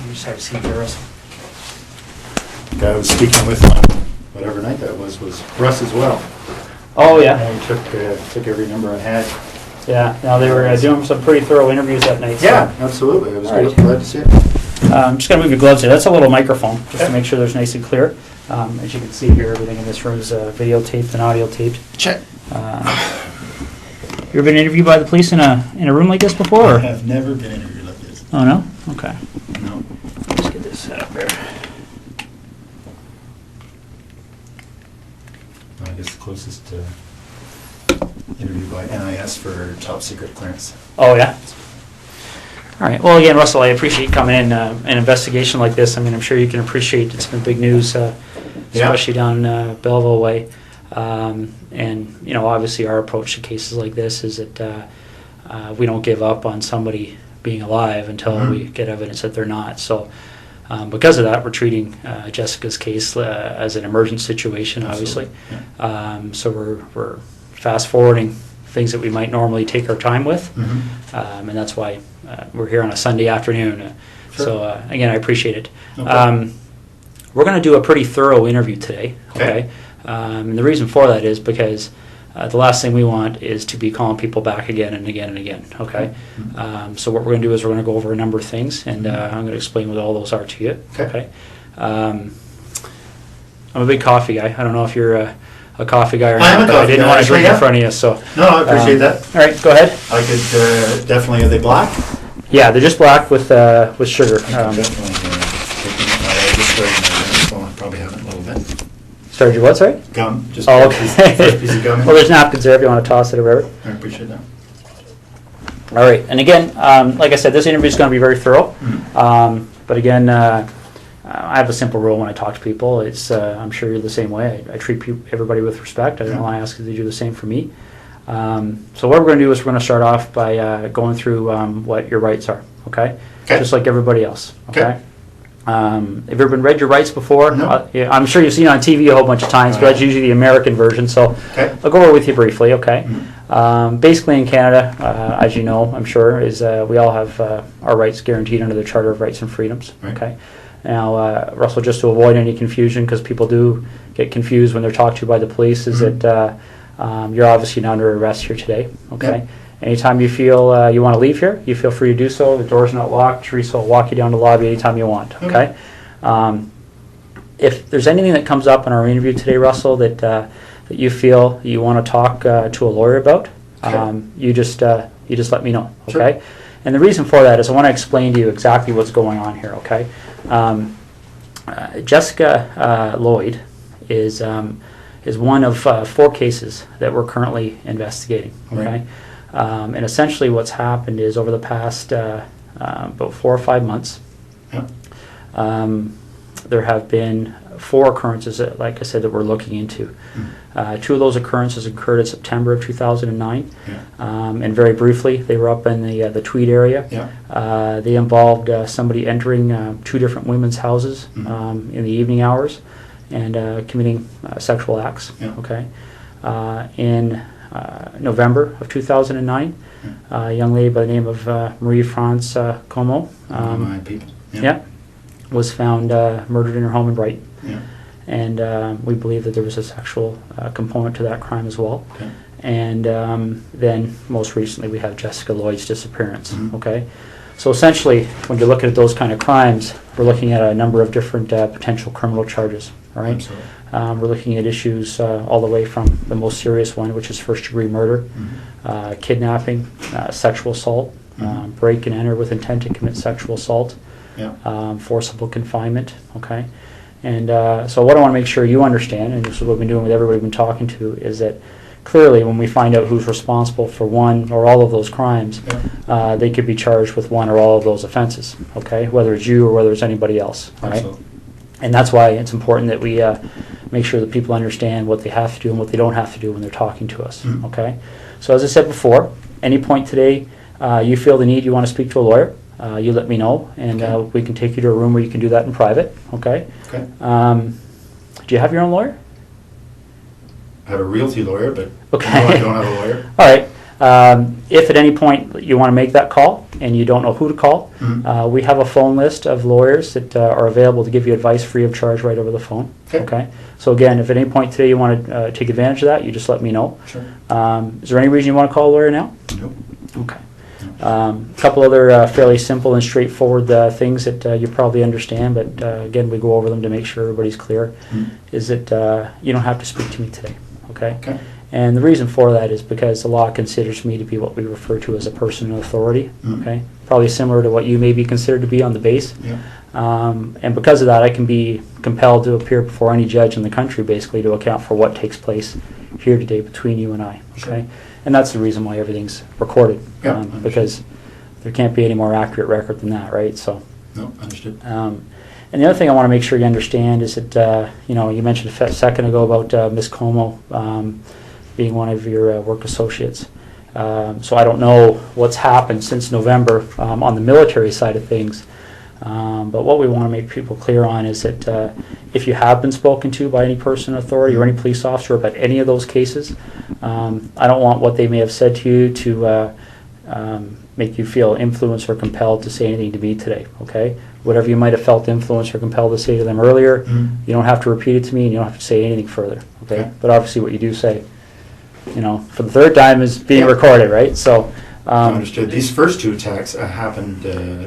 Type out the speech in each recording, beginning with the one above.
You just have a seat there, Russell. The guy I was speaking with on whatever night that was Russ as well. Oh, yeah. And he took every number I had. Yeah, now they were doing some pretty thorough interviews that night. So. Yeah, absolutely. I was All right. glad to see it. I'm just going to move your gloves here. That's a little microphone, just to make sure there's nice and clear. As you can see here, everything in this room is videotaped and audio taped. Check. You ever been interviewed by the police in a room like this before? I Or? have never been interviewed like this. Oh, no? Okay. No. Let's get this set up here. I guess the closest interview by NIS for top secret clearance. Oh, yeah? All right. Well, again, Russell, I appreciate coming in. An investigation like this, I mean, I'm sure you can appreciate it's been big news, especially down Belleville way. And, you know, obviously our approach to cases like this is that we don't give up on somebody being alive until we get evidence that they're not. So because of that, we're treating Jessica's case as an emergent situation, obviously. Yeah. So we're fast-forwarding things that we might normally take our time with. And that's why we're here on a Sunday afternoon. Sure. So, again, I appreciate it. Okay. We're going to do a pretty thorough interview today, okay? And the reason for that is because the last thing we want is to be calling people back again and again and again, okay? So what we're going to do is we're going to go over a number of things, and I'm going to explain what all those are to you, okay? I'm a big coffee guy. I don't know if you're a coffee guy or not, but I didn't want to drink in front of you, so... No, I appreciate that. All right, go ahead. I could definitely... Are they black? Yeah, they're just black with sugar. Definitely taking it. I just started my probably have it a little bit. Started your what, sorry? Gum. Just Oh, first okay. piece of gum. Well, there's napkins there if you want to toss it or whatever. I appreciate that. All right, and again, like I said, this interview is going to be very thorough. But again, I have a simple rule when I talk to people. It's I'm sure you're the same way. I treat everybody with respect. I don't want to ask you to do the same for me. So what we're going to do is we're going to start off by going through what your rights are, okay? Just like everybody else, okay? Have you ever been read your rights before? No. Yeah, I'm sure you've seen it on TV a whole bunch of times, but that's usually the American version, so I'll go over with you briefly, okay? Basically in Canada, as you know, I'm sure, is we all have our rights guaranteed under the Charter of Rights and Freedoms, okay? Now, Russell, just to avoid any confusion, because people do get confused when they're talked to by the police, is that you're obviously not under arrest here today, okay? Anytime you feel you want to leave here, you feel free to do so. The door's not locked. Teresa will walk you down the lobby anytime you want, okay? If there's anything that comes up in our interview today, Russell, that you feel you want to talk to a lawyer about, you just let me know, okay? Sure. And the reason for that is I want to explain to you exactly what's going on here, okay? Jessica Lloyd is one of 4 cases that we're currently investigating, okay? And essentially what's happened is over the past about 4 or 5 months, there have been 4 occurrences that, like I said, that we're looking into. 2 of those occurrences occurred in September of 2009, and very briefly, they were up in the Tweed area. They involved somebody entering 2 different women's houses in the evening hours and committing sexual acts. Okay, in November of 2009, a young lady by the name of Marie-France Como was found murdered in her home in Brighton. And we believe that there was a sexual component to that crime as well. And then most recently we have Jessica Lloyd's disappearance. Okay, so essentially when you're looking at those kind of crimes, we're looking at a number of different potential criminal charges. All right. We're looking at issues all the way from the most serious one, which is first-degree murder, kidnapping, sexual assault, break and enter with intent to commit sexual assault, forcible confinement, okay? And so what I want to make sure you understand, and this is what we've been doing with everybody we've been talking to, is that clearly when we find out who's responsible for one or all of those crimes, they could be charged with one or all of those offenses, okay? Whether it's you or whether it's anybody else, all right? And that's why it's important that we make sure that people understand what they have to do and what they don't have to do when they're talking to us, okay? So as I said before, any point today you feel the need, you want to speak to a lawyer, you let me know, and we can take you to a room where you can do that in private, okay? Do you have your own lawyer? I have a realty lawyer, but no, I don't have a lawyer. All right. If at any point you want to make that call and you don't know who to call, we have a phone list of lawyers that are available to give you advice free of charge right over the phone. Okay. So again, if at any point today you want to take advantage of that, you just let me know. Sure. Is there any reason you want to call a lawyer now? Nope. Okay. A couple other fairly simple and straightforward things that you probably understand, but again, we go over them to make sure everybody's clear, is that you don't have to speak to me today, okay? Okay. And the reason for that is because the law considers me to be what we refer to as a person of authority, okay? Probably similar to what you may be considered to be on the base. Yeah. And because of that, I can be compelled to appear before any judge in the country, basically, to account for what takes place here today between you and I, okay? Sure. And that's the reason why everything's recorded, Yeah, because there can't be any more accurate record than that, right? So. No, understood. And the other thing I want to make sure you understand is that, you know, you mentioned a second ago about Ms. Como being one of your work associates. So I don't know what's happened since November on the military side of things. But what we want to make people clear on is that if you have been spoken to by any person in authority or any police officer about any of those cases, I don't want what they may have said to you to make you feel influenced or compelled to say anything to me today, okay? Whatever you might have felt influenced or compelled to say to them earlier, you don't have to repeat it to me and you don't have to say anything further, okay? But obviously what you do say, you know, for the third time is being recorded, right? So. Understood. These first two attacks happened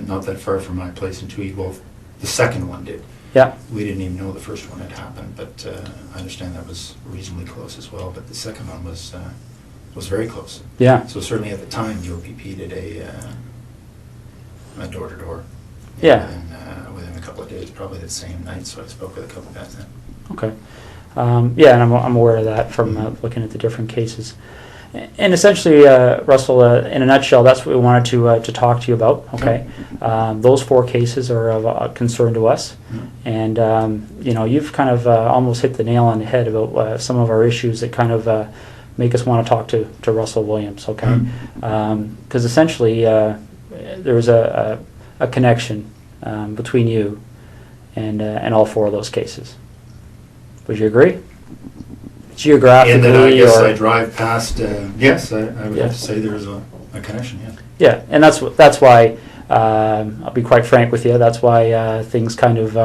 not that far from my place in Tweed. Well, the second one did. Yeah. We didn't even know the first one had happened, but I understand that was reasonably close as well. But the second one was very close. Yeah. So certainly at the time, the OPP did a door-to-door. Yeah. Within a couple of days, probably the same night. So I spoke with a couple of guys then. Okay. Yeah, and I'm aware of that from looking at the different cases. And essentially, Russell, in a nutshell, that's what we wanted to talk to you about. Okay, those four cases are of concern to us, and you know, you've kind of almost hit the nail on the head about some of our issues that kind of make us want to talk to Russell Williams. Okay, because essentially there was a connection between you and all four of those cases. Would you agree? Geographically, and then I guess I drive past. Yes, I would have to say there's a connection. Yeah. Yeah, and that's why I'll be quite frank with you. That's why things kind of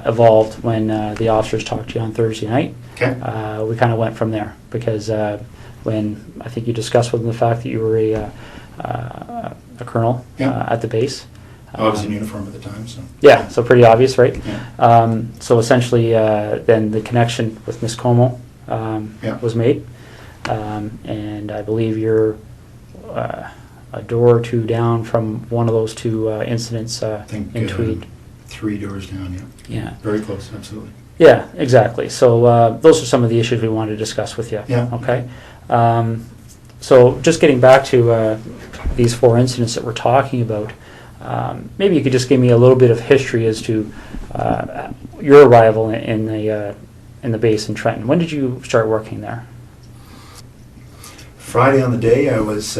evolved when the officers talked to you on Thursday night. Okay. We kind of went from there because when I think you discussed with them the fact that you were a colonel at the base. I was in uniform at the time, so. Yeah, so pretty obvious, right? Yeah. So essentially, then the connection with Ms. Como was made, and I believe you're a door or two down from one of those two incidents in Tweed. 3 doors down, yeah. Yeah. Very close, absolutely. Yeah, exactly. So those are some of the issues we wanted to discuss with you. Yeah. Okay. So just getting back to these four incidents that we're talking about. Maybe you could just give me a little bit of history as to your arrival in the base in Trenton. When did you start working there? Friday on the day I was.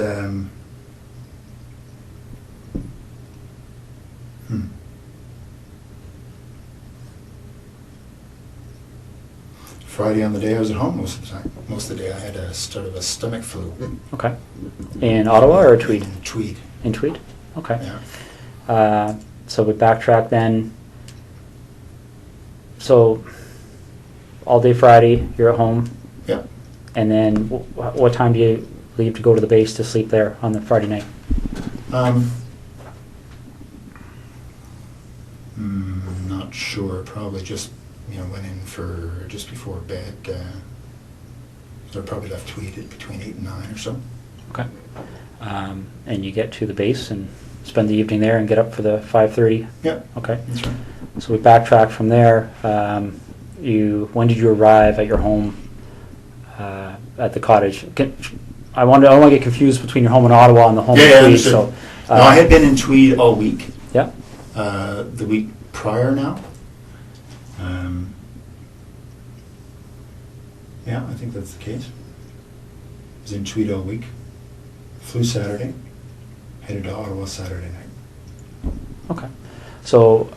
Friday on the day I was at home most of the time. Most of the day I had a sort of a stomach flu. Okay. In Ottawa or Tweed? In Tweed. In Tweed? Okay. Yeah. So we backtrack then. So all day Friday, you're at home. Yeah. And then what time do you leave to go to the base to sleep there on the Friday night? Not sure. Probably just went in for just before bed. So I probably left Tweed at between 8 and 9 or so. Okay. And you get to the base and spend the evening there and get up for the 5:30? Yeah. Okay. That's right. So we backtrack from there. When did you arrive at your home at the cottage? I don't want to get confused between your home in Ottawa and the home in Tweed. So, no, I had been in Tweed all week. Yeah. The week prior now. Yeah, I think that's the case. Was in Tweed all week. Flew Saturday. Headed to Ottawa Saturday night. Okay. So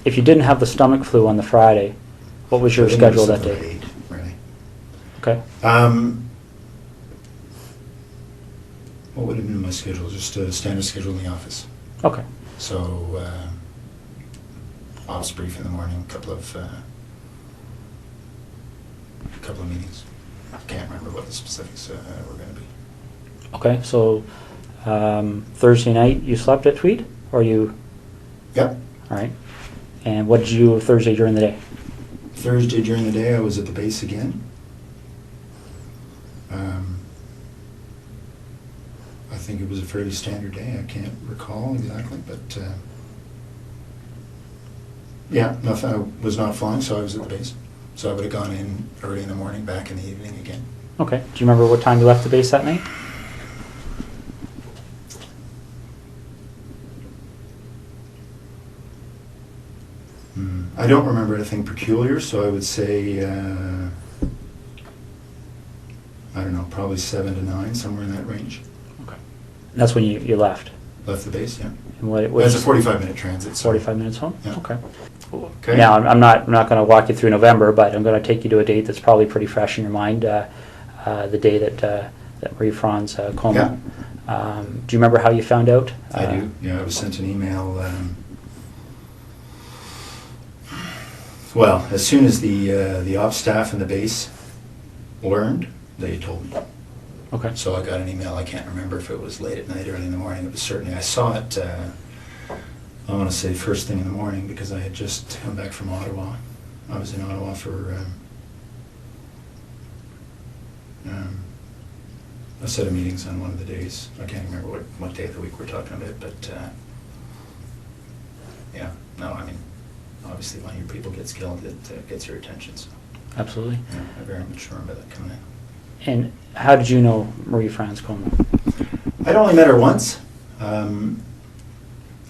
if you didn't have the stomach flu on the Friday, what was your I think it was schedule that 7 or day? 8, really. Okay. Went What would have been my schedule? Just a standard schedule in the office. Okay. So, ops brief in the morning, a couple of meetings. I can't remember what the specifics were going to be. Okay, so Thursday night you slept at Tweed, or you? Yep. All right. And what did you do Thursday during the day? Thursday during the day I was at the base again. I think it was a fairly standard day. I can't recall exactly, but yeah, nothing. I was not flying, so I was at the base. So I would have gone in early in the morning, back in the evening again. Okay. Do you remember what time you left the base that night? I don't remember anything peculiar, so I would say, I don't know, probably 7 to 9, somewhere in that range. Okay. And that's when you left? Left the base, yeah. And what That's a 45-minute transit. So 45 minutes home? Yeah. Okay. Okay. Now, I'm not going to walk you through November, but I'm going to take you to a date that's probably pretty fresh in your mind, the day that Marie Franz coma. Yeah. Do you remember how you found out? I do. Yeah, I was sent an email. Well, as soon as the ops staff and the base learned, they told me. Okay. So I got an email. I can't remember if it was late at night, early in the morning. It was certainly, I saw it, I want to say first thing in the morning, because I had just come back from Ottawa. I was in Ottawa for a set of meetings on one of the days. I can't remember what day of the week we're talking about, but yeah, no, I mean, obviously when your people gets killed, it gets your attention. So Absolutely. yeah, I very much remember that coming in. And how did you know Marie Franz coma? I'd only met her once.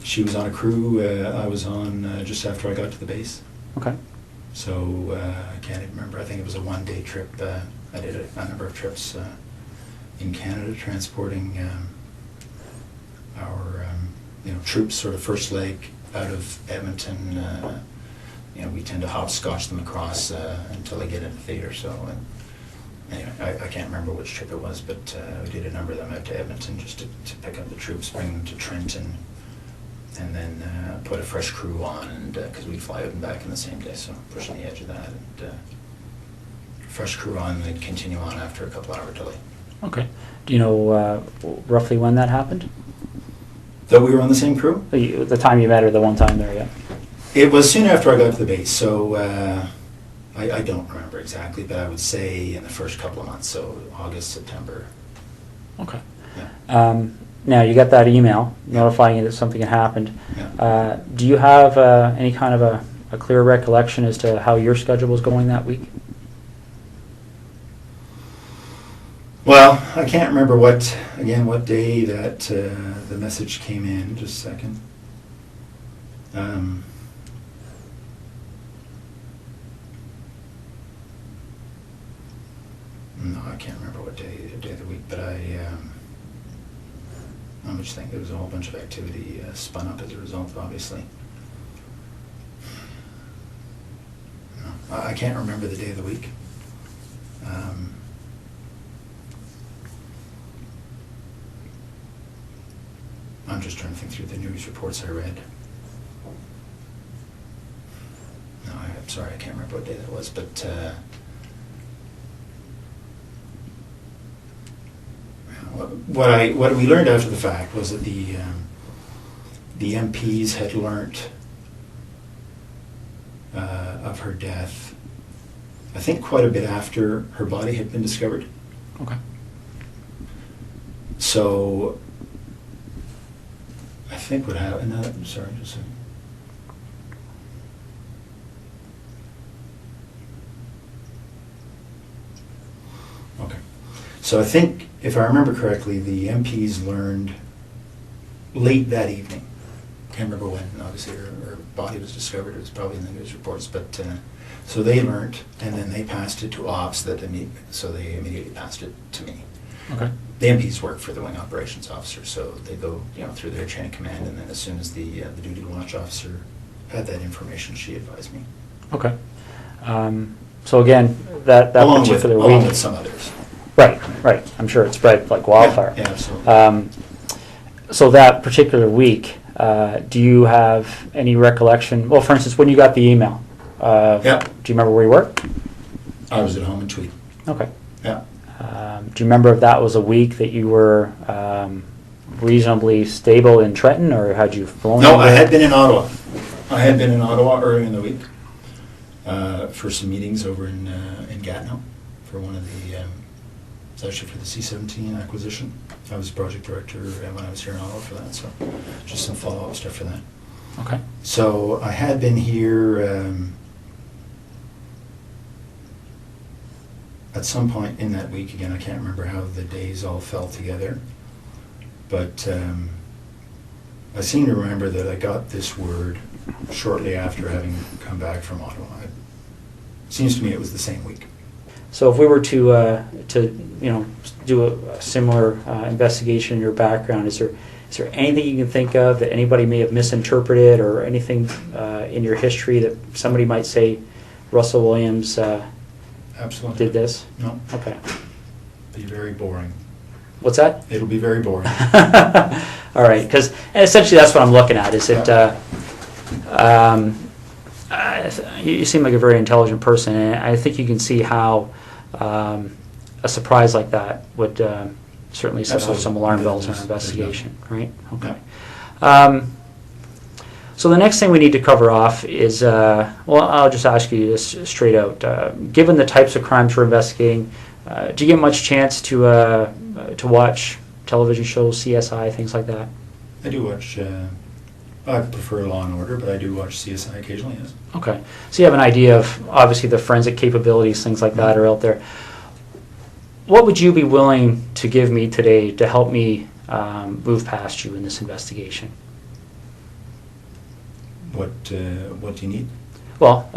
She was on a crew I was on just after I got to the base. Okay. So I can't even remember. I think it was a one-day trip. I did a number of trips in Canada, transporting our troops, sort of first leg out of Edmonton. We tend to hopscotch them across until they get into theater. So anyway, I can't remember which trip it was, but we did a number of them out to Edmonton just to pick up the troops, bring them to Trenton, and then put a fresh crew on, and because we'd fly out and back in the same day, so pushing the edge of that, and fresh crew on, and then continue on after a couple hour delay. Okay. Do you know roughly when that happened? That we were on the same crew? The time you met her, the one time there, yeah? It was soon after I got to the base, so I don't remember exactly, but I would say in the first couple of months, so August, September. Okay. Yeah. Now, you got that email notifying you that something had happened. Yeah. Do you have any kind of a clear recollection as to how your schedule was going that week? Well, I can't remember what day that the message came in. Just a second. No, I can't remember what day of the week, but I'm just thinking there was a whole bunch of activity spun up as a result, obviously. No, I can't remember the day of the week. I'm just trying to think through the news reports I read. No, I'm sorry, I can't remember what day that was, but what we learned after the fact was that the MPs had learnt of her death, I think quite a bit after her body had been discovered. Okay. So I think what happened, sorry, just a second. Okay. So I think, if I remember correctly, the MPs learned late that evening. Can't remember when, obviously, her body was discovered. It was probably in the news reports. But so they learned, and then they passed it to ops, so they immediately passed it to me. Okay. The MPs work for the wing operations officer, so they go through their chain of command, and then as soon as the duty watch officer had that information, she advised me. Okay. So again, that along particular with, week. along with some others. Right, right. I'm sure it spread like wildfire. Yeah, absolutely. So that particular week, do you have any recollection? Well, for instance, when you got the email, Yeah. do you remember where you were? I was at home in Tweed. Okay. Yeah. Do you remember if that was a week that you were reasonably stable in Trenton, or had you flown? No, over? I had been in Ottawa. I had been in Ottawa early in the week for some meetings over in Gatineau for one of the, it's actually for the C-17 acquisition. I was project director when I was here in Ottawa for that, so just some follow-up stuff for that. Okay. So I had been here at some point in that week. Again, I can't remember how the days all fell together, but I seem to remember that I got this word shortly after having come back from Ottawa. It seems to me it was the same week. So if we were to do a similar investigation in your background, is there anything you can think of that anybody may have misinterpreted, or anything in your history that somebody might say Russell Williams Absolutely did this? No. Okay. Be very boring. What's that? It'll be very boring. All right, because essentially that's what I'm looking at. Is it? You seem like a very intelligent person, and I think you can see how a surprise like that would certainly set off Absolutely. some alarm bells in our There's investigation, right? Okay. Yeah. So the next thing we need to cover off is, well, I'll just ask you this straight out. Given the types of crimes we're investigating, do you get much chance to watch television shows, CSI, things like that? I do watch, I prefer Law and Order, but I do watch CSI occasionally, yes. Okay. So you have an idea of, obviously, the forensic capabilities, things like that are out there. What would you be willing to give me today to help me move past you in this investigation? What do you need? Well,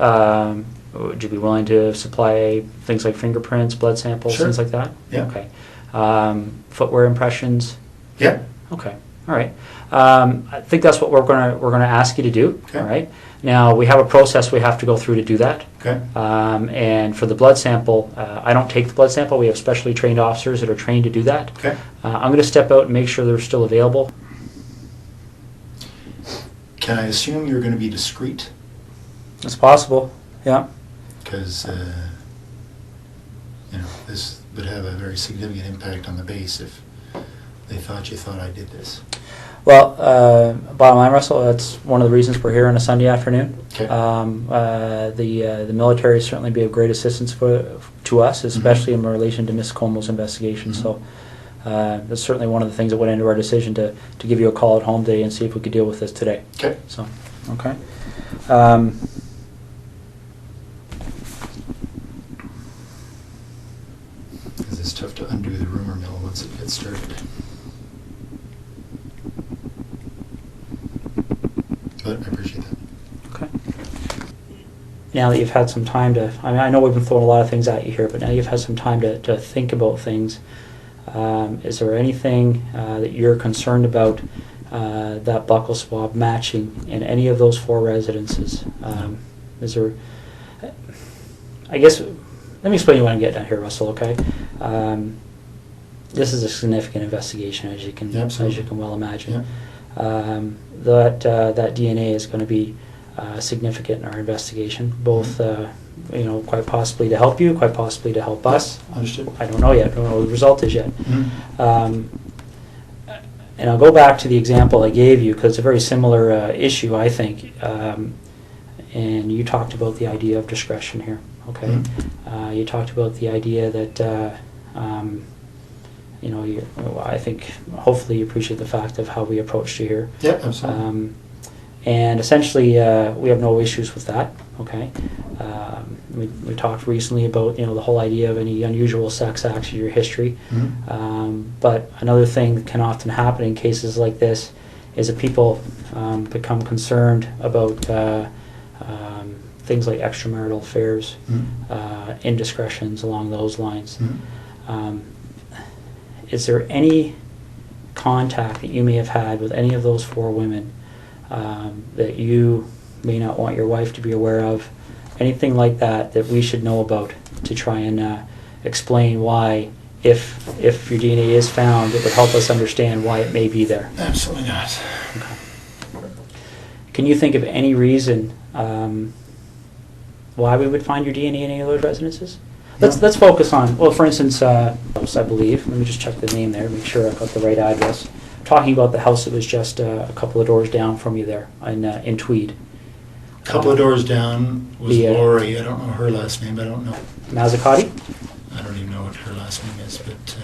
would you be willing to supply things like fingerprints, blood samples, Sure. things like that? Yeah. Okay. Footwear impressions? Yeah. Okay. All right. I think that's what we're gonna ask you to do. Okay. All right. Now we have a process we have to go through to do that. Okay. And for the blood sample, I don't take the blood sample. We have specially trained officers that are trained to do that. Okay. I'm going to step out and make sure they're still available. Can I assume you're going to be discreet? It's possible. Yeah. Because this would have a very significant impact on the base if they thought you thought I did this. Well, bottom line, Russell, that's one of the reasons we're here on a Sunday afternoon. Okay. The military certainly be of great assistance to us, especially in relation to Miss Como's investigation. Mm-hmm. So that's certainly one of the things that went into our decision to give you a call at home today and see if we could deal with this today. Okay. So, okay. Because it's tough to undo the rumor mill once it gets started. But I appreciate that. Okay. Now that you've had some time to, I know we've been throwing a lot of things at you here, but now you've had some time to think about things. Is there anything that you're concerned about that buccal swab matching in any of those 4 residences? Is there, I guess, let me explain you what I'm getting at here, Russell, okay? This is a significant investigation, as you can well imagine. Yeah. That DNA is going to be significant in our investigation, both quite possibly to help you, quite possibly to help us. Understood. I don't know yet. I don't know what the result is yet. Mm-hmm. And I'll go back to the example I gave you because it's a very similar issue, I think. And you talked about the idea of discretion here. Okay. Mm-hmm. You talked about the idea that I think hopefully you appreciate the fact of how we approached you here. Yeah, absolutely. And essentially, we have no issues with that. Okay. We talked recently about the whole idea of any unusual sex acts in your history. Mm-hmm. But another thing that can often happen in cases like this is that people become concerned about things like extramarital affairs, indiscretions along those lines. Mm-hmm. Is there any contact that you may have had with any of those 4 women that you may not want your wife to be aware of? Anything like that that we should know about to try and explain why if your DNA is found, it would help us understand why it may be there. Absolutely not. Okay. Can you think of any reason why we would find your DNA in any of those residences? Let's focus on, well, for instance, I believe, let me just check the name there, make sure I've got the right address. Talking about the house that was just a couple of doors down from you there in Tweed. A couple of doors down was Lori. I don't know her last name. I don't know. Mazzacati? I don't even know what her last name is, but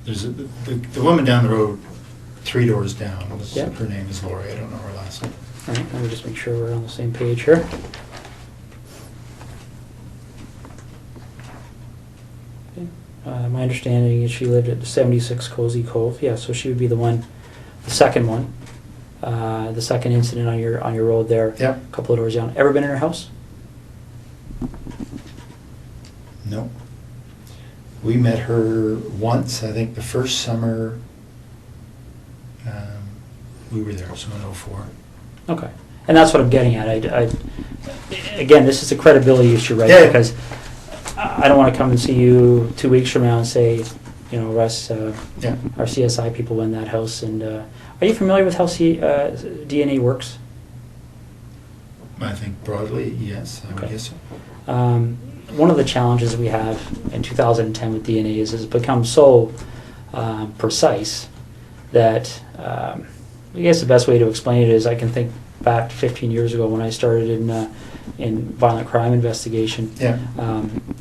there's the woman down the road, 3 doors down. Yep. Her name is Lori. I don't know her last name. All right, let me just make sure we're on the same page here. Okay. My understanding is she lived at 76 Cozy Cove. Yeah, so she would be the second one. The second incident on your road there. Yeah. A couple of doors down. Ever been in her house? No. We met her once, I think the first summer we were there, so in 2004. Okay. And that's what I'm getting at. Again, this is a credibility issue, right? Yeah. Because I don't want to come and see you 2 weeks from now and say, Russ, our CSI people went in that house. And are you familiar with how DNA works? I think broadly, yes. I would guess so. One of the challenges we have in 2010 with DNA is it's become so precise that I guess the best way to explain it is I can think back 15 years ago when I started in violent crime investigation. Yeah.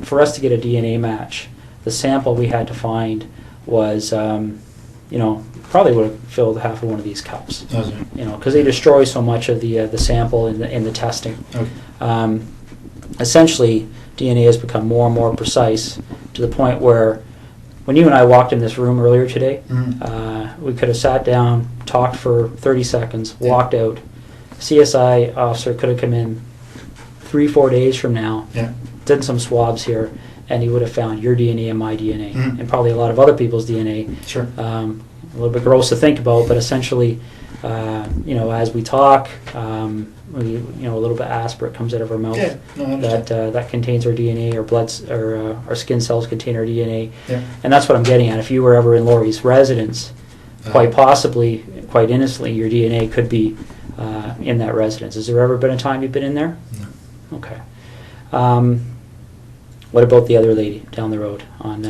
For us to get a DNA match, the sample we had to find was, probably would have filled half of one of these cups. Because they destroy so much of the sample in the testing. Okay. Essentially, DNA has become more and more precise to the point where when you and I walked in this room earlier today, we could have sat down, talked for 30 seconds, walked out. CSI officer could have come in 3-4 days from now, did some swabs here, and he would have found your DNA and my DNA, and probably a lot of other people's DNA. Sure. A little bit gross to think about, but essentially, as we talk, a little bit aspirate comes out of our mouth that contains our DNA, or or our skin cells contain our DNA, and that's what I'm getting at. If you were ever in Lori's residence, quite possibly, quite innocently, your DNA could be in that residence. Has there ever been a time you've been in there? No. Okay. What about the other lady down the road on?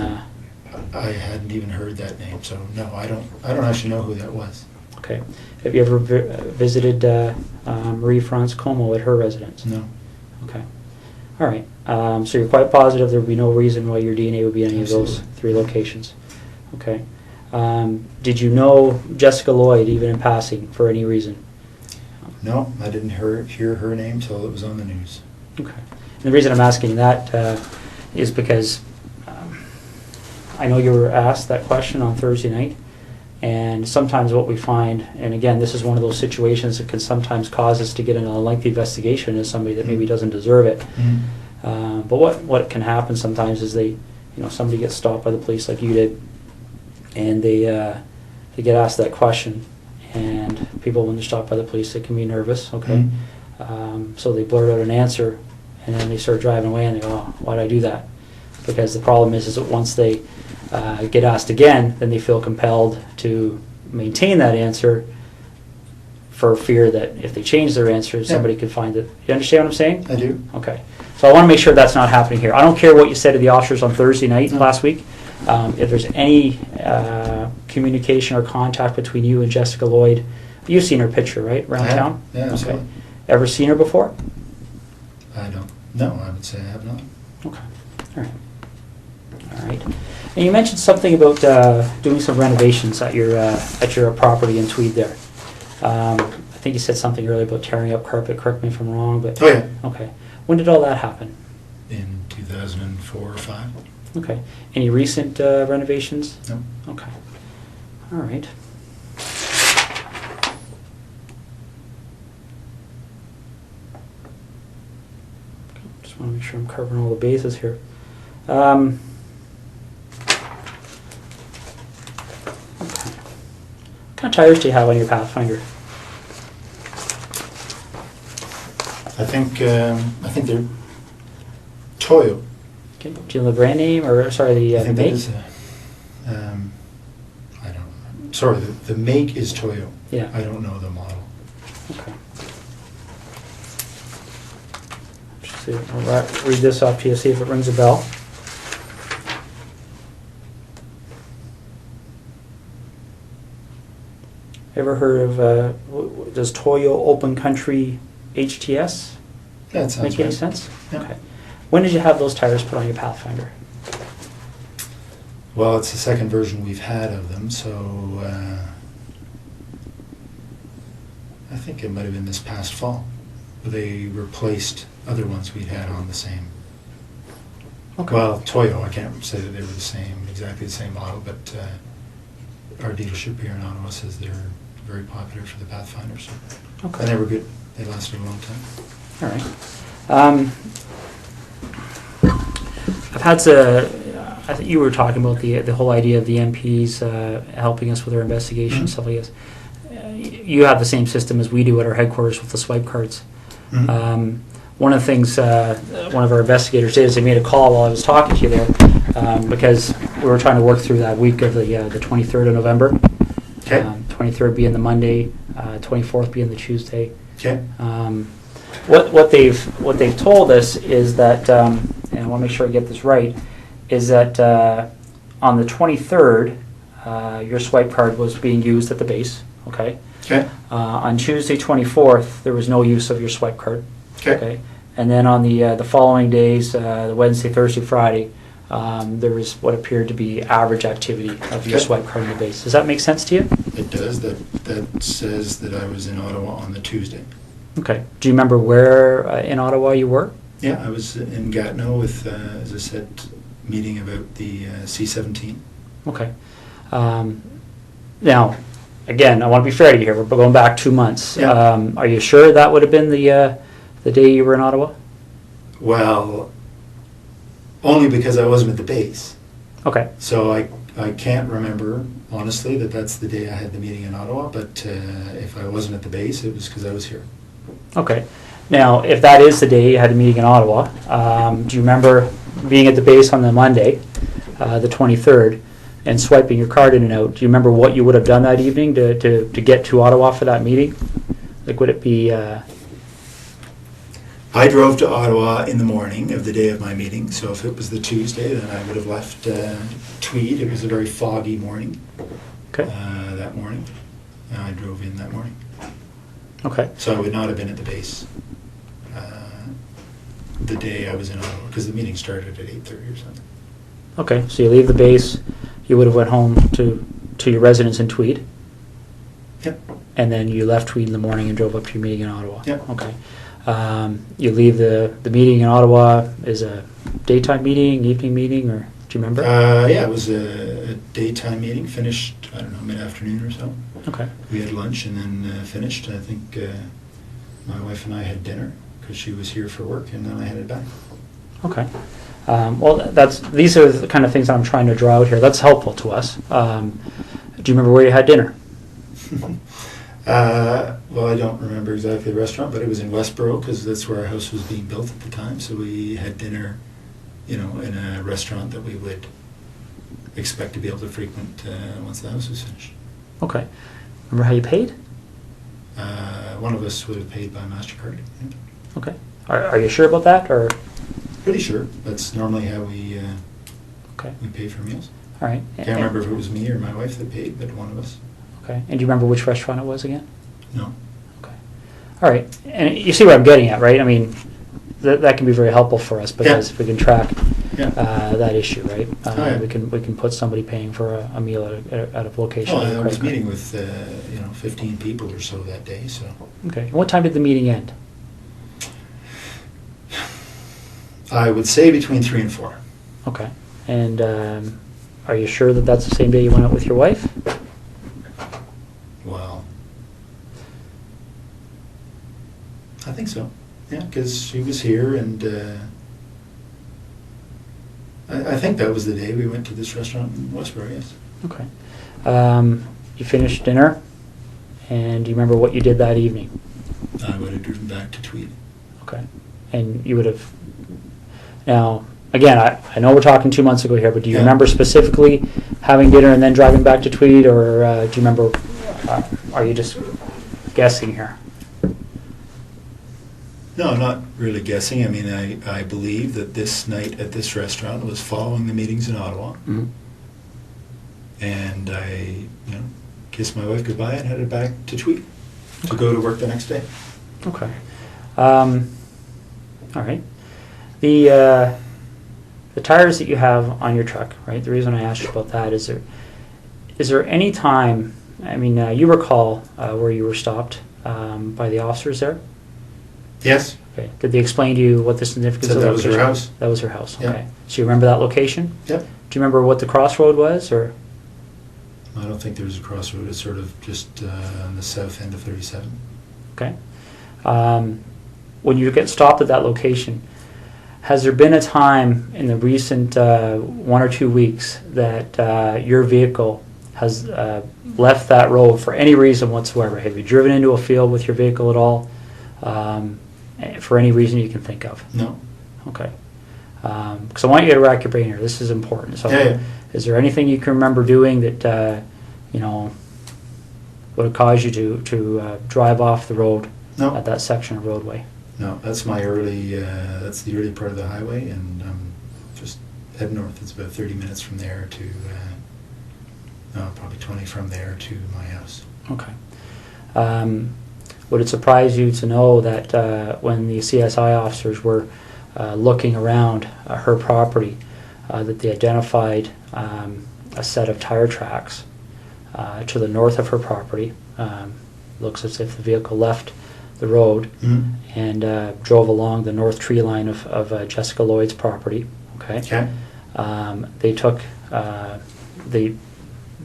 I hadn't even heard that name, so no, I don't actually know who that was. Okay. Have you ever visited Marie France Como at her residence? No. Okay. All right. So you're quite positive there would be no reason why your DNA would be in any of those 3 locations. Okay. Did you know Jessica Lloyd even in passing for any reason? No, I didn't hear her name till it was on the news. Okay. And the reason I'm asking that is because I know you were asked that question on Thursday night, and sometimes what we find, and again, this is one of those situations that can sometimes cause us to get in a lengthy investigation as somebody that maybe doesn't deserve it. But what can happen sometimes is somebody gets stopped by the police like you did, and they get asked that question, and people, when they're stopped by the police, they can be nervous, okay? So they blurt out an answer, and then they start driving away, and they go, oh, why'd I do that? Because the problem is that once they get asked again, then they feel compelled to maintain that answer for fear that if they change their answer, somebody could find it. You understand what I'm saying? I do. Okay. So I want to make sure that's not happening here. I don't care what you said to the officers on Thursday night last week. If there's any communication or contact between you and Jessica Lloyd, you've seen her picture, right, around town? Yeah, absolutely. Okay. Ever seen her before? I don't. No, I would say I have not. Okay. All right. All right. And you mentioned something about doing some renovations at your property in Tweed there. I think you said something earlier about tearing up carpet. Correct me if I'm wrong, but oh yeah. Okay. When did all that happen? In 2004 or 5. Okay. Any recent renovations? No. Okay. All right. Just want to make sure I'm covering all the bases here. Okay. What kind of tires do you have on your Pathfinder? I think they're Toyo. Okay. Do you know the brand name, or sorry, the I think that make? is I don't. Sorry, the make is Toyo. Yeah. I don't know the model. Okay. Just see, I'll read this off to you, see if it rings a bell. Ever heard of, does Toyo Open Country HTS That sounds make any right. sense? Yeah. Okay. When did you have those tires put on your Pathfinder? Well, it's the second version we've had of them, so I think it might have been this past fall. They replaced other ones we'd had on the same. Okay. Well, Toyo, I can't say that they were exactly the same model, but our dealership here in Ottawa says they're very popular for the Pathfinder. So. Okay. And they were good. They lasted a long time. All right. I've had to, I think you were talking about the whole idea of the MPs helping us with our investigation, stuff like this. You have the same system as we do at our headquarters with the swipe cards. One of the things one of our investigators did is they made a call while I was talking to you there, because we were trying to work through that week of the 23rd of November. Okay. 23rd being the Monday, 24th being the Tuesday. Okay. What they've told us is that, and I want to make sure I get this right, is that on the 23rd, your swipe card was being used at the base. Okay. Okay. On Tuesday 24th, there was no use of your swipe card. Okay. And then on the following days, the Wednesday, Thursday, Friday, there was what appeared to be average activity of your Okay. swipe card in the base. Does that make sense to you? It does. That says that I was in Ottawa on the Tuesday. Okay. Do you remember where in Ottawa you were? Yeah, I was in Gatineau with, as I said, meeting about the C-17. Okay. Now, again, I want to be fair to you here. We're going back 2 months. Yeah. Are you sure that would have been the day you were in Ottawa? Well, only because I wasn't at the base. Okay. So I can't remember, honestly, that's the day I had the meeting in Ottawa, but if I wasn't at the base, it was because I was here. Okay. Now, if that is the day you had a meeting in Ottawa, do you remember being at the base on the Monday, the 23rd, and swiping your card in and out? Do you remember what you would have done that evening to get to Ottawa for that meeting? Like, would it be... I drove to Ottawa in the morning of the day of my meeting, so if it was the Tuesday, then I would have left Tweed. It was a very foggy morning. Okay. That morning. I drove in that morning. Okay. So I would not have been at the base the day I was in Ottawa, because the meeting started at 8:30 or something. Okay, so you leave the base, you would have went home to your residence in Tweed, Yep. and then you left Tweed in the morning and drove up to your meeting in Ottawa. Yep. Okay. You leave the meeting in Ottawa is a daytime meeting, evening meeting, or do you remember? Yeah, it was a daytime meeting, finished, I don't know, mid-afternoon or so. Okay. We had lunch and then finished. I think my wife and I had dinner because she was here for work, and then I headed back. Okay. Well, these are the kind of things I'm trying to draw out here. That's helpful to us. Do you remember where you had dinner? Well, I don't remember exactly the restaurant, but it was in Westboro because that's where our house was being built at the time. So we had dinner, in a restaurant that we would expect to be able to frequent once the house was finished. Okay. Remember how you paid? One of us would have paid by MasterCard. Yeah. Okay. Are you sure about that, or? Pretty sure. That's normally how we Okay. pay for meals. All right. Can't remember if it was me or my wife that paid, but one of us. Okay. And do you remember which restaurant it was again? No. Okay. All right. And you see what I'm getting at, right? I mean, that can be very helpful for us because if we can track that issue, right? Yeah. We can put somebody paying for a meal at a location. Well, with a I was credit card. meeting with 15 people or so that day. So Okay. And what time did the meeting end? I would say between 3 and 4. Okay. And are you sure that that's the same day you went out with your wife? Well, I think so. Yeah, because she was here, and I think that was the day we went to this restaurant in Westboro. Yes. Okay. You finished dinner, and do you remember what you did that evening? I would have driven back to Tweed. Okay. And you would have... Now, again, I know we're talking 2 months ago here, but do you Yeah. remember specifically having dinner and then driving back to Tweed, or do you remember, are you just guessing here? No, I'm not really guessing. I mean, I believe that this night at this restaurant was following the meetings in Ottawa. Mm-hmm. And I, kissed my wife goodbye and headed back to Tweed to go to work the next day. Okay. All right. The tires that you have on your truck, right? The reason I asked you about that is there any time, I mean, you recall where you were stopped by the officers there? Yes. Okay. Did they explain to you what the significance Said of the that was her location? house. That was her house. Yeah. Okay. So you remember that location? Yep. Do you remember what the crossroad was, or? I don't think there was a crossroad. It's sort of just on the south end of 37. Okay. When you get stopped at that location, has there been a time in the recent 1 or 2 weeks that your vehicle has left that road for any reason whatsoever? Have you driven into a field with your vehicle at all, for any reason you can think of? No. Okay. Because I want you to rack your brain here. This is important. So, Yeah. is there anything you can remember doing that would have caused you to drive off the road No. at that section of roadway? No, that's my early. That's the early part of the highway, and just head north. It's about 30 minutes from there to. Probably 20 from there to my house. Okay. Would it surprise you to know that when the CSI officers were looking around her property, that they identified a set of tire tracks to the north of her property? Looks as if the vehicle left the road and drove along the north tree line of Jessica Lloyd's property. Okay. Okay. They took they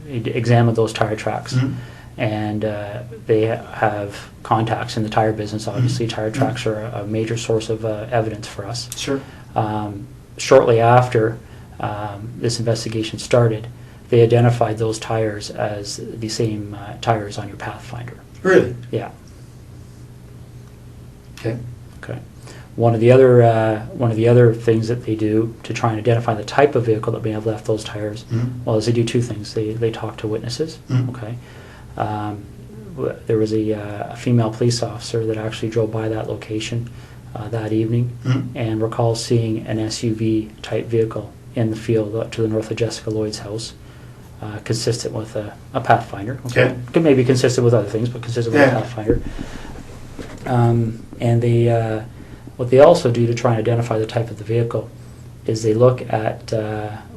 examined those tire tracks, and they have contacts in the tire business. Obviously, tire tracks are a major source of evidence for us. Sure. Shortly after this investigation started, they identified those tires as the same tires on your Pathfinder. Really? Yeah. Okay. Okay. One of the other things that they do to try and identify the type of vehicle that may have left those tires, well, is they do two things. They talk to witnesses. Okay. There was a female police officer that actually drove by that location that evening and recalls seeing an SUV type vehicle in the field to the north of Jessica Lloyd's house, consistent with a Pathfinder. Okay. Could maybe consistent with other things, but consistent with a Pathfinder. And they what they also do to try and identify the type of the vehicle is they look at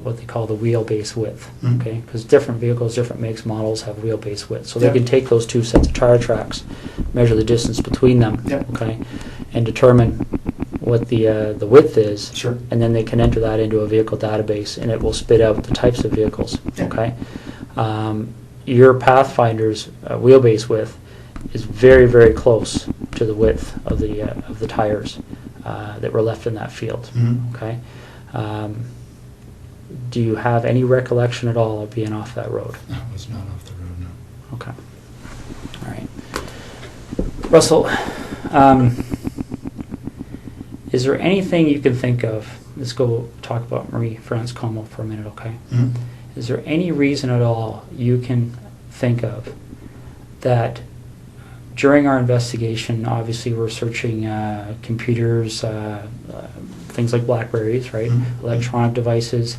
what they call the wheelbase width. Okay, because different vehicles, different makes, models have wheelbase width, so they can take those two sets of tire tracks, measure the distance between them. Okay, and determine what the width is. Sure. And then they can enter that into a vehicle database, and it will spit out the types of vehicles. Yeah. Okay, your Pathfinder's wheelbase width is very, very close to the width of the tires that were left in that field. Okay. Do you have any recollection at all of being off that road? I was not off the road, no. Okay. All right. Russell, is there anything you can think of? Let's go talk about Marie-France Como for a minute, okay? Is there any reason at all you can think of that during our investigation, obviously we're searching computers, things like Blackberries, right? Electronic devices,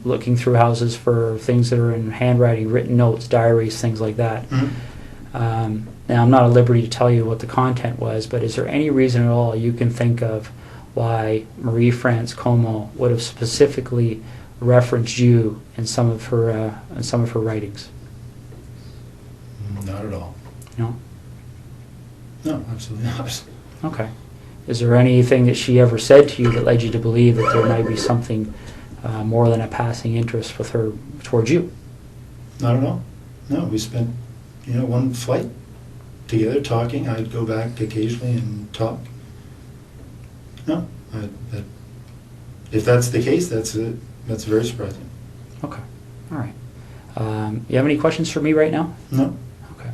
looking through houses for things that are in handwriting, written notes, diaries, things like that. Now, I'm not at liberty to tell you what the content was, but is there any reason at all you can think of why Marie-France Como would have specifically referenced you in some of her writings? Not at all. No? No, absolutely not. Okay. Is there anything that she ever said to you that led you to believe that there might be something more than a passing interest with her towards you? Not at all. No, we spent, one flight together talking. I'd go back occasionally and talk. No, if that's the case, that's very surprising. Okay. All right. You have any questions for me right now? No. Okay.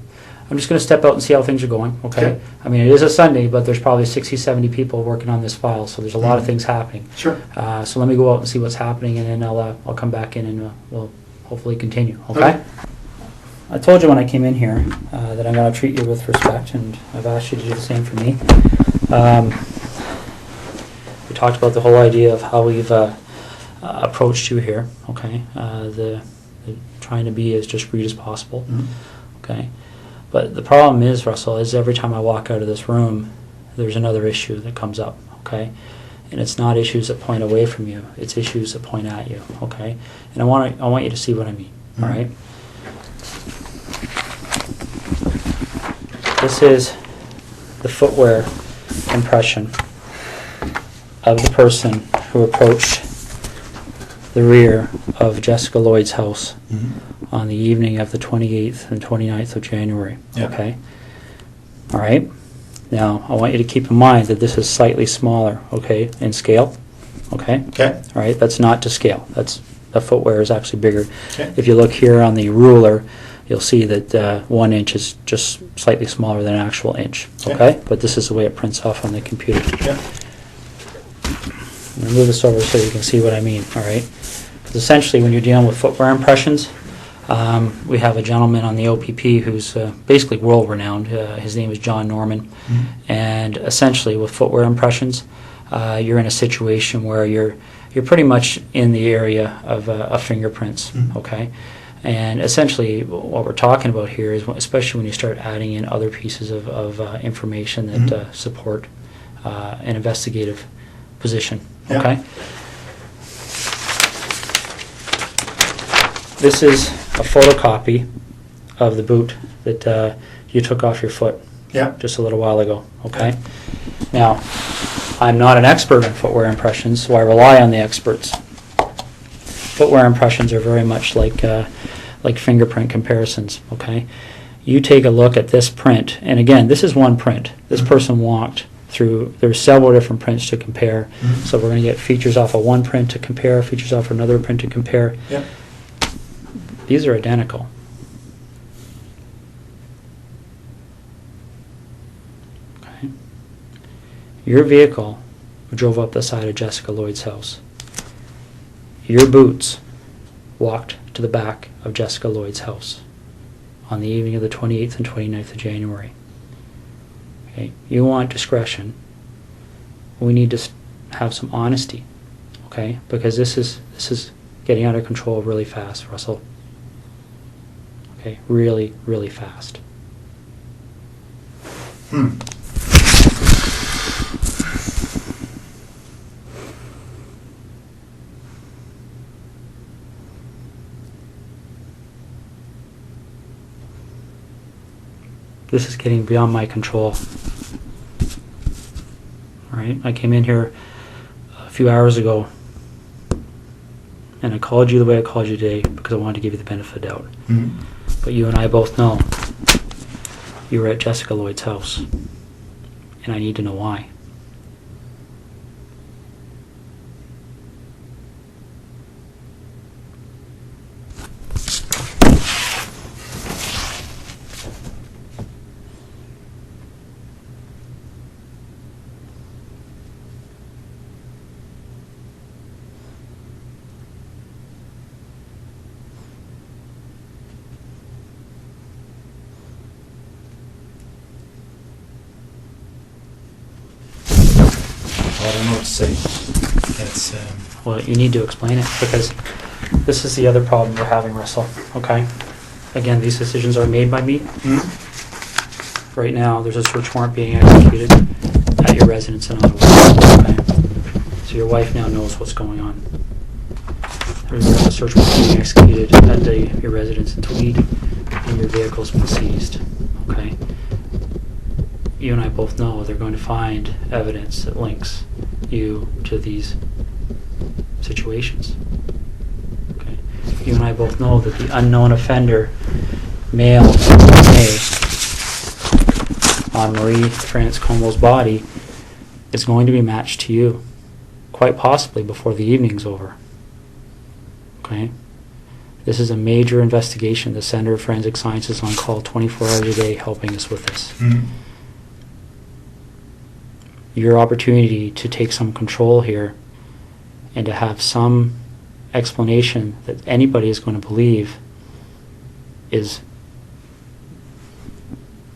I'm just going to step out and see how things are going, okay? Okay. I mean, it is a Sunday, but there's probably 60, 70 people working on this file, so there's a lot of things happening. Sure. So let me go out and see what's happening, and then I'll come back in and we'll hopefully continue, okay? I told you when I came in here that I'm going to treat you with respect, and I've asked you to do the same for me. We talked about the whole idea of how we've approached you here, okay? The trying to be as discreet as possible, okay? But the problem is, Russell, is every time I walk out of this room, there's another issue that comes up, okay? And it's not issues that point away from you, it's issues that point at you, okay? And I want you to see what I mean, all right? This is the footwear impression of the person who approached the rear of Jessica Lloyd's house on the evening of the 28th and 29th of January, okay? All right? Now, I want you to keep in mind that this is slightly smaller, okay, in scale, okay? Okay. All right, that's not to scale. That's the footwear is actually bigger. Okay. If you look here on the ruler, you'll see that 1 inch is just slightly smaller than an actual inch, okay? But this is the way it prints off on the computer. Yeah. I'm going to move this over so you can see what I mean, all right? Because essentially when you're dealing with footwear impressions, we have a gentleman on the OPP who's basically world-renowned. His name is John Norman. And essentially with footwear impressions, you're in a situation where you're pretty much in the area of fingerprints, okay? And essentially what we're talking about here is, especially when you start adding in other pieces of information that support an investigative position, okay? This is a photocopy of the boot that you took off your foot just a little while ago, okay? Now, I'm not an expert in footwear impressions, so I rely on the experts. Footwear impressions are very much like fingerprint comparisons, okay? You take a look at this print, and again, this is one print. This person walked through, there's several different prints to compare, so we're going to get features off of one print to compare, features off another print to compare. These are identical. Okay. Your vehicle drove up the side of Jessica Lloyd's house. Your boots walked to the back of Jessica Lloyd's house on the evening of the 28th and 29th of January. Okay. You want discretion. We need to have some honesty, okay? Because this is getting out of control really fast, Russell. Okay, really, really fast. This is getting beyond my control. All right, I came in here a few hours ago and I called you the way I called you today because I wanted to give you the benefit of the doubt. But you and I both know you were at Jessica Lloyd's house, and I need to know why. I don't know what to say. It's Well, you need to explain it because this is the other problem we're having, Russell. Okay? Again, these decisions are made by me. Right now, there's a search warrant being executed at your residence in Ottawa. Okay? So your wife now knows what's going on. There's a search warrant being executed at your residence in Tweed, and your vehicle's been seized. Okay? You and I both know they're going to find evidence that links you to these situations. Okay. You and I both know that the unknown offender mailed DNA on Marie France Comeau's body is going to be matched to you, quite possibly before the evening's over. Okay. This is a major investigation. The Center of Forensic Science is on call 24 hours a day helping us with this. Your opportunity to take some control here and to have some explanation that anybody is going to believe is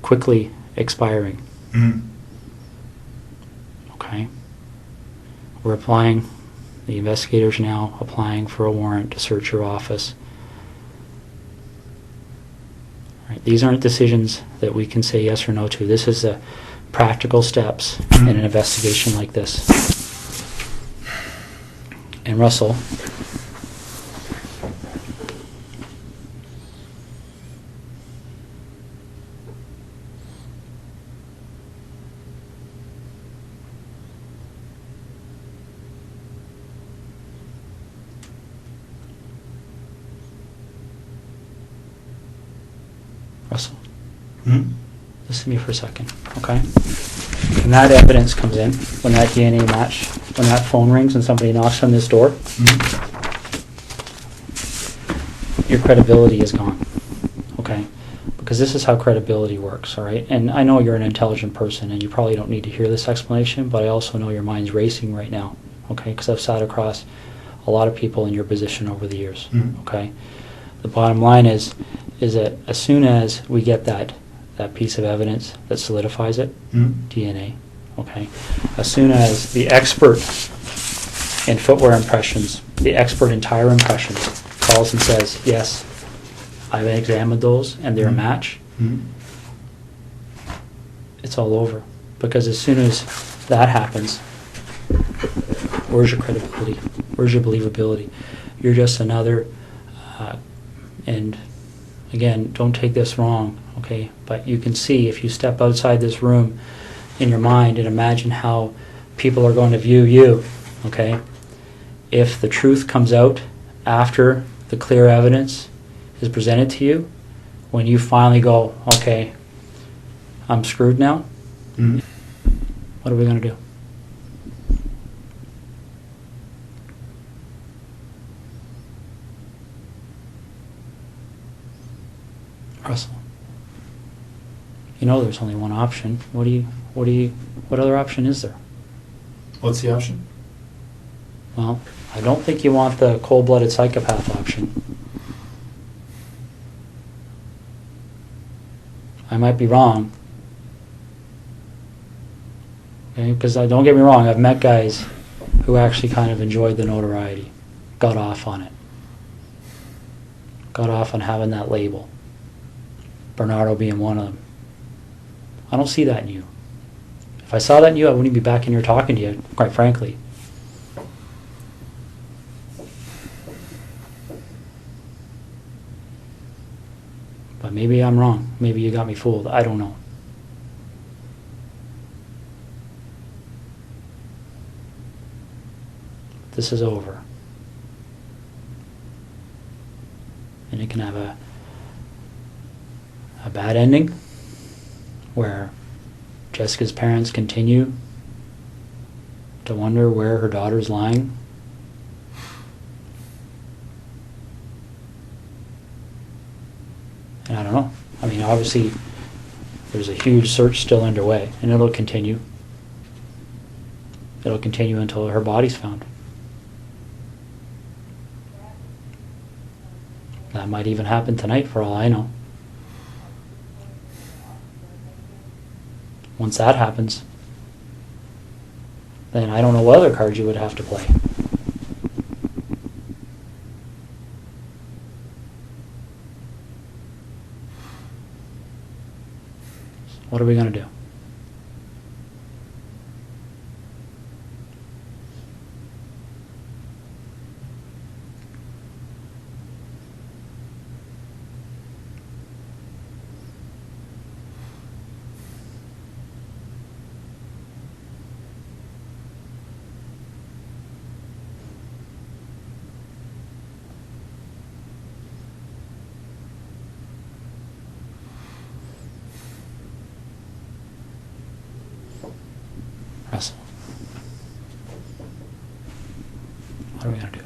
quickly expiring. Okay? We're applying, the investigators now applying for a warrant to search your office. Right? These aren't decisions that we can say yes or no to. This is the practical steps in an investigation like this. And Russell, listen to me for a second, okay? When that evidence comes in, when that DNA match, when that phone rings and somebody knocks on this door, your credibility is gone, okay? Because this is how credibility works, all right? And I know you're an intelligent person and you probably don't need to hear this explanation, but I also know your mind's racing right now, okay? Because I've sat across a lot of people in your position over the years, okay? The bottom line is that as soon as we get that piece of evidence that solidifies it, DNA, okay? As soon as the expert in footwear impressions, the expert in tire impressions calls and says, yes, I've examined those and they're a match, it's all over. Because as soon as that happens, where's your credibility? Where's your believability? You're just another, and again, don't take this wrong, okay? But you can see if you step outside this room in your mind and imagine how people are going to view you, okay? If the truth comes out after the clear evidence is presented to you, when you finally go, okay, I'm screwed now, what are we going to do? Russell, you know there's only one option. What other option is there? What's the option? Well, I don't think you want the cold-blooded psychopath option. I might be wrong. Okay, because don't get me wrong, I've met guys who actually kind of enjoyed the notoriety, got off on it, got off on having that label. Bernardo being one of them. I don't see that in you. If I saw that in you, I wouldn't be back in here talking to you, quite frankly. But maybe I'm wrong. Maybe you got me fooled. I don't know. This is over. And it can have a bad ending where Jessica's parents continue to wonder where her daughter's lying. And I don't know. I mean, obviously there's a huge search still underway and it'll continue. It'll continue until her body's found. That might even happen tonight for all I know. Once that happens, then I don't know what other cards you would have to play. What are we going to do? Russell, what are we going to do?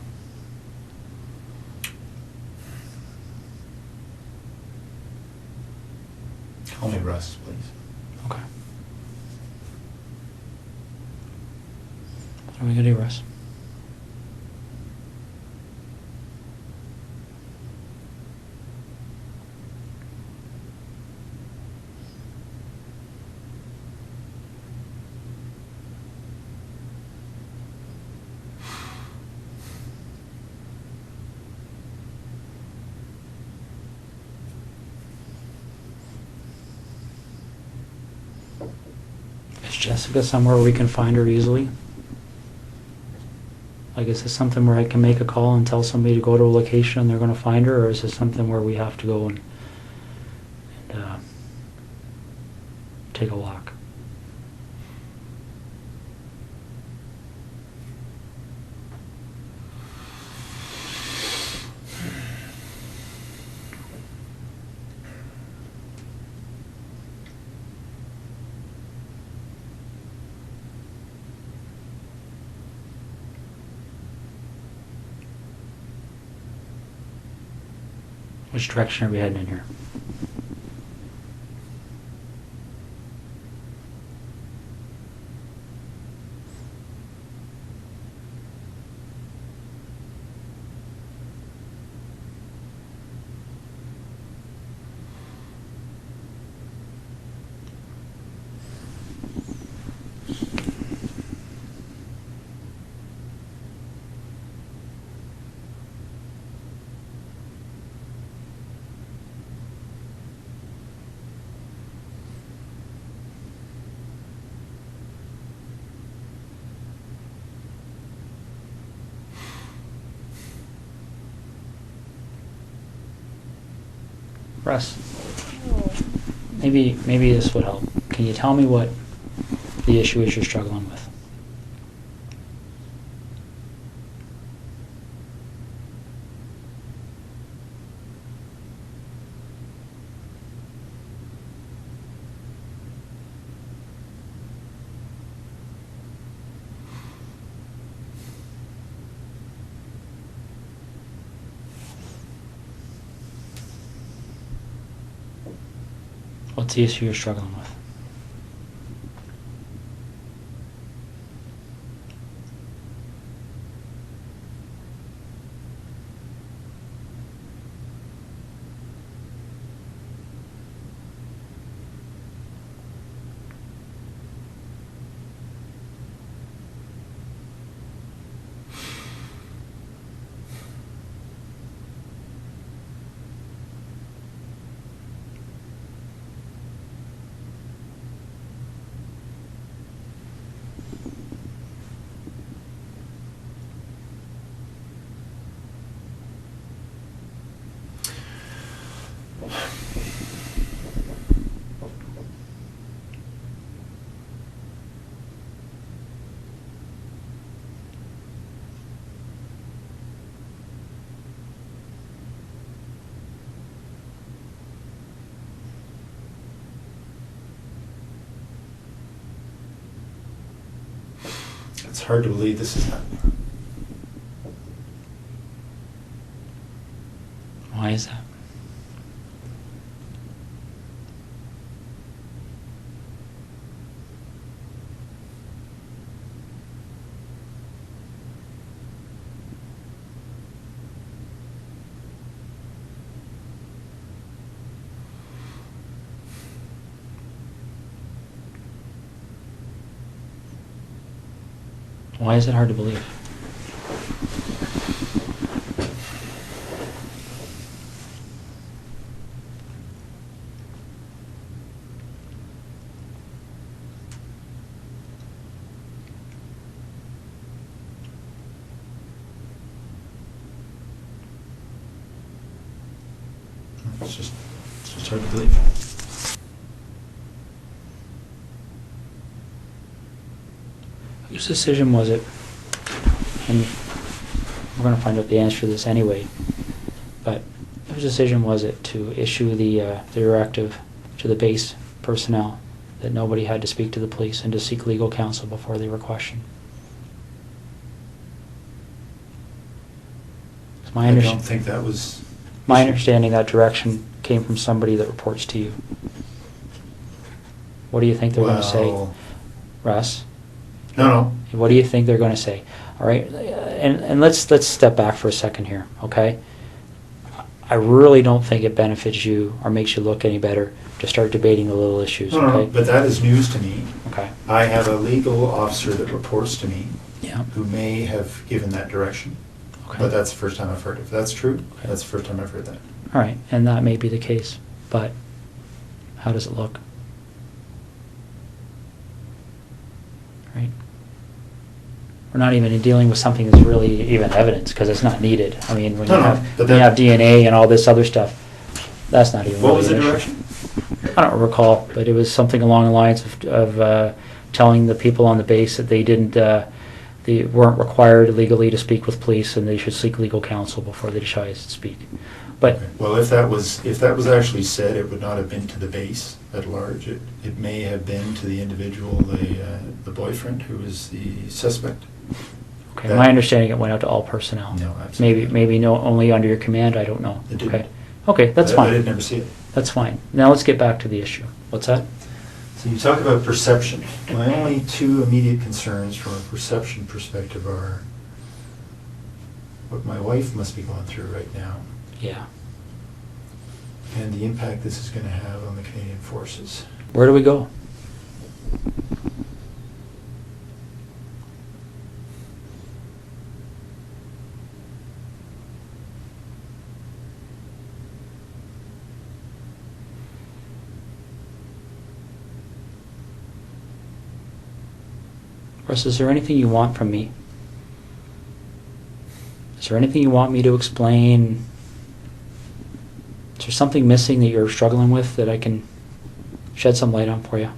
requests, please. Okay. What are we gonna do, Russ? Is Jessica somewhere we can find her easily? Like, is this something where I can make a call and tell somebody to go to a location and they're going to find her, or is this something where we have to go and take a walk? Which direction are we heading in here? Russ, maybe this would help. Can you tell me what the issue is you're struggling with? What's the issue you're struggling with? It's hard to believe this is happening. Why is that? Why is it hard to believe? It's just hard to believe. Whose decision was it? And we're going to find out the answer to this anyway. But whose decision was it to issue the directive to the base personnel that nobody had to speak to the police and to seek legal counsel before they were questioned? I don't think that was... My understanding, that direction came from somebody that reports to you. What do you think they're going to say, Well, Russ? no. What do you think they're going to say? All right, and let's step back for a second here, okay? I really don't think it benefits you or makes you look any better to start debating the little issues, No, okay? but that is news to me. Okay. I have a legal officer that reports to me Yeah. who may have given that direction. Okay. But that's the first time I've heard it. If that's true, Okay. that's the first time I've heard that. All right, and that may be the case, but how does it look? Right? We're not even dealing with something that's really even evidence because it's not needed. I mean, when No, you no, have but when you that- have DNA and all this other stuff, that's not even. What really was the an issue. direction? I don't recall, but it was something along the lines of telling the people on the base that they weren't required legally to speak with police and they should seek legal counsel before they decided to speak. But Okay. Well, if that was actually said, it would not have been to the base at large. It may have been to the individual, the boyfriend who is the suspect. okay, That- my understanding it went out to all personnel. No, absolutely. Maybe no, only under your command. I don't know. It didn't. Okay, okay, that's I fine. didn't ever see it. That's fine. Now let's get back to the issue. What's that? So you talk about perception. My only two immediate concerns from a perception perspective are what my wife must be going through right now Yeah. and the impact this is going to have on the Canadian Forces. Where do we go? Russ, is there anything you want from me? Is there anything you want me to explain? Is there something missing that you're struggling with that I can shed some light on for you?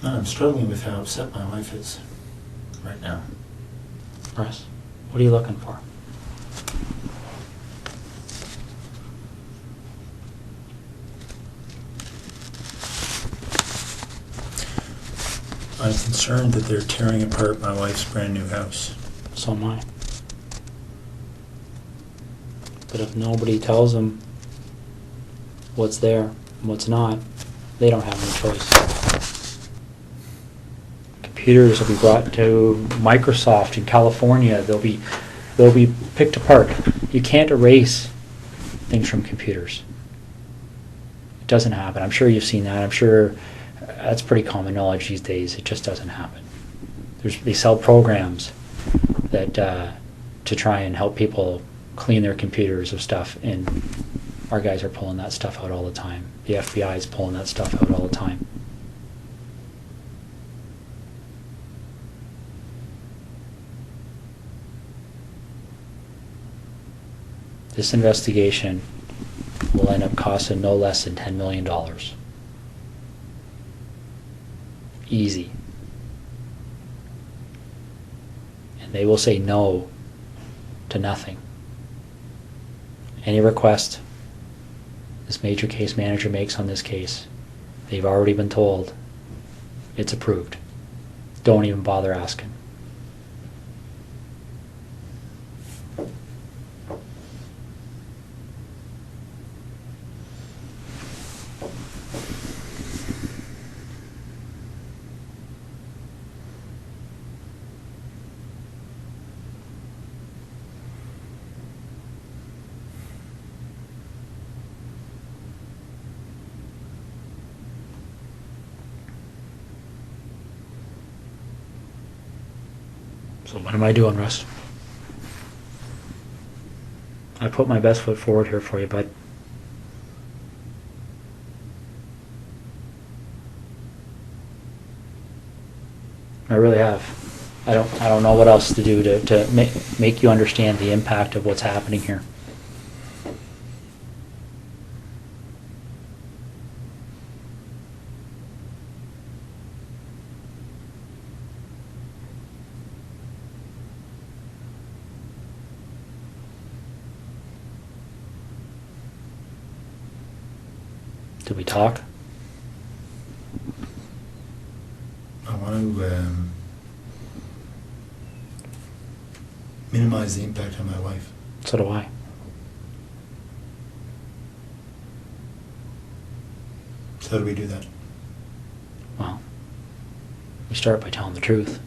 I'm struggling with how upset my wife is right now. Russ, what are you looking for? I'm concerned that they're tearing apart my wife's brand new house. So am I. But if nobody tells them what's there and what's not, they don't have any choice. Computers will be brought to Microsoft in California. They'll be picked apart. You can't erase things from computers. It doesn't happen. I'm sure you've seen that. I'm sure that's pretty common knowledge these days. It just doesn't happen. They sell programs that to try and help people clean their computers of stuff, and our guys are pulling that stuff out all the time. The FBI is pulling that stuff out all the time. This investigation will end up costing no less than $10 million. Easy. And they will say no to nothing. Any request this major case manager makes on this case, they've already been told it's approved. Don't even bother asking. So what am I doing, Russ? I put my best foot forward here for you, bud. I really have. I don't know what else to do to make you understand the impact of what's happening here. Did we talk? I want to minimize the impact on my wife. So do I. So how do we do that? Well, we start by telling the truth.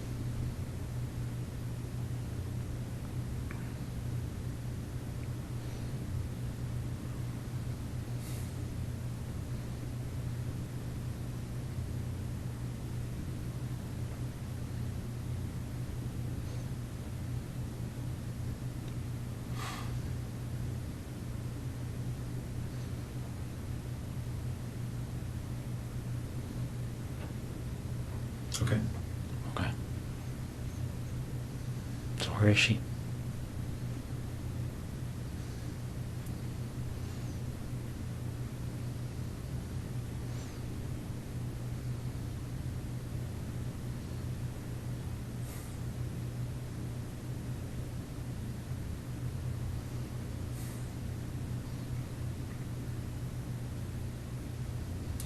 Okay. Okay. So where is she?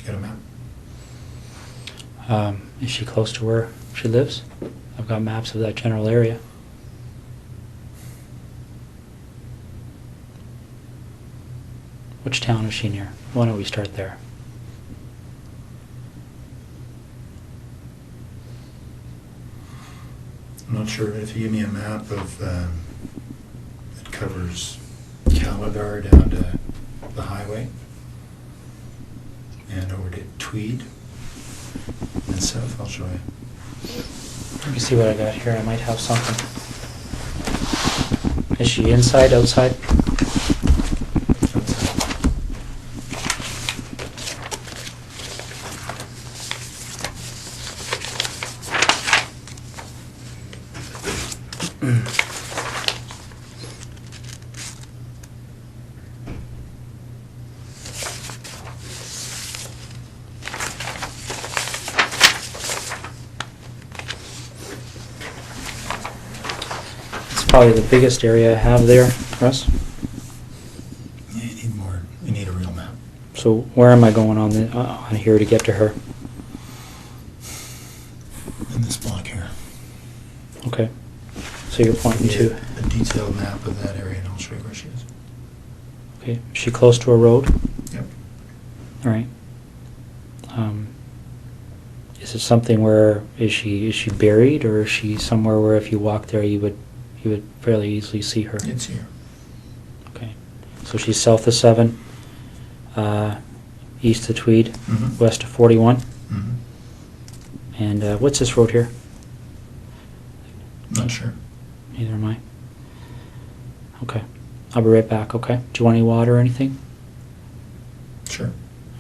Get a map. Is she close to where she lives? I've got maps of that general area. Which town is she near? Why don't we start there? I'm not sure if you give me a map of that covers Calabar down to the highway and over to Tweed and south, I'll show you. Let me see what I got here. I might have something. Is she inside, outside? Outside. It's probably the biggest area I have there, Russ. Yeah, you need more. You need a real map. So where am I going on here to get to her? In this block here. Okay. So you're pointing to. A detailed map of that area, and I'll show you where she is. Okay. Is she close to a road? Yep. All right. Is it something where is she buried, or is she somewhere where if you walk there you would fairly easily see her? It's here. Okay. So she's south of 7, east of Tweed, Mhm. west of 41. Mm-hmm. And what's this road here? Not sure. Neither am I. Okay. I'll be right back, okay? Do you want any water or anything? Sure.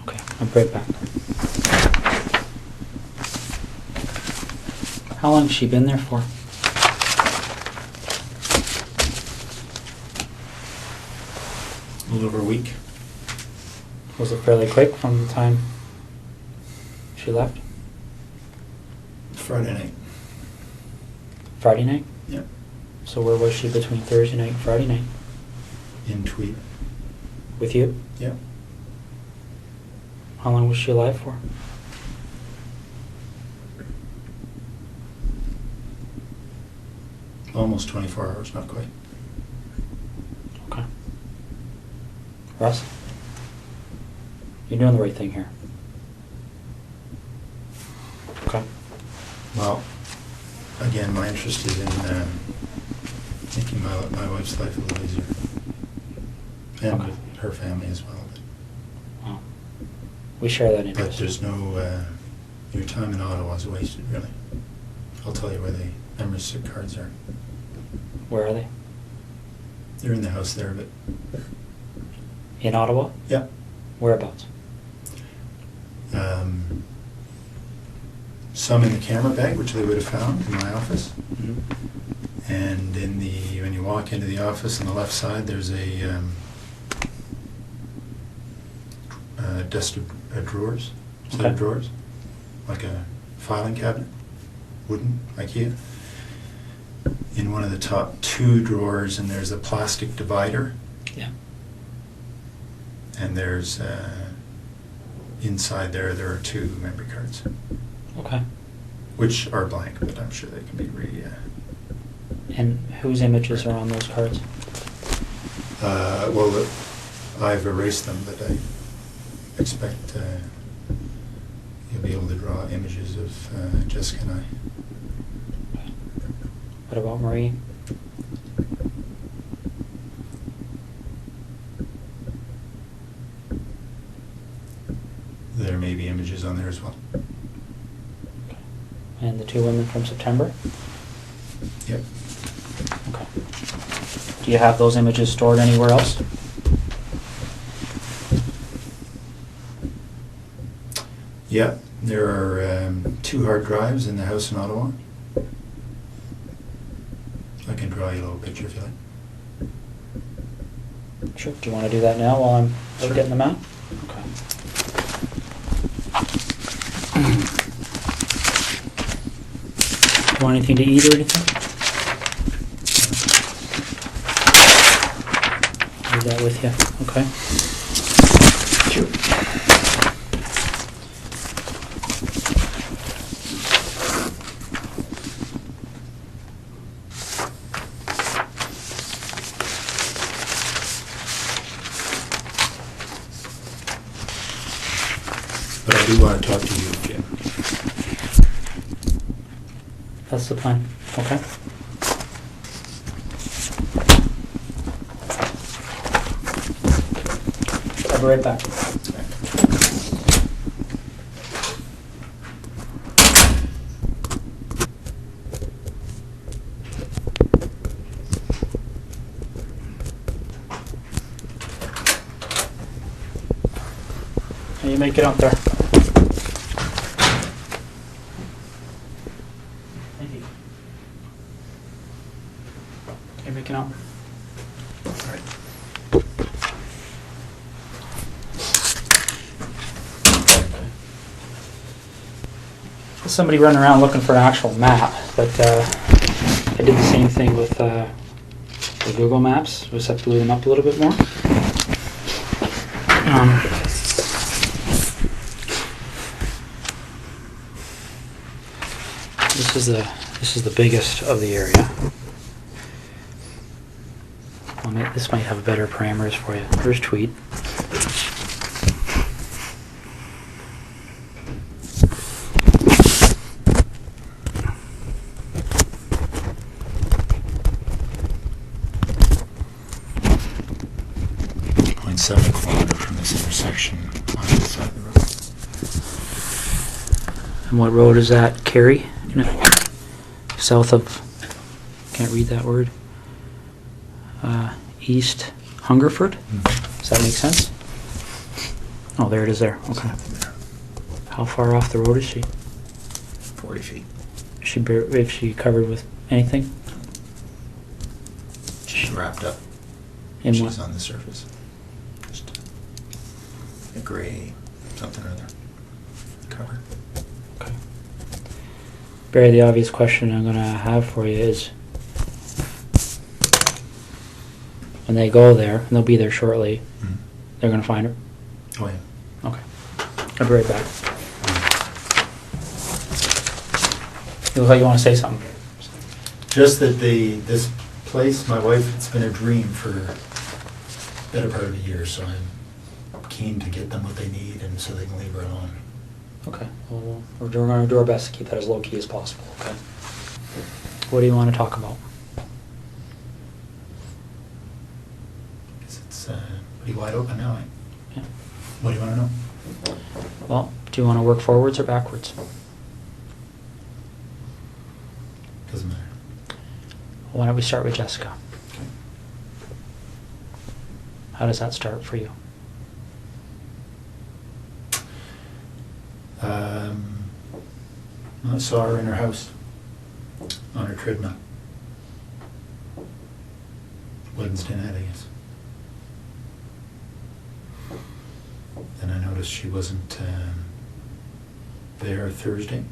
Okay, I'll be right back. How long has she been there for? A little over a week. Was it fairly quick from the time she left? Friday night. Friday night? Yep. So where was she between Thursday night and Friday night? In Tweed. With you? Yep. How long was she alive for? Almost 24 hours, not quite. Okay. Russ? You're doing the right thing here. Okay. Well, again, my interest is in making my wife's life a little easier. And Okay. with her family as well. Well, we share that But interest. there's no, your time in Ottawa is wasted, really. I'll tell you where the membership cards are. Where are they? They're in the house there, but In Ottawa? yeah. Whereabouts? Some in the camera bag, which they would have found in my office. Mm-hmm. And when you walk into the office on the left side, there's a desk of drawers, set Okay. of drawers, like a filing cabinet, wooden, IKEA. In one of the top 2 drawers, and there's a plastic divider, Yeah. and there's inside there are 2 memory cards, Okay. which are blank, but I'm sure they can be And whose images are on those cards? well, I've erased them, but I expect be able to draw images of Jessica and I. What about Marie? There may be images on there as well. And the 2 women from September? Yep. Okay. Do you have those images stored anywhere else? Yeah, there are 2 hard drives in the house in Ottawa. I can draw you a little picture if you like. Sure. Do you want to do that now while I'm Sure. getting them out? Okay. Want anything to eat or anything? Leave that with you. Okay. Sure. But I do want to talk to you, Jim. That's the plan. Okay. I'll be right back. How you make it up there? Thank you. Okay, make it up. All right. Somebody running around looking for an actual map, but I did the same thing with the Google Maps. We just have to blew them up a little bit more. This is the biggest of the area. Well, this might have better parameters for you. Here's Tweed. .7 kilometer from this intersection on the side of the road. And what road is that? Kerry? South of, can't read that word. East Hungerford? Does that make sense? Oh, there it is there. Okay. How far off the road is she? 40 feet. Is she covered with anything? She's wrapped up. In She's what? on the surface. Just a gray something or other cover. Okay. Barry, the obvious question I'm going to have for you is, when they go there, and they'll be there shortly, they're going to find her? Oh, yeah. Okay. I'll be right back. You look like you want to say something. Just that this place, my wife, it's been a dream for the better part of a year, so I'm keen to get them what they need and so they can leave her alone. Okay. Well, we're going to do our best to keep that as low key as possible, okay? What do you want to talk about? It's pretty wide open now, eh? Yeah. What do you want to know? Well, do you want to work forwards or backwards? Doesn't matter. Why don't we start with Jessica? Okay. How does that start for you? I saw her in her house on her treadmill. Wednesday night, I guess. Then I noticed she wasn't there Thursday.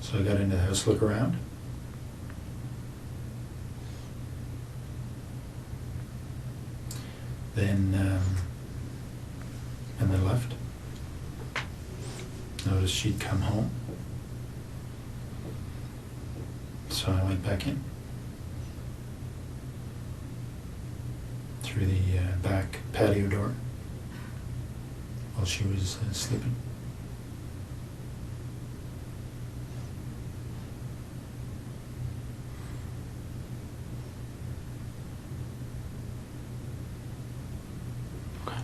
So I got into the house to look around. Then left. Noticed she'd come home. So I went back in. Through the back patio door. while she was sleeping. Okay.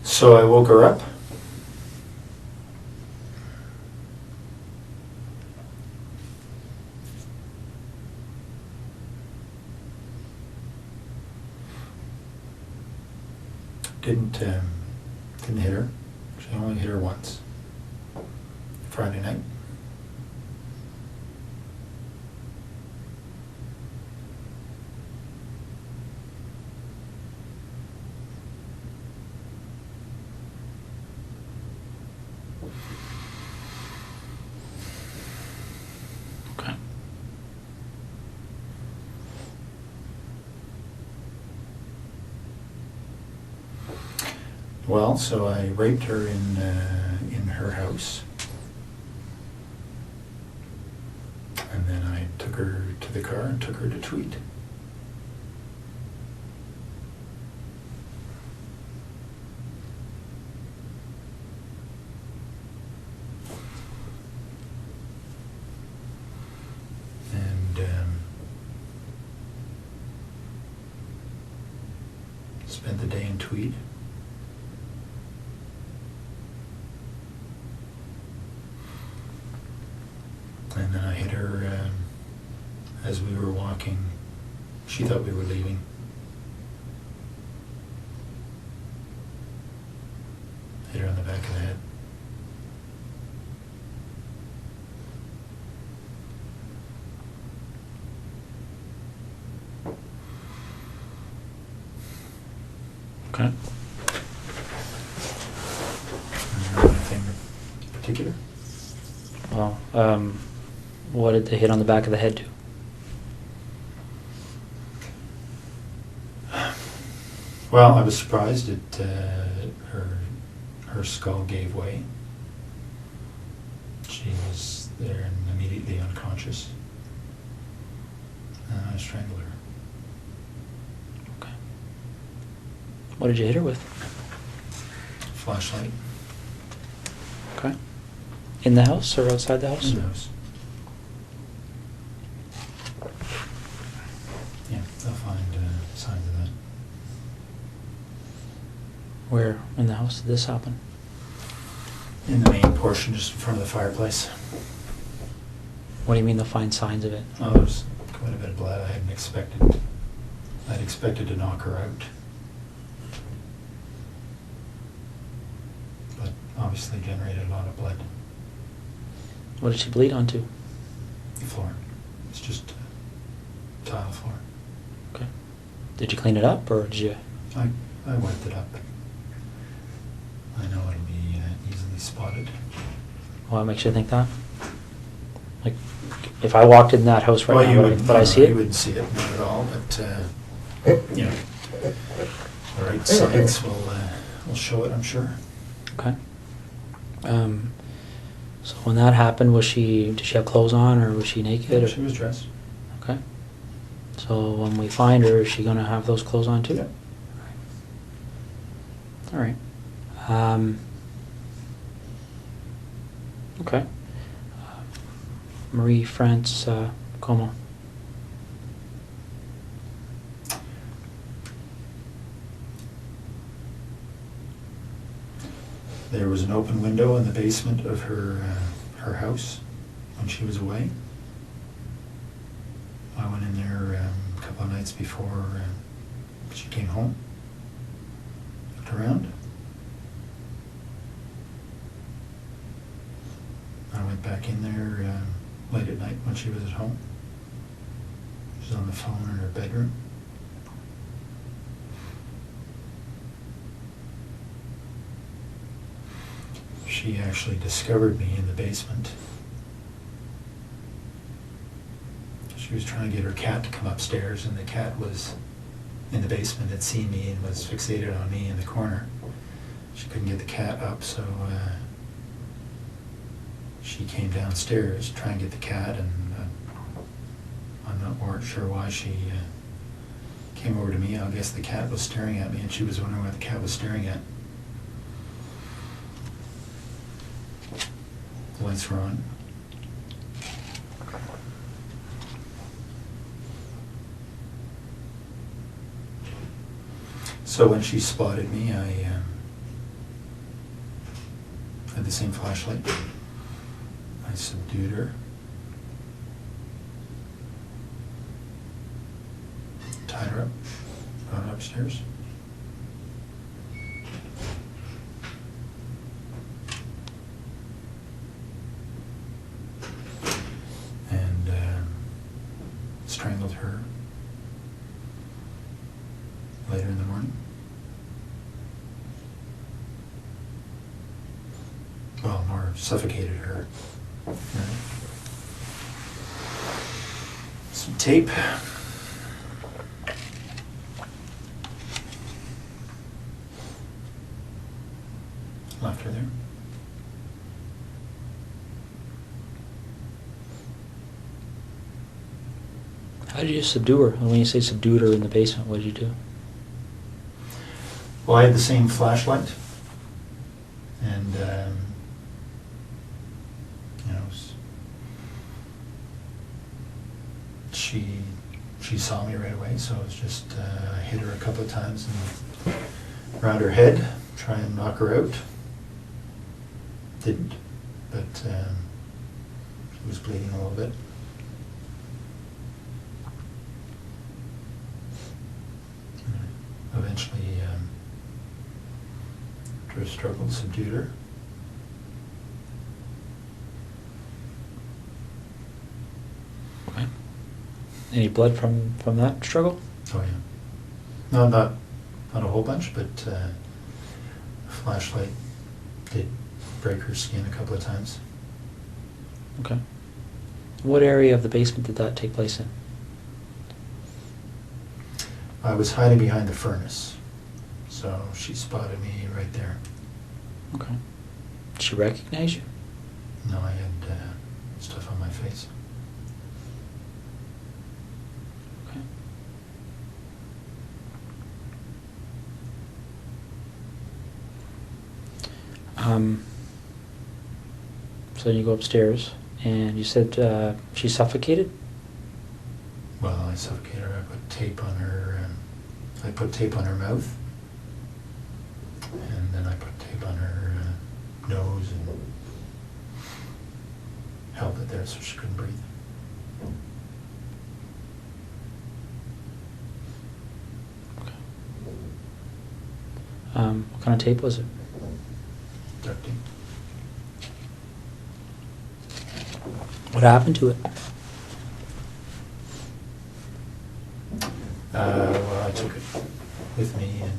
So I woke her up. Didn't hit her. She only hit her once. Friday night. Okay. Well, so I raped her in her house, and then I took her to the car and took her to Tweed. And spent the day in Tweed. And then I hit her as we were walking. She thought we were leaving. Hit her on the back of the head. Okay. Anything particular? Well, what did the hit on the back of the head do? Well, I was surprised that her skull gave way. She was there and immediately unconscious. And I strangled her. Okay. What did you hit her with? Flashlight. Okay. In the house or outside the house? In the house. Yeah, they'll find signs of that. Where in the house did this happen? In the main portion, just in front of the fireplace. What do you mean they'll find signs of it? Oh, there's quite a bit of blood. I hadn't expected. I'd expected to knock her out. But obviously generated a lot of blood. What did she bleed onto? The floor. It's just tile floor. Okay. Did you clean it up or did you? I wiped it up. I know it'll be easily spotted. What makes you think that? Like, if I walked in that house right Well, now, you would wouldn't, I see it? You wouldn't see it, not at all, but, you know, the right signs will show it, I'm sure. Okay. So when that happened, did she have clothes on or was she naked? Yeah, or? she was dressed. Okay. So when we find her, is she going to have those clothes on too? Yeah. All right. Okay. Marie France Como. There was an open window in the basement of her house when she was away. I went in there a couple of nights before she came home. Looked around. I went back in there late at night when she was at home. She was on the phone in her bedroom. She actually discovered me in the basement. She was trying to get her cat to come upstairs, and the cat was in the basement, had seen me and was fixated on me in the corner. She couldn't get the cat up, so she came downstairs to try and get the cat, and I'm not sure why she came over to me. I guess the cat was staring at me, and she was wondering what the cat was staring at. The lights were on. So when she spotted me, I had the same flashlight. I subdued her. Tied her up, brought her upstairs. And strangled her later in the morning. Well, more suffocated her. Right. Some tape. Left her there. How did you subdue her? And when you say subdued her in the basement, what did you do? Well, I had the same flashlight, and you know, she saw me right away. So it was just I hit her a couple of times and around her head, try and knock her out. Didn't, but she was bleeding a little bit. Eventually, after a struggle, subdued her. Okay. Any blood from that struggle? Oh yeah. No, not a whole bunch, but a flashlight did break her skin a couple of times. Okay. What area of the basement did that take place in? I was hiding behind the furnace, so she spotted me right there. Okay. Did she recognize you? No, I had stuff on my face. Okay. So then you go upstairs, and you said she suffocated? Well, I suffocated her. I put tape on her. I put tape on her mouth, and then I put tape on her nose and held it there so she couldn't breathe. Okay. What kind of tape was it? Duct tape. What happened to it? Well, I took it with me and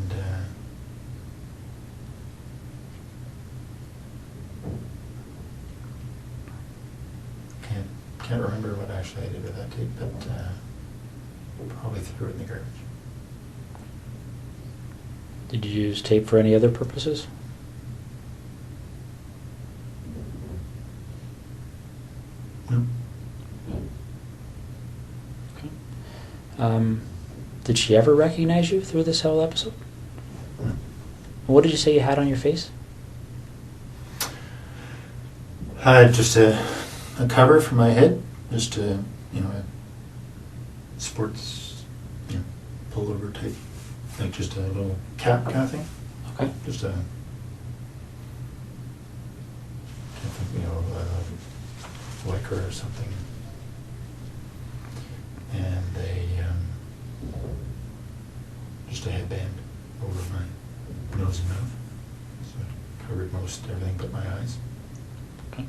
can't remember what actually I did with that tape, but probably threw it in the garbage. Did you use tape for any other purposes? No. Okay. Did she ever recognize you through this whole episode? No. What did you say you had on your face? I had just a cover for my head, just a sports pullover type, like just a little cap kind of thing. Okay. Just a lycra or something, and just a headband over my nose and mouth, so it covered most everything but my eyes. Okay.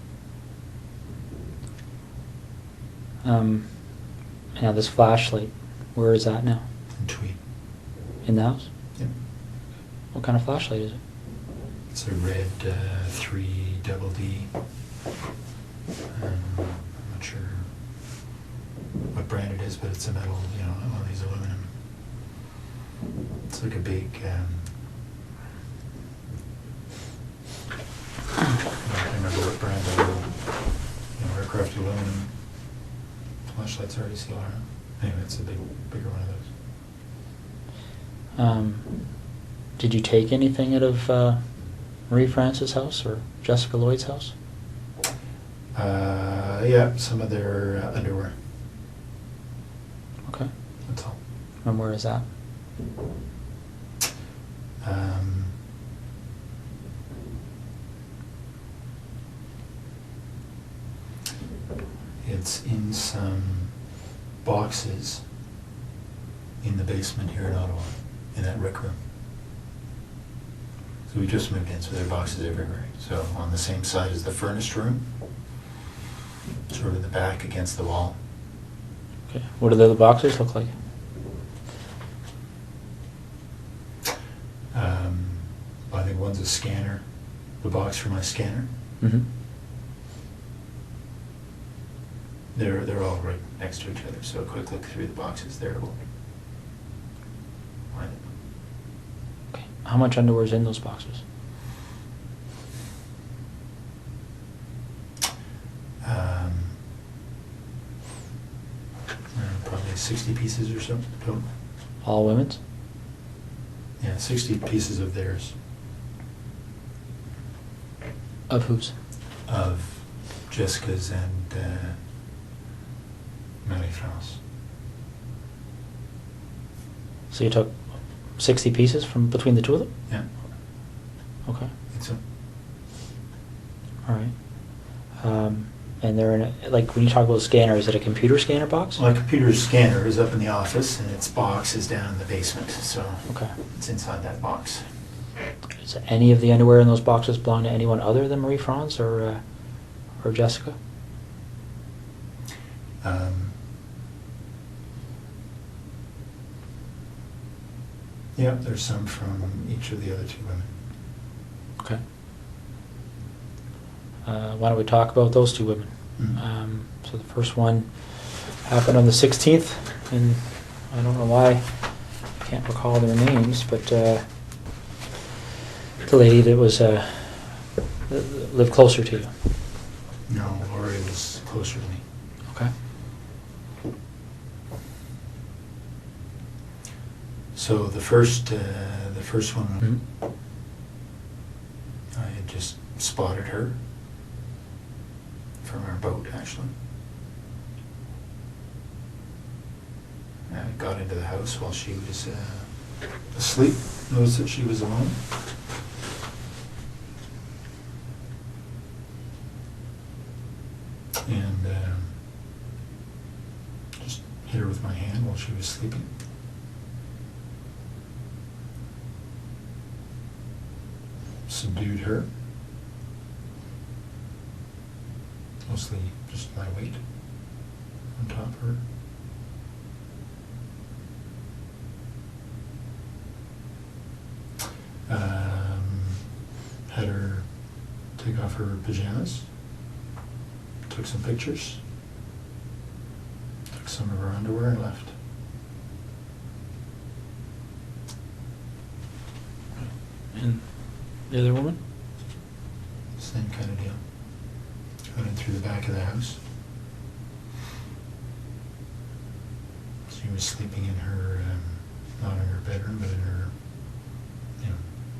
Now this flashlight, where is that now? And tweed. In the house? Yep. What kind of flashlight is it? It's a red 3 double D. I'm not sure what brand it is, but it's a metal, one of these aluminum. It's like a big, I can't remember what brand the little, aircraft aluminum flashlights are. You see a lot of them. Anyway, it's a bigger one of those. Did you take anything out of Marie France's house or Jessica Lloyd's house? Yeah, some of their underwear. Okay. That's all. And where is that? It's in some boxes in the basement here in Ottawa, in that rec room. So we just moved in, so there are boxes everywhere. So on the same side as the furnace room, sort of in the back against the wall. Okay. What do the other boxes look like? I think one's a scanner, the box for my scanner. Mm-hmm. They're all right next to each other, so a quick look through the boxes there will find it. Okay. How much underwear is in those boxes? Probably 60 pieces or so total. All women's? Yeah, 60 pieces of theirs. Of whose? Of Jessica's and Marie-France. So you took 60 pieces from between the two of them? Yeah. Okay. I think so. All right. And they're in a, like when you talk about a scanner, is it a computer scanner box? My computer scanner is up in the office and its box is down in the basement, so Okay. it's inside that box. Does any of the underwear in those boxes belong to anyone other than Marie France or Jessica? Yeah, there's some from each of the other two women. Okay. Why don't we talk about those two women? Mhm. So the first one happened on the 16th, and I don't know why I can't recall their names, but the lady that was lived closer to you. No, Lori was closer to me. Okay. So the first one, Mhm. I had just spotted her from our boat, actually. I got into the house while she was asleep, noticed that she was alone. And just hit her with my hand while she was sleeping. Subdued her. Mostly just my weight on top of her. Had her take off her pajamas. Took some pictures. Took some of her underwear and left. And the other woman? Same kind of deal. Got in through the back of the house. She was sleeping in her, not in her bedroom, but in her, in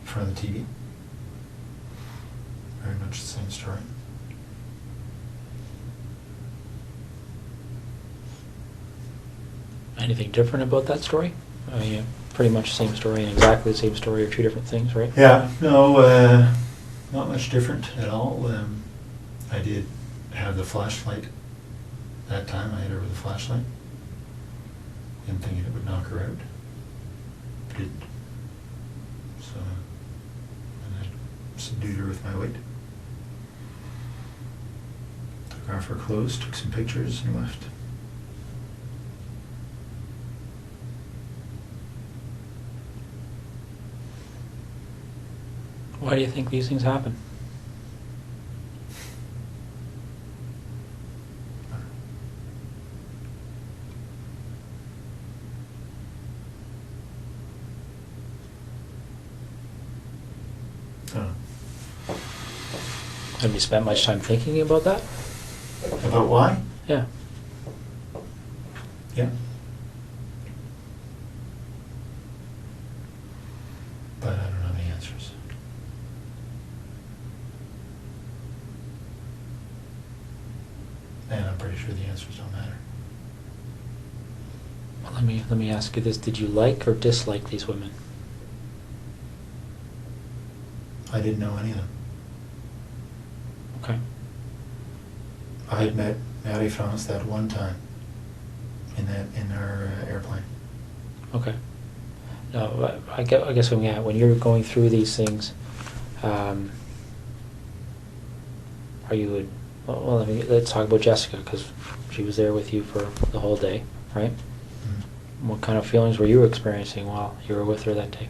front of the TV. Very much the same story. Anything different about that story? I mean, pretty much the same story and exactly the same story are two different things, right? Yeah, no, not much different at all. I did have the flashlight that time. I hit her with a flashlight. Didn't think it would knock her out. Didn't. So, and I subdued her with my weight. Took off her clothes, took some pictures, and left. Why do you think these things happen? Have you spent much time thinking about that? About why? Yeah. Yeah. Let me ask you this: did you like or dislike these women? I didn't know any of them. Okay. I had met Maddie France that one time in our airplane. Okay. No, I guess when you're going through these things, are you? Well, let's talk about Jessica, because she was there with you for the whole day, right? Mm-hmm. What kind of feelings were you experiencing while you were with her that day?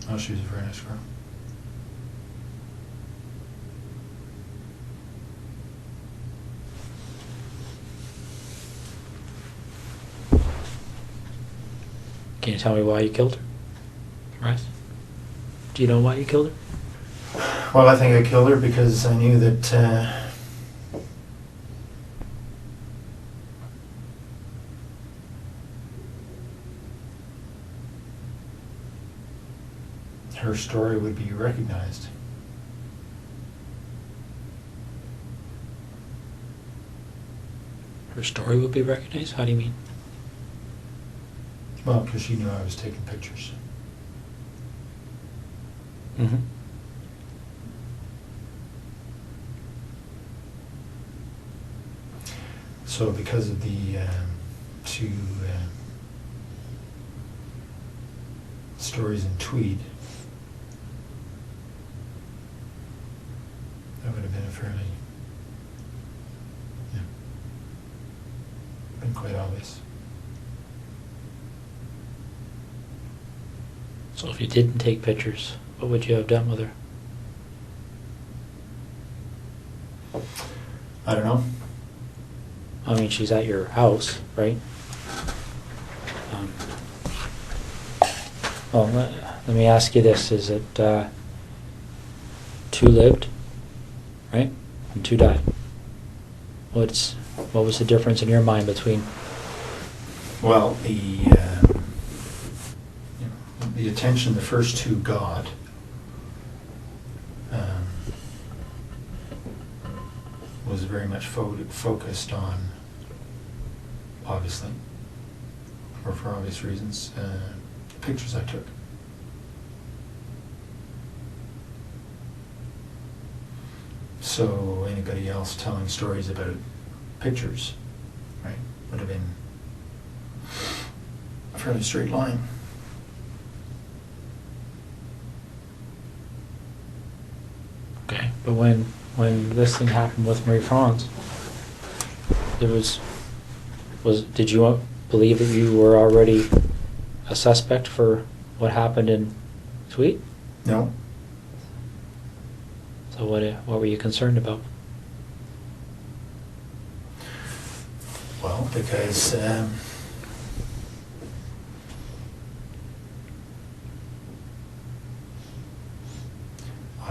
Oh, she was a very nice girl. Can you tell me why you killed her? Right? Do you know why you killed her? Well, I think I killed her because I knew that her story would be recognized. Her story would be recognized? How do you mean? Well, because she knew I was taking pictures. Mm-hmm. So because of the two stories in Tweed, that would have been a fairly, been quite obvious. So if you didn't take pictures, what would you have done with her? I don't know. I mean, she's at your house, right? Well, let me ask you this. Is it 2 lived, right? And 2 died. What was the difference in your mind between? Well, the attention the first 2 got was very much focused on, obviously, or for obvious reasons, the pictures I took. So anybody else telling stories about pictures, right, would have been a fairly straight line. Okay, but when this thing happened with Marie France, did you believe that you were already a suspect for what happened in Tweed? No. So what were you concerned about? Well, because I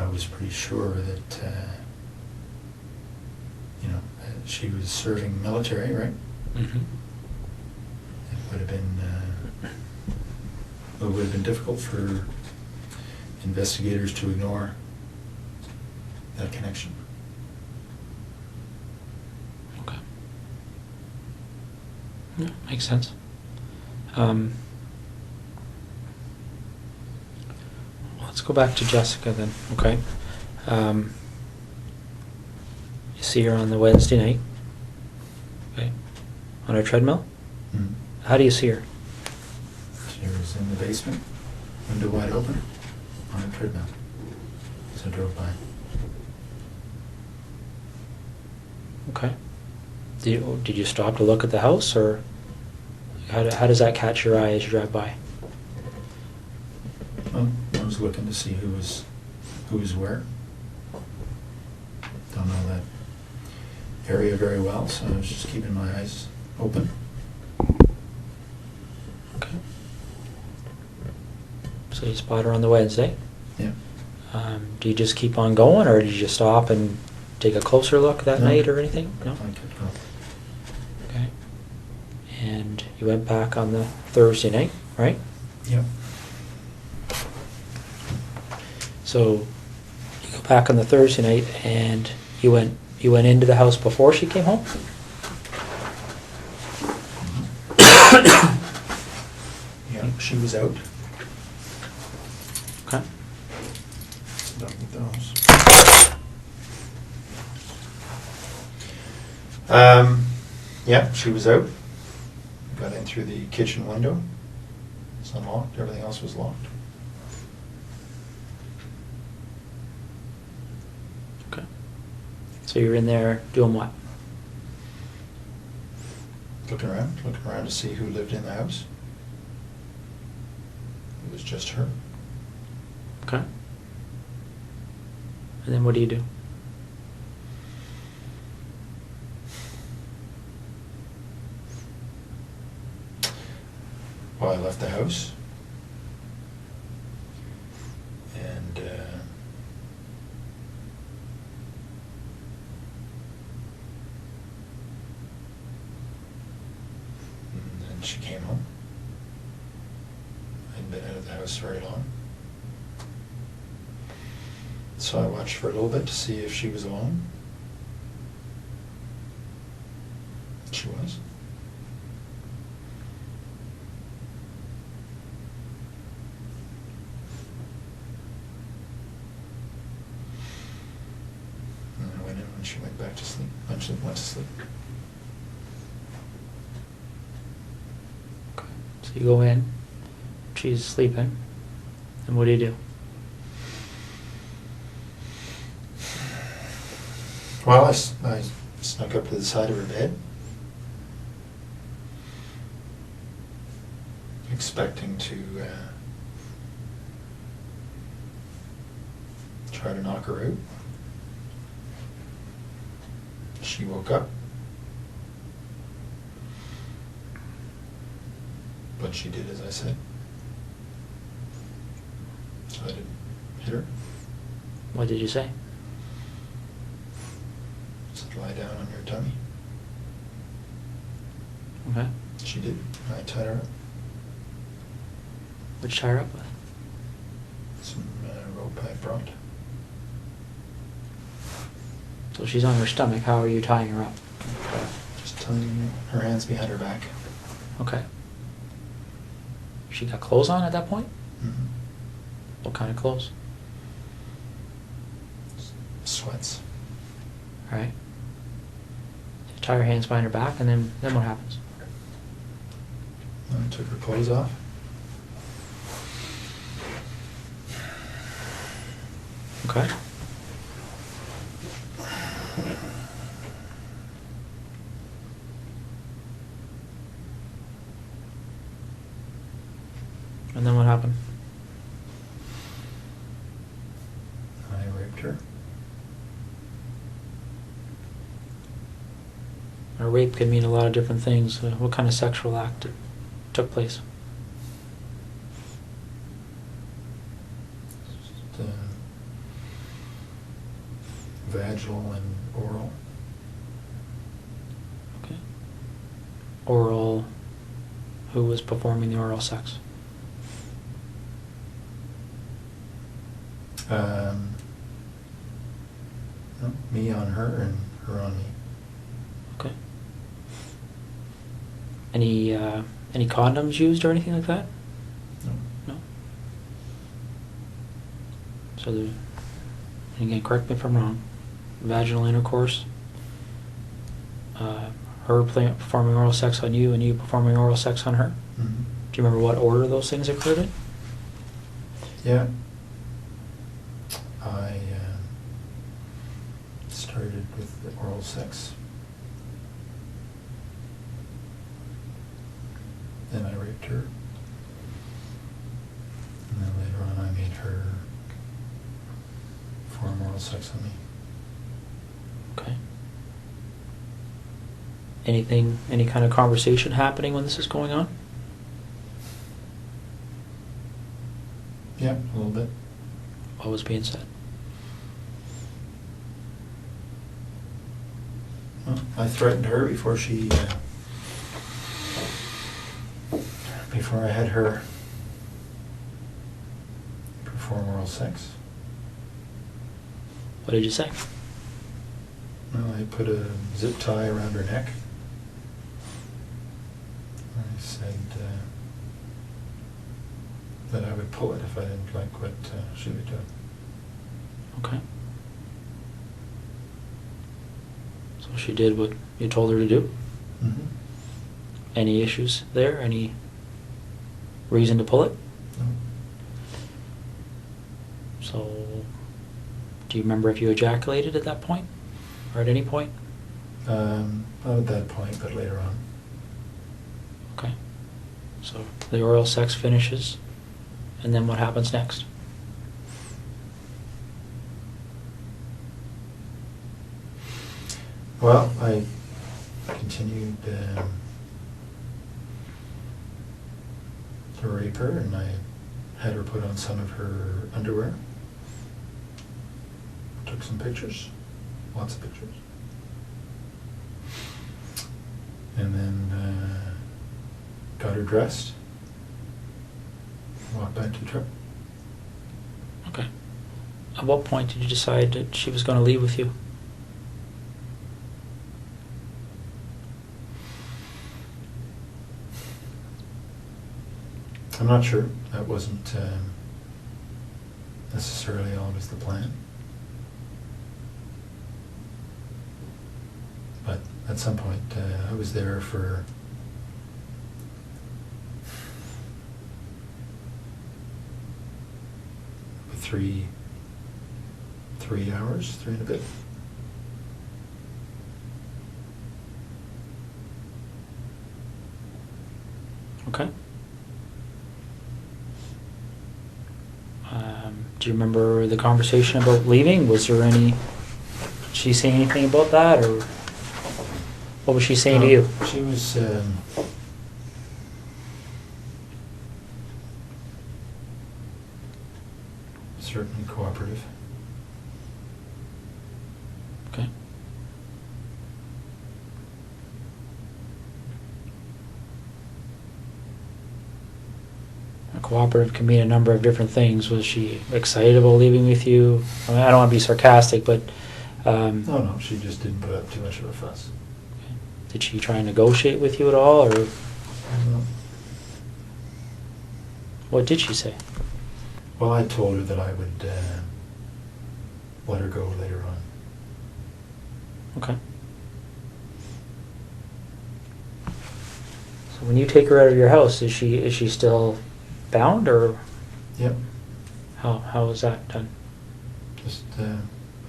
was pretty sure that she was serving military, right? Mm-hmm. It would have been difficult for investigators to ignore that connection. Okay. Yeah, makes sense. Let's go back to Jessica then, okay? You see her on the Wednesday night, okay? On her treadmill? Mm-hmm. How do you see her? She was in the basement, window wide open, on a treadmill. So I drove by. Okay. Did you stop to look at the house, or how does that catch your eye as you drive by? Well, I was looking to see who was where. Don't know that area very well, so I was just keeping my eyes open. Okay. So you spot her on the Wednesday. Yeah. Do you just keep on going, or did you stop and take a closer look that No. night or anything? No? I kept going. Okay. and you went back on the Thursday night, right? Yep. So you go back on the Thursday night, and you went into the house before she came home? Yeah, she was out. Okay. Done with those. Yeah, she was out. Got in through the kitchen window. It's unlocked. Everything else was locked. Okay. So you're in there doing what? Looking around to see who lived in the house. It was just her. Okay. And then what do you do? Well, I left the house. And then she came home. I hadn't been out of the house very long. So I watched for a little bit to see if she was alone. She was. And I went in when she went back to sleep. When she went to sleep. Okay. So you go in, she's sleeping, and what do you do? Well, I snuck up to the side of her bed, expecting to try to knock her out. She woke up, but she did as I said, so I didn't hit her. What did you say? Said, lie down on your tummy. Okay. She did. I tied her up. What'd you tie her up with? Some rope I brought. So she's on her stomach. How are you tying her up? Just tying her hands behind her back. Okay. She got clothes on at that point? Mm-hmm. What kind of clothes? Sweats. All right. You tie her hands behind her back, and then what happens? I took her clothes off. Okay. And then what happened? I raped her. A rape can mean a lot of different things. What kind of sexual act took place? Just, vaginal and oral. Okay. Oral. Who was performing the oral sex? No, me on her and her on me. Okay. Any condoms used or anything like that? No. No. So and again, correct me if I'm wrong. Vaginal intercourse. Her performing oral sex on you, and you performing oral sex on her. Mm-hmm. Do you remember what order those things occurred in? Yeah. I started with the oral sex. Then I raped her. And then later on I made her perform oral sex on me. Okay. Any kind of conversation happening when this is going on? Yeah, a little bit. What was being said? Well, I threatened her before she before I had her perform oral sex. What did you say? Well, I put a zip tie around her neck. I said that I would pull it if I didn't like what she would do. Okay. So she did what you told her to do? Mm-hmm. Any issues there? Any reason to pull it? No. So, do you remember if you ejaculated at that point? Or at any point? Not at that point, but later on. Okay. So, the oral sex finishes, and then what happens next? Well, I continued to rape her, and I had her put on some of her underwear. Took some pictures, lots of pictures. And then got her dressed, walked back to the truck. Okay. At what point did you decide that she was going to leave with you? I'm not sure. That wasn't necessarily always the plan. But at some point, I was there for three hours, 3 and a bit. Okay. Do you remember the conversation about leaving? Was there any... Did she say anything about that, or what was she saying to you? She was certainly cooperative. Okay. Cooperative can mean a number of different things. Was she excited about leaving with you? I mean, I don't want to be sarcastic, but No, she just didn't put up too much of a fuss. did she try and negotiate with you at all, or No. what did she say? Well, I told her that I would let her go later on. Okay. So when you take her out of your house, is she still bound, or Yep, how is that done? just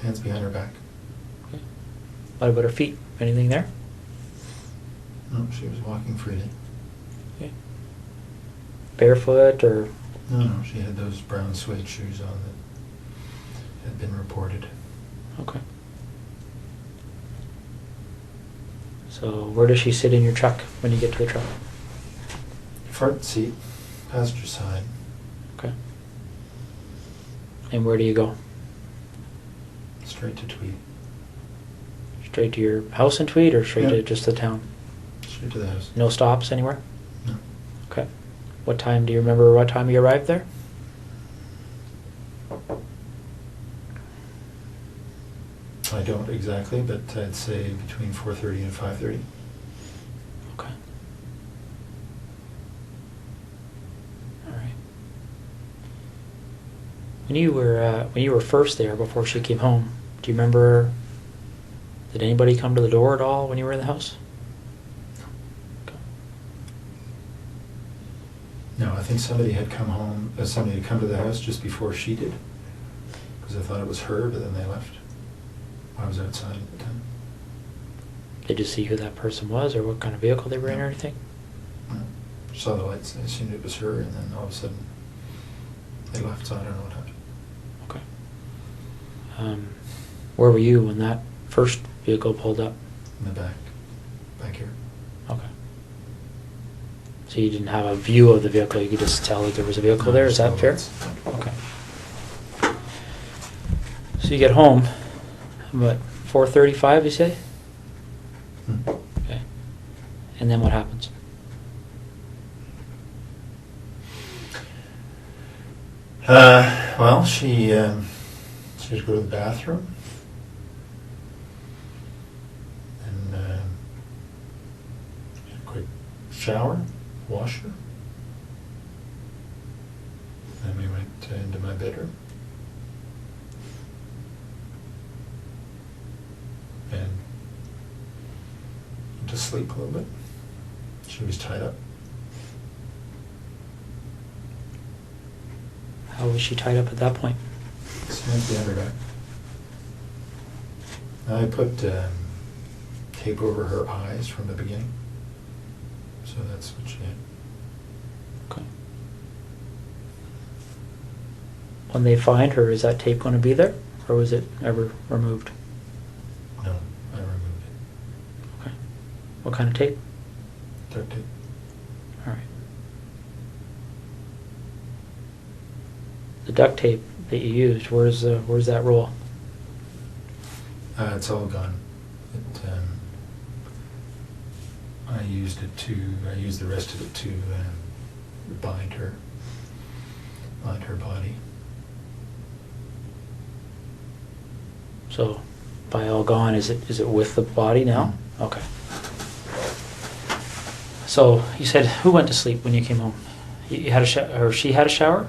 hands behind her back. Okay. What about her feet? Anything there? No, she was walking freely. Okay. Barefoot, or No, she had those brown suede shoes on that had been reported. okay. So where does she sit in your truck when you get to the truck? Front seat, passenger side. Okay. And where do you go? Straight to Tweed. Straight to your house in Tweed, or straight to Yeah. just the town? Straight to the house. No stops anywhere? No. Okay. What time, do you remember what time you arrived there? I don't exactly, but I'd say between 4:30 and 5:30. Okay. All right. When you were first there before she came home, do you remember? Did anybody come to the door at all when you were in the house? Okay. No, I think somebody had come home. Somebody had come to the house just before she did, because I thought it was her, but then they left. I was outside at the time. Did you see who that person was, or what kind of vehicle they were in, or anything? No. Saw the lights. I assumed it was her, and then all of a sudden they left. So I don't know what happened. Okay. Where were you when that first vehicle pulled up? In the back here. Okay. So you didn't have a view of the vehicle, you could just tell that there was a vehicle there, is that fair? Okay. So you get home, what, 4:35 you say? Hmm. Okay. And then what happens? Well, she had to go to the bathroom. And had a quick shower, wash her. Then we went into my bedroom. And went to sleep a little bit. She was tied up. How was she tied up at that point? Smyth behind her back. I put tape over her eyes from the beginning. So that's what she had. Okay. When they find her, is that tape going to be there, or was it ever removed? No, I removed it. Okay. What kind of tape? Duct tape. All right. The duct tape that you used, where's that roll? It's all gone. I used the rest of it to bind her body. So, by all gone, is it with the body now? Mhm. Okay. So you said, who went to sleep when you came home? You had a shower, or she had a shower?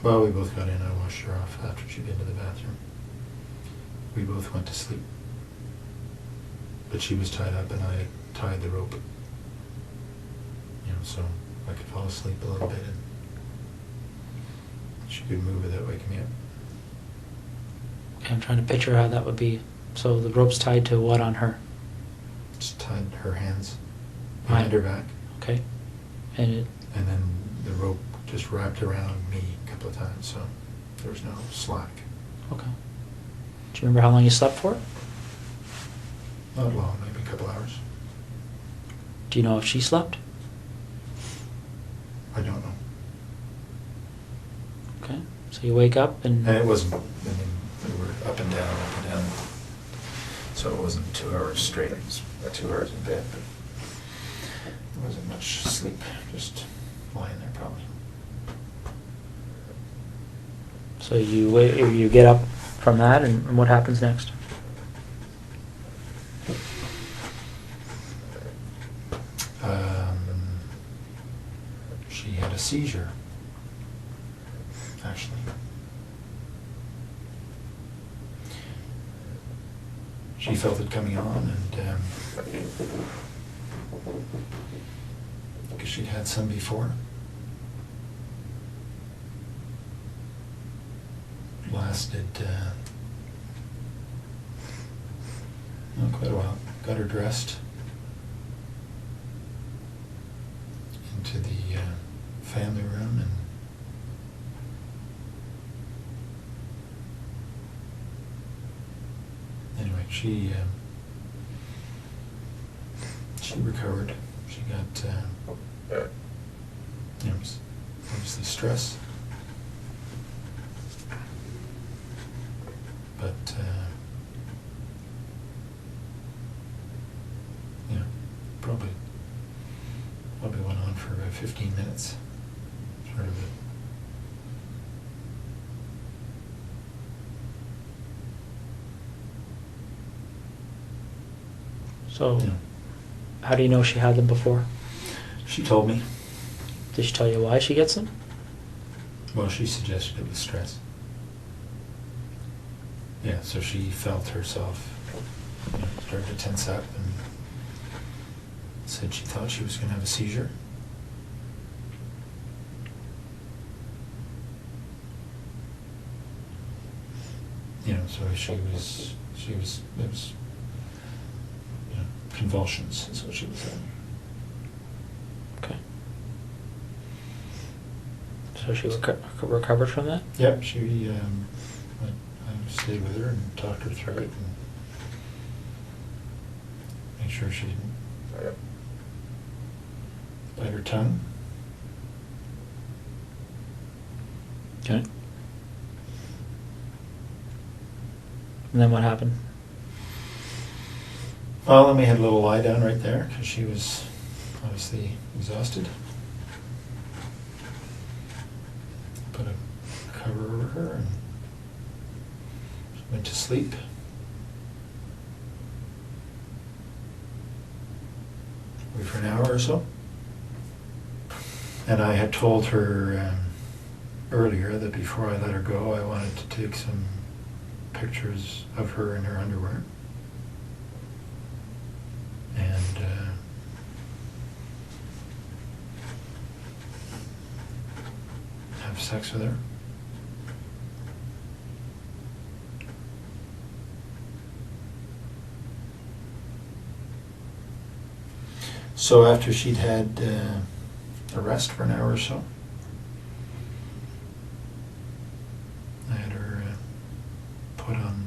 Well, we both got in. I washed her off after she'd been to the bathroom. We both went to sleep. But she was tied up and I had tied the rope. So I could fall asleep a little bit and she could move without waking me up. I'm trying to picture how that would be. So the rope's tied to what on her? Just tied her hands behind her back. Okay. And then the rope just wrapped around me a couple of times, so there was no slack. okay. Do you remember how long you slept for? Not long, maybe a couple hours. Do you know if she slept? I don't know. Okay. So you wake up and... And it wasn't, I mean, we were up and down. So it wasn't 2 hours straight. It was 2 hours in bed, but there wasn't much sleep, just lying there probably. So you get up from that, and what happens next? She had a seizure, actually. She felt it coming on, and because she'd had some before. Lasted quite a while. Got her dressed, into the family room, and anyway, she recovered. She got obviously stress, but probably went on for about 15 minutes. Sort of it. So, how do you know she had them before? She told me. Did she tell you why she gets them? Well, she suggested it was stress. Yeah, so she felt herself start to tense up and said she thought she was going to have a seizure. So it was convulsions is what she was saying. Okay. So she recovered from that? Yep, I stayed with her and talked her through it and made sure she didn't bite her tongue. Okay. And then what happened? Well, then we had a little lie down right there because she was obviously exhausted. Put a cover over her, and she went to sleep. Wait for an hour or so. And I had told her earlier that before I let her go, I wanted to take some pictures of her in her underwear. And have sex with her. So after she'd had a rest for an hour or so, I had her put on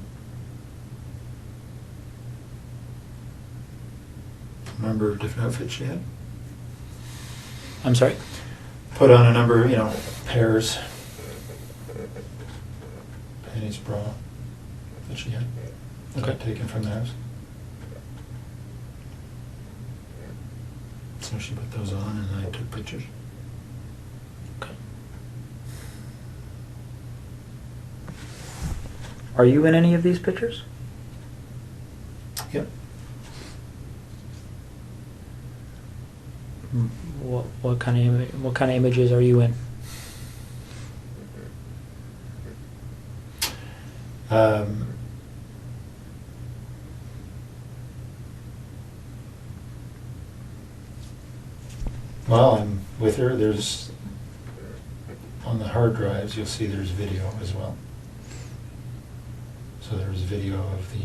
a number of different outfits she had. I'm sorry? Put on a number, pairs, panties, bra that she had. That Okay. I'd taken from the house. So she put those on and I took pictures. Okay. Are you in any of these pictures? Yep. What kind of images are you in? Well, I'm with her. There's on the hard drives. You'll see there's video as well. So there's video of the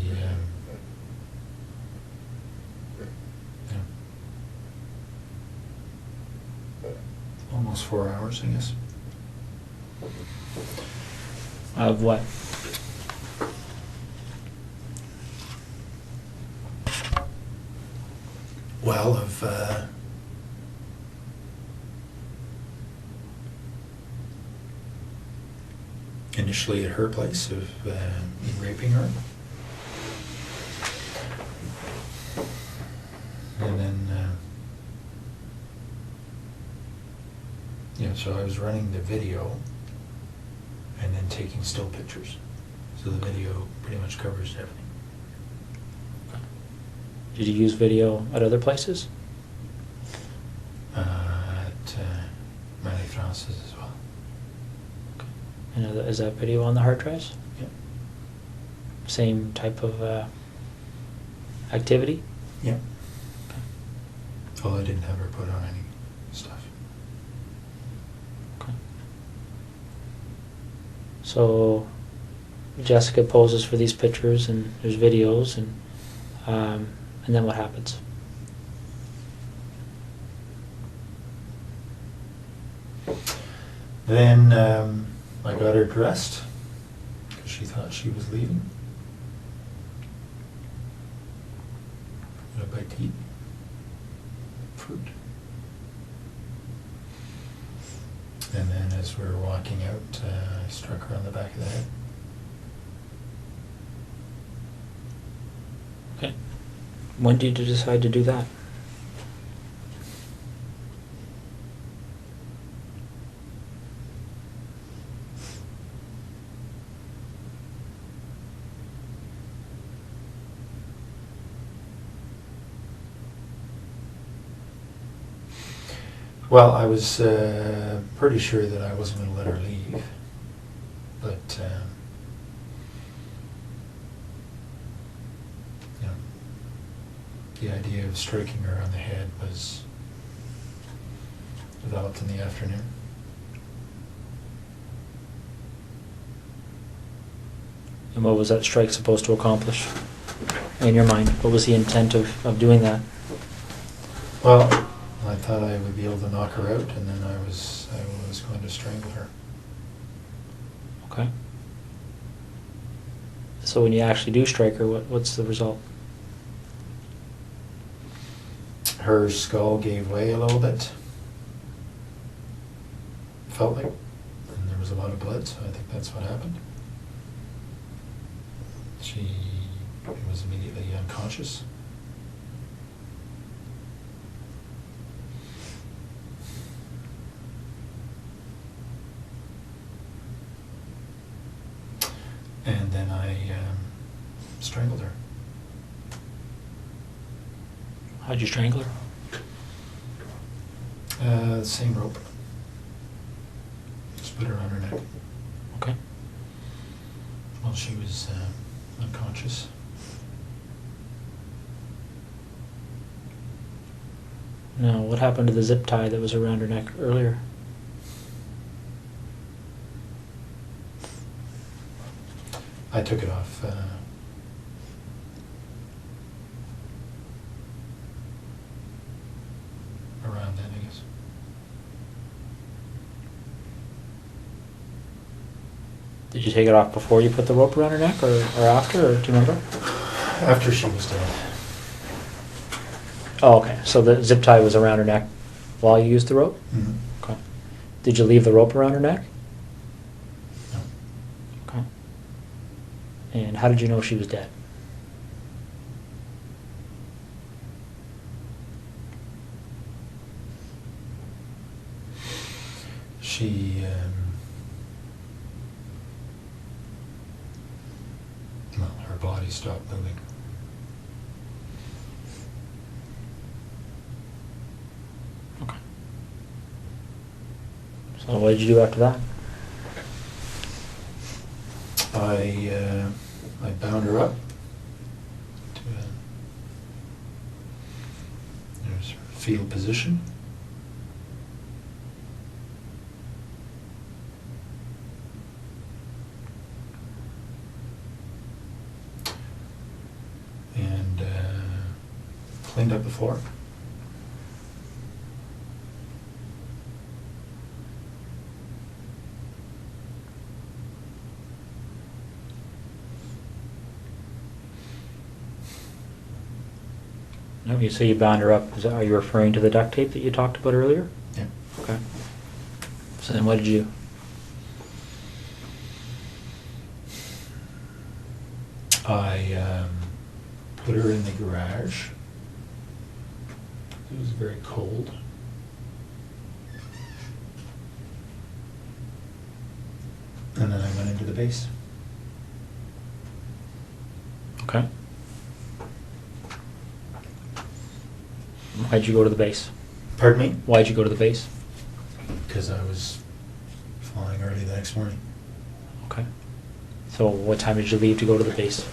almost 4 hours, I guess. Of what? Well, of initially at her place of me raping her, and then so I was running the video and then taking still pictures. So the video pretty much covers everything. Did you use video at other places? At Manny Francis as well. And is that video on the hard drives? Yep. Same type of activity? Yep. Okay. Although I didn't have her put on any stuff. Okay. So Jessica poses for these pictures, and there's videos, and then what happens? Then I got her dressed because she thought she was leaving. Got a bite to eat. Fruit. And then as we were walking out, I struck her on the back of the head. Okay. When did you decide to do that? Well, I was pretty sure that I wasn't going to let her leave, but the idea of striking her on the head was developed in the afternoon. And what was that strike supposed to accomplish in your mind? What was the intent of doing that? Well, I thought I would be able to knock her out, and then I was going to strangle her. Okay. So when you actually do strike her, what's the result? Her skull gave way a little bit. Felt like, and there was a lot of blood, so I think that's what happened. She was immediately unconscious. And then I strangled her. How'd you strangle her? The same rope. Just put her on her neck Okay. while she was unconscious. Now, what happened to the zip tie that was around her neck earlier? I took it off around then, I guess. Did you take it off before you put the rope around her neck, or after, or do you remember? After she was dead. Oh, okay. So the zip tie was around her neck while you used the rope? Mm-hmm. Okay. Did you leave the rope around her neck? No. Okay. And how did you know she was dead? She, well, her body stopped moving. Okay. So what did you do after that? I bound her up to there's her fetal position. And cleaned up the floor. No, you say you bound her up. Are you referring to the duct tape that you talked about earlier? Yeah. Okay. So then what did you do? I put her in the garage. It was very cold. And then I went into the base. Okay. Why'd you go to the base? Pardon me? Why'd you go to the base? Because I was flying early the next morning. Okay. So what time did you leave to go to the base?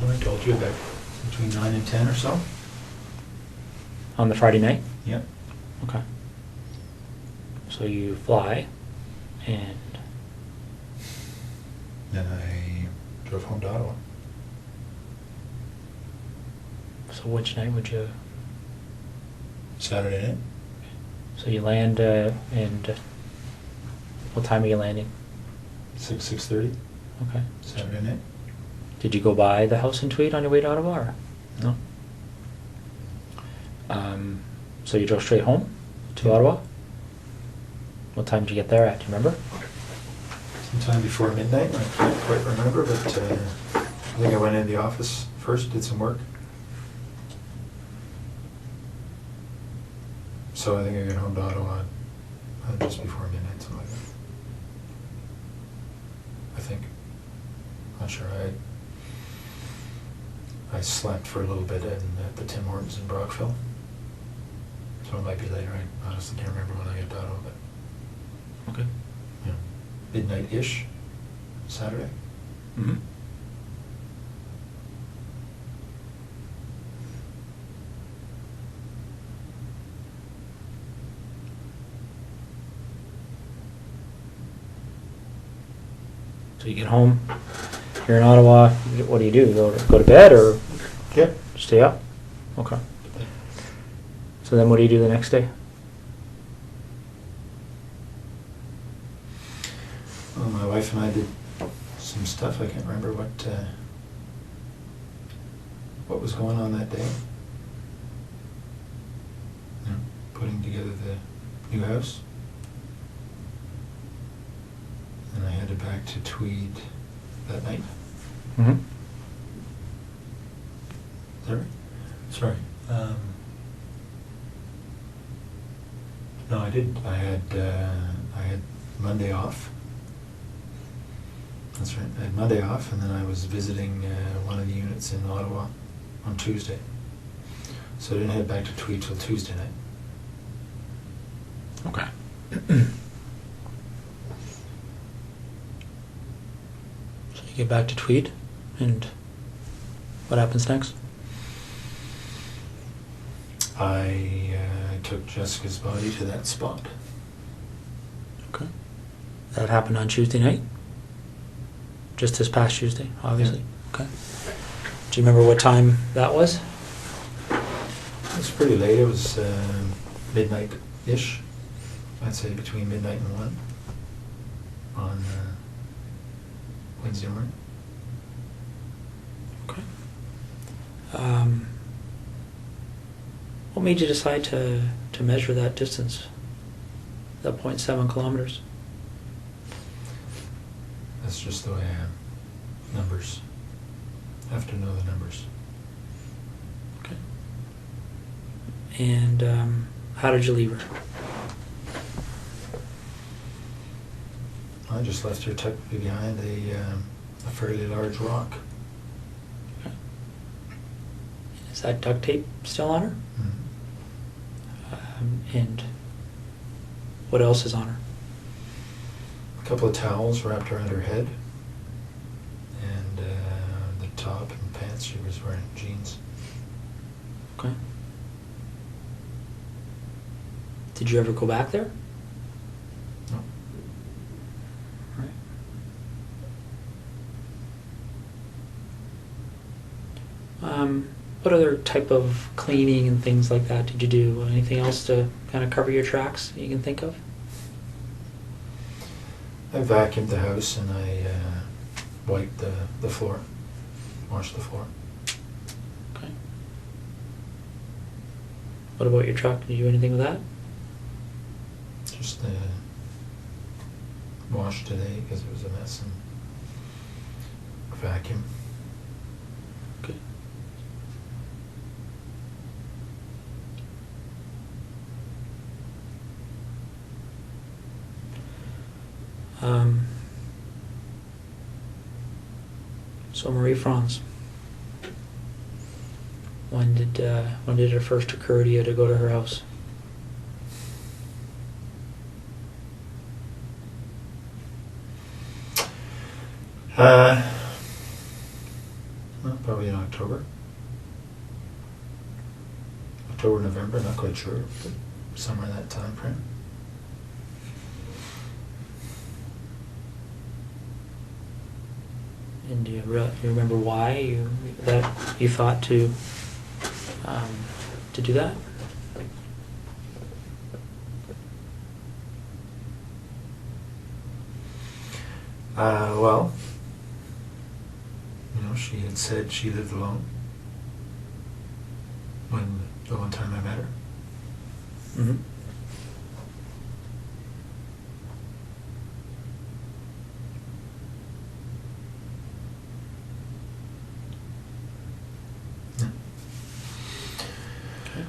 Well, I told you about between 9 and 10 or so. On the Friday night? Yep. Okay. So you fly, and Then I drove home to Ottawa. so which night would you? Saturday night. So you land, and what time are you landing? 6:30. Okay. Saturday night. Did you go by the house in Tweed on your way to Ottawa? Or? No. So you drove straight home to Yeah. Ottawa? What time did you get there at? Do you remember? Sometime before midnight. I can't quite remember, but I think I went in the office first, did some work. So I think I got home to Ottawa just before midnight, something like that. I think. Not sure. I slept for a little bit at the Tim Hortons in Brockville. So it might be later. I honestly can't remember when I got to Ottawa, but Okay. yeah, midnight-ish, Saturday. Mm-hmm. So you get home, you're in Ottawa, what do you do? Go to bed or Yeah. stay up? Okay. So then what do you do the next day? Well, my wife and I did some stuff. I can't remember what was going on that day. You know, putting together the new house. And I headed back to Tweed that night. Mm-hmm. Is that right? Sorry. No, I didn't. I had Monday off. That's right. I had Monday off, and then I was visiting one of the units in Ottawa on Tuesday. So I didn't head back to Tweed till Tuesday night. Okay. So you get back to Tweed, and what happens next? I took Jessica's body to that spot. Okay. That happened on Tuesday night? Just this past Tuesday, obviously? Yeah. Okay. Do you remember what time that was? It was pretty late. It was midnight-ish. I'd say between midnight and 1 on Wednesday morning. Okay. What made you decide to measure that distance, that 0.7 kilometers? That's just the way I am. Numbers. Have to know the numbers. Okay. And how did you leave her? I just left her tucked behind a fairly large rock. Okay. Is that duct tape still on her? Mm. And what else is on her? A couple of towels wrapped around her head, and the top and pants. She was wearing jeans. Okay. Did you ever go back there? No. Right. What other type of cleaning and things like that did you do? Anything else to kind of cover your tracks that you can think of? I vacuumed the house and I wiped the floor, washed the floor. Okay. What about your truck? Did you do anything with that? Just washed today because it was a mess, and vacuum. Okay. So Marie Franz, when did it first occur to you to go to her house? Well, probably in October. October, November, not quite sure, but somewhere in that time frame. And do you remember why you thought to do that? Well, she had said she lived alone when the one time I met her. Mm-hmm. Yeah. Okay.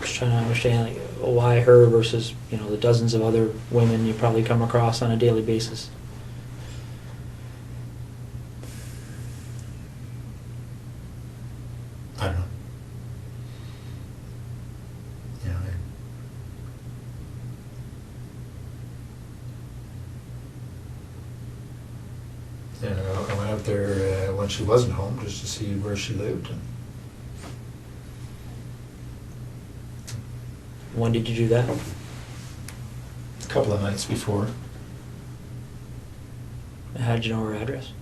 Just trying to understand why her versus the dozens of other women you probably come across on a daily basis. I don't know. I went out there when she wasn't home just to see where she lived. And When did you do that? a couple of nights before. How did you know her address?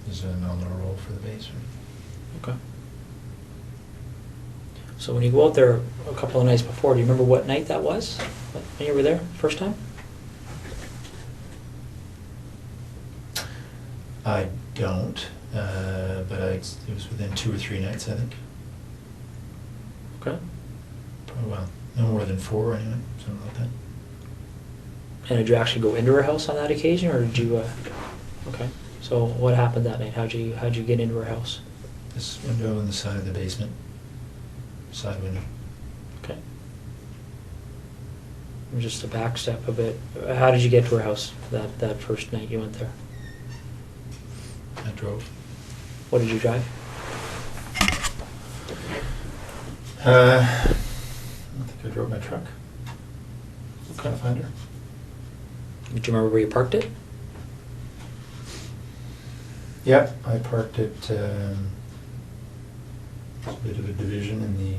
There's a nominal roll for the basement. Okay. So when you go out there a couple of nights before, do you remember what night that was? When you were there first time? I don't, but it was within 2 or 3 nights, I think. Okay. Probably, well, no more than 4 anyway, something like that. And did you actually go into her house on that occasion, or did you? Okay. So what happened that night? How'd you get into her house? This window in the side of the basement, side window. Just a back step a bit. How did you get to her house that first night you went there? I drove. What did you drive? I think I drove my truck. Kind of find her. Do you remember where you parked it? Yeah, I parked it. There's a bit of a division in the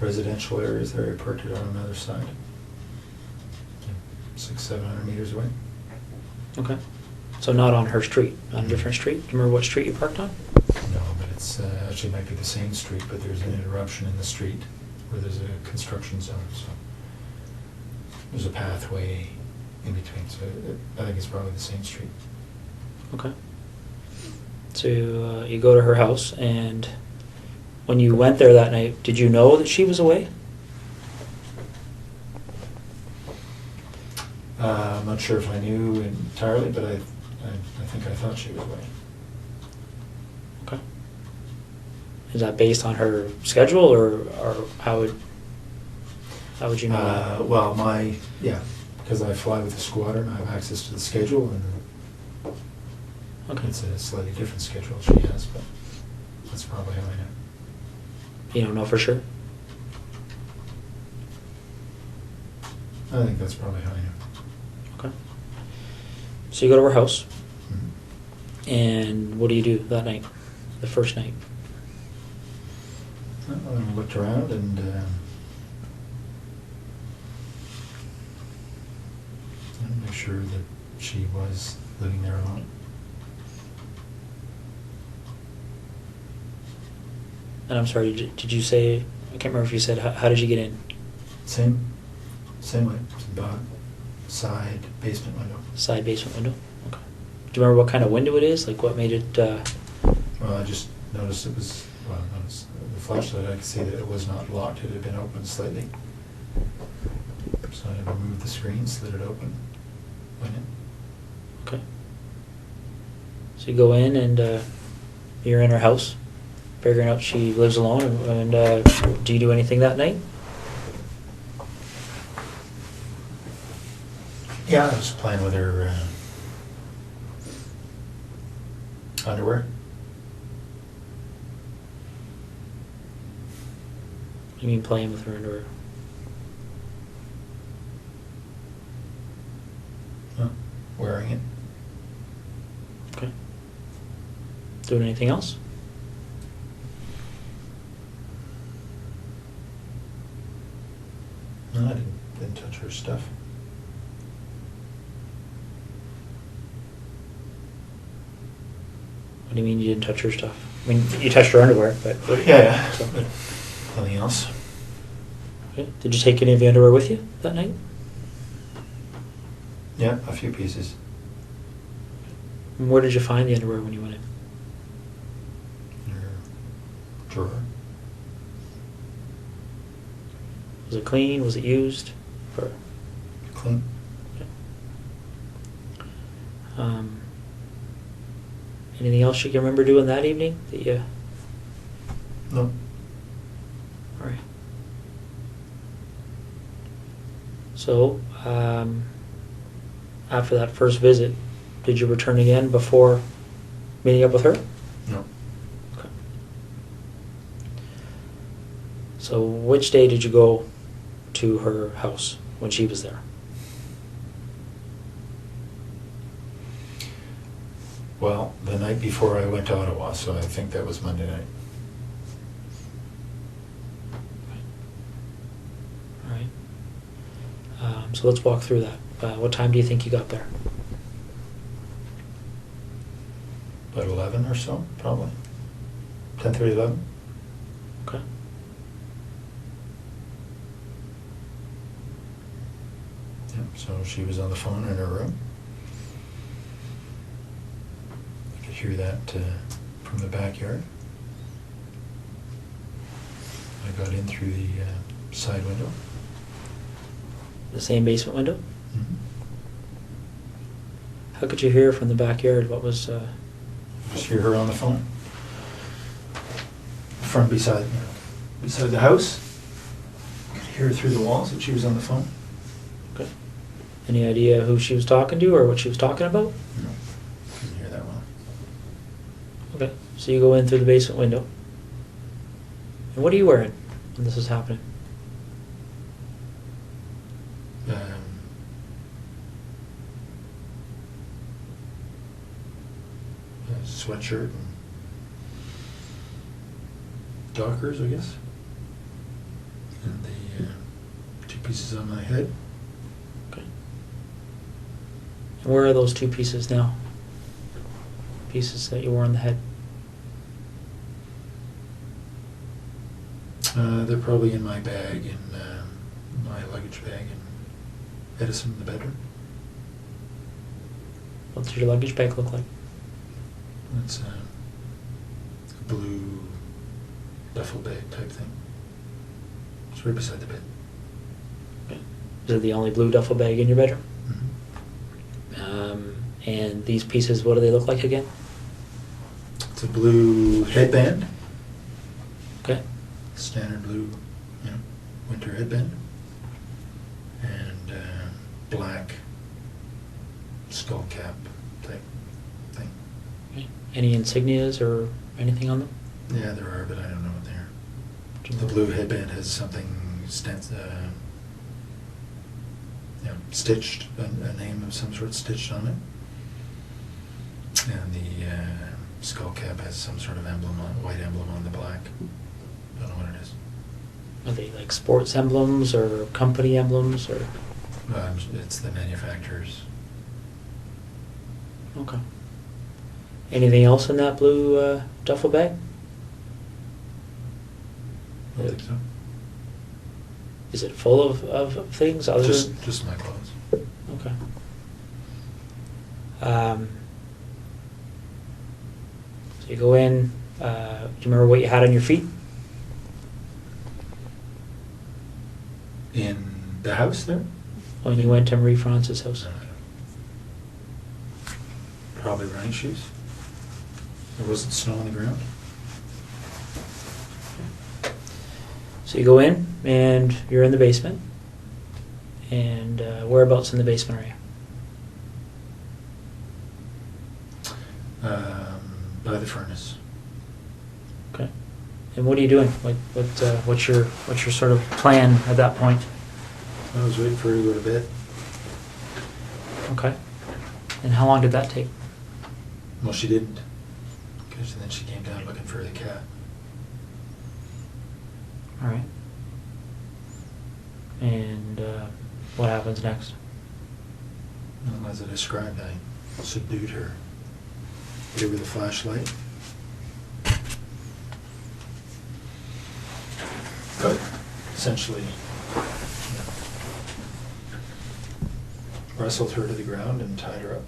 residential areas there. I parked it on another side. 600-700 meters away. Okay. So not on her street, on a different street? Do you remember what street you parked on? No, but it's actually might be the same street, but there's an interruption in the street where there's a construction zone. So there's a pathway in between. So I think it's probably the same street. Okay. So you go to her house, and when you went there that night, did you know that she was away? I'm not sure if I knew entirely, but I think I thought she was away. Okay. Is that based on her schedule, or how would you know that? Well, because I fly with a squadron, I have access to the schedule, and Okay. it's a slightly different schedule she has, but that's probably how I know. You don't know for sure? I think that's probably how I know. Okay. So you go to her house, Mhm. and what do you do that night, the first night? I looked around and make sure that she was living there alone. And I'm sorry, did you say, I can't remember if you said, how did you get in? Same way. It's about side basement window. Side basement window? Okay. Do you remember what kind of window it is? Like what made it, Well, I just noticed it was, noticed the flashlight, I could see that it was not locked. It had been opened slightly. So I removed the screen, slid it open, went in. okay. So you go in and you're in her house, figuring out she lives alone, and do you do anything that night? Yeah, I was playing with her underwear. What do you mean playing with her underwear? Wearing it. Okay. Doing anything else? No, I didn't touch her stuff. What do you mean you didn't touch her stuff? I mean, you touched her underwear, but... Yeah. So- But nothing else. Okay. Did you take any of the underwear with you that night? Yeah, a few pieces. And where did you find the underwear when you went in? In her drawer. Was it clean? Was it used? Or, Clean. okay. Anything else you can remember doing that evening that you... No. All right. So, after that first visit, did you return again before meeting up with her? No. Okay. So, which day did you go to her house when she was there? Well, the night before I went to Ottawa, so I think that was Monday night. All right. So let's walk through that. What time do you think you got there? About 11 or so, probably. 10:30, 11. Okay. Yeah, so she was on the phone in her room. I could hear that from the backyard. I got in through the side window. The same basement window? Mhm. How could you hear from the backyard? What was... Just hear her on the phone. From beside the house. Could hear through the walls that she was on the phone. Okay. Any idea who she was talking to or what she was talking about? No, couldn't hear that well. Okay. So you go in through the basement window. And what are you wearing when this is happening? A sweatshirt and Dockers, I guess. And the 2 pieces on my head. Okay. And where are those 2 pieces now? Pieces that you wore on the head? They're probably in my bag, in my luggage bag in Edison in the bedroom. What does your luggage bag look like? It's a blue duffel bag type thing. It's right beside the bed. Okay. Is it the only blue duffel bag in your bedroom? Mm-hmm. And these pieces, what do they look like again? It's a blue headband. Okay. Standard blue, winter headband. And black skull cap type thing. Okay. Any insignias or anything on them? Yeah, there are, but I don't know what they are. The blue headband has something stitched, a name of some sort stitched on it. And the skull cap has some sort of emblem, white emblem on the black. Don't know what it is. Are they like sports emblems or company emblems or? It's the manufacturer's. Okay. Anything else in that blue duffel bag? I don't think so. Is it full of things other than? Just my clothes. Okay. So you go in. Do you remember what you had on your feet? In the house there? When you went to Marie France's house? Probably running shoes. There wasn't snow on the ground. So you go in and you're in the basement. And whereabouts in the basement are you? By the furnace. Okay. And what are you doing? What's your sort of plan at that point? I was waiting for her to go to bed. Okay. And how long did that take? Well, she didn't. Because then she came down looking for the cat. All right. And what happens next? Well, as I described, I subdued her. Gave her the flashlight. But essentially, wrestled her to the ground and tied her up.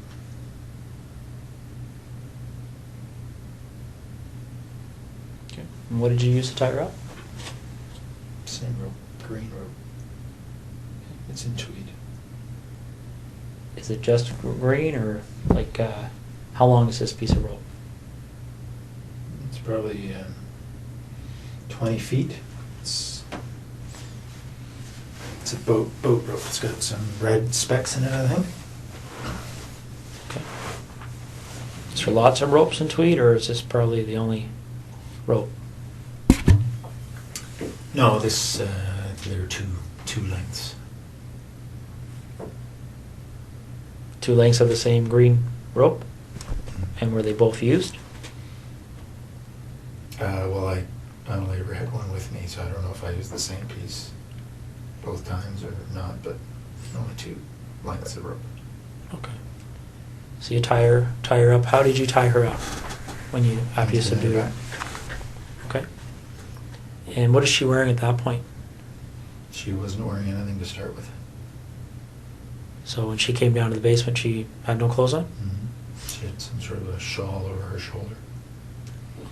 Okay. And what did you use to tie her up? Same rope, green rope. It's in tweed. Is it just green or like how long is this piece of rope? It's probably 20 feet. It's a boat rope. It's got some red specks in it, I think. Okay. Is there lots of ropes in tweed, or is this probably the only rope? No, there are two lengths. 2 lengths of the same green rope? And were they both used? Well, I only ever had one with me, so I don't know if I used the same piece both times or not, but only 2 lengths of rope. Okay. So you tie her up. How did you tie her up after you subdued her? Okay. And what is she wearing at that point? She wasn't wearing anything to start with. So when she came down to the basement, she had no clothes on? Mm-hmm. She had some sort of a shawl over her shoulder.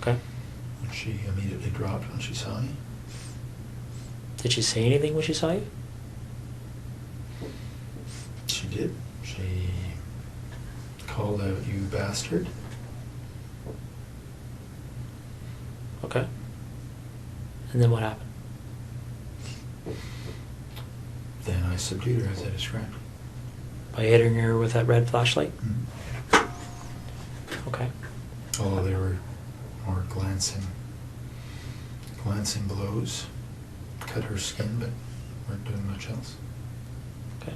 Okay. And she immediately dropped when she saw me. Did she say anything when she saw you? She did. She called out, "You bastard." Okay. And then what happened? I subdued her as I described. By hitting her with that red flashlight? Mhm. Okay. Although they were more glancing blows. Cut her skin, but weren't doing much else. Okay.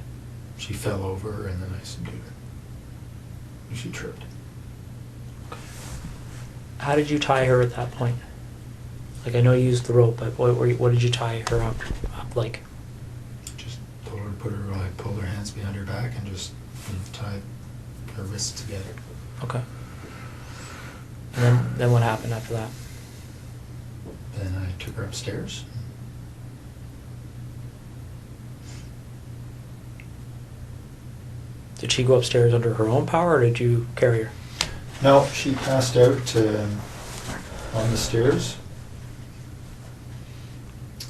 She fell over and then I subdued her. She tripped. How did you tie her at that point? Like, I know you used the rope, but what did you tie her up like? Just told her to put her, I pulled her hands behind her back and just tied her wrists together. Okay. And then what happened after that? Then I took her upstairs. Did she go upstairs under her own power, or did you carry her? No, she passed out on the stairs,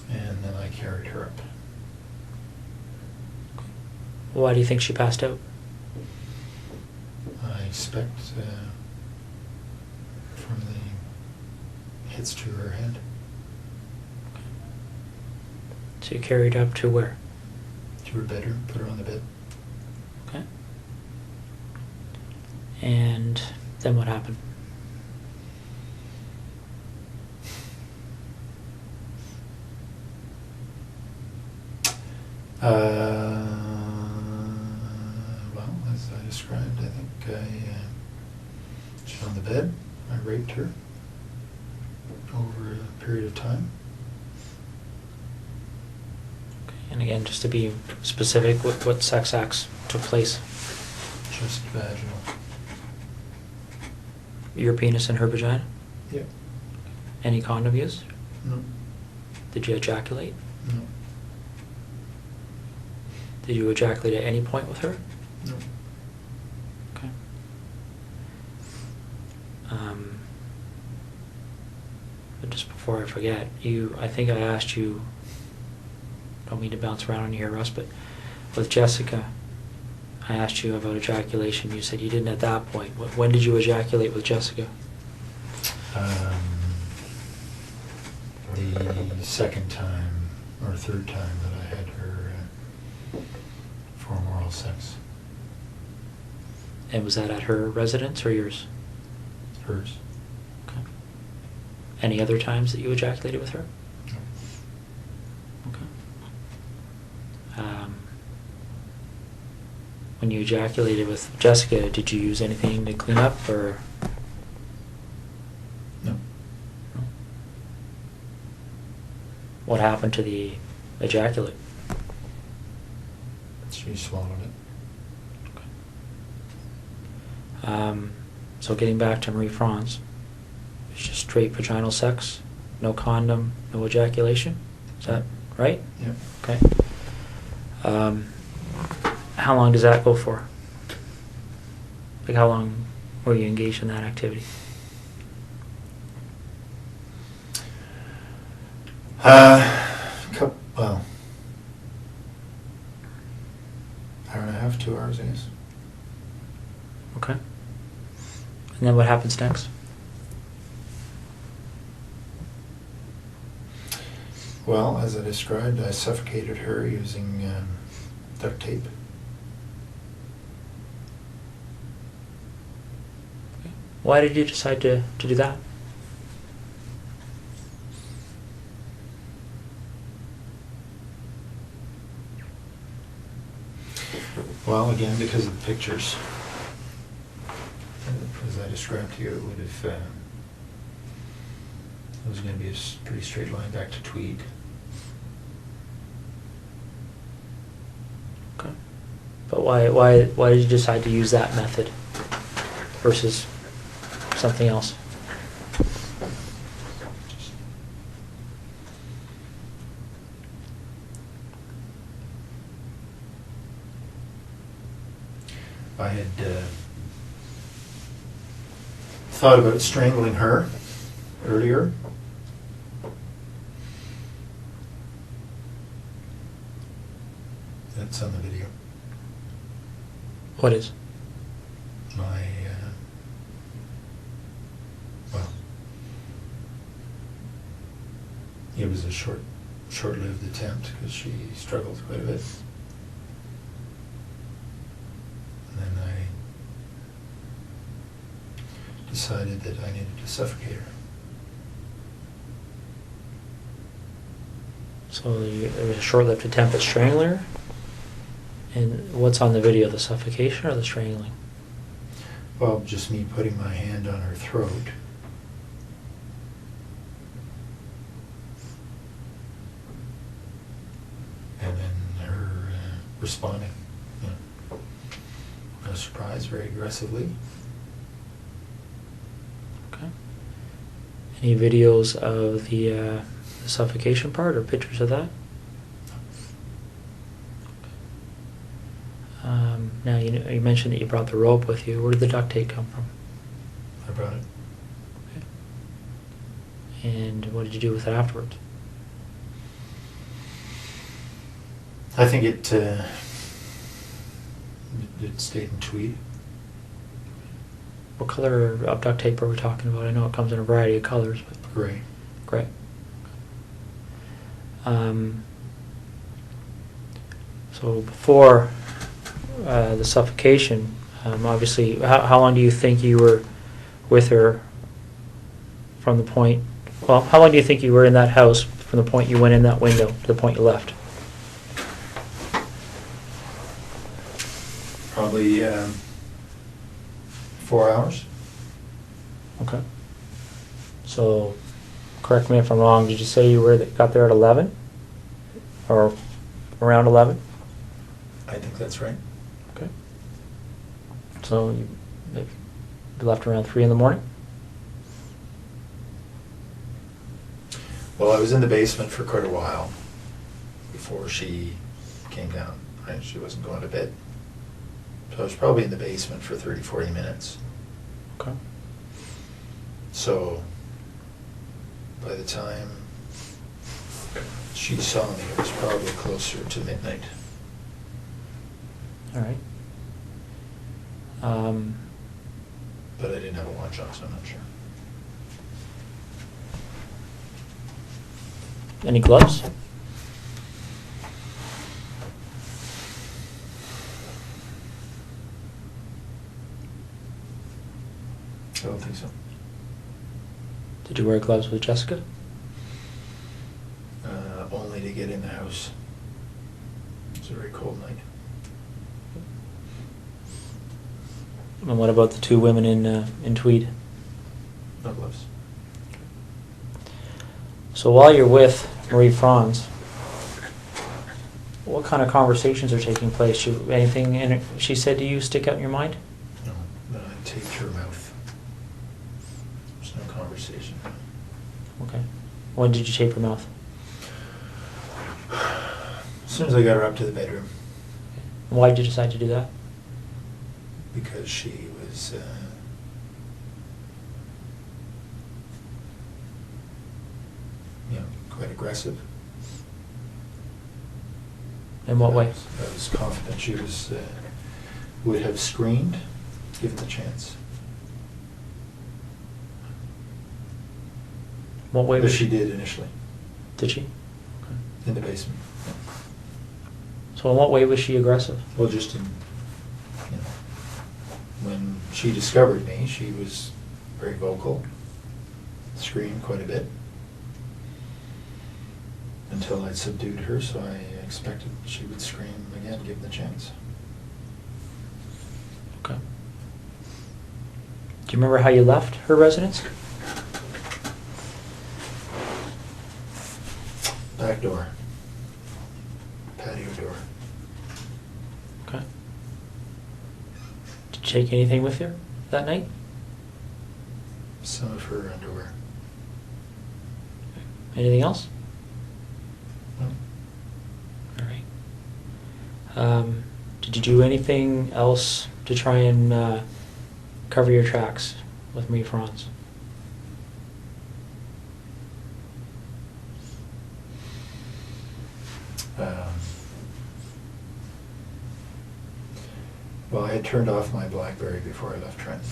and then I carried her up. Why do you think she passed out? I expect from the hits to her head. So you carried her up to where? To her bedroom, put her on the bed. Okay. And then what happened? Well, as I described, I think she's on the bed. I raped her over a period of time. Okay. And again, just to be specific, what sex acts took place? Just vaginal. Your penis and her vagina? Yep. Any condom used? No. Did you ejaculate? No. Did you ejaculate at any point with her? No. Okay. But just before I forget, I think I asked you, don't mean to bounce around on you here, Russ, but with Jessica, I asked you about ejaculation. You said you didn't at that point. When did you ejaculate with Jessica? The second time or third time that I had her for oral sex. And was that at her residence or yours? Hers. Okay. Any other times that you ejaculated with her? No. Okay. When you ejaculated with Jessica, did you use anything to clean up, or? No. No. What happened to the ejaculate? She swallowed it. Okay. So getting back to Marie France, it's just straight vaginal sex, no condom, no ejaculation. Is that right? Yep. Okay. How long does that go for? Like, how long were you engaged in that activity? Well, hour and a half, 2 hours, I guess. Okay. And then what happens next? Well, as I described, I suffocated her using duct tape. Okay. Why did you decide to do that? Well, again, because of the pictures. As I described to you, it would have. It was going to be a pretty straight line back to Tweed. Okay. But why did you decide to use that method versus something else? I had thought about strangling her earlier. That's on the video. What is? My, well, it was a short-lived attempt because she struggled quite a bit. decided that I needed to suffocate her. So there was a short-lived attempt at strangling her? And what's on the video, the suffocation or the strangling? Well, just me putting my hand on her throat. And then her responding, you know, no surprise, very aggressively. Okay. Any videos of the suffocation part or pictures of that? Now, you mentioned that you brought the rope with you. Where did the duct tape come from? I brought it. Okay. And what did you do with it afterwards? I think it stayed in tweed. What color of duct tape are we talking about? I know it comes in a variety of colors, but Gray. gray. So before the suffocation, obviously, how long do you think you were with her from the point, well, how long do you think you were in that house from the point you went in that window to the point you left? Probably 4 hours. Okay. So, correct me if I'm wrong, did you say you got there at 11? Or around 11? I think that's right. Okay. So you left around 3 in the morning? Well, I was in the basement for quite a while before she came down. Right? She wasn't going to bed. So I was probably in the basement for 30, 40 minutes. Okay. So by the time she saw me, it was probably closer to midnight. All right. But I didn't have a watch on, so I'm not sure. Any gloves? I don't think so. Did you wear gloves with Jessica? Only to get in the house. It was a very cold night. And what about the 2 women in tweed? No gloves. So while you're with Marie Franz, what kind of conversations are taking place? Anything she said to you stick out in your mind? No, but I taped her mouth. There's no conversation. Okay. When did you tape her mouth? As soon as I got her up to the bedroom. Why did you decide to do that? Because she was quite aggressive. In what way? I was confident she would have screamed, given the chance. What way But was she did initially, Did she? Okay. in the basement. So in what way was she aggressive? Well, just in, when she discovered me, she was very vocal, screamed quite a bit, until I'd subdued her, so I expected she would scream again, given the chance. Okay. Do you remember how you left her residence? Back door. Patio door. Okay. Did you take anything with you that night? Some of her underwear. Anything else? No. All right. Did you do anything else to try and cover your tracks with Marie Franz? Well, I had turned off my BlackBerry before I left Trenton.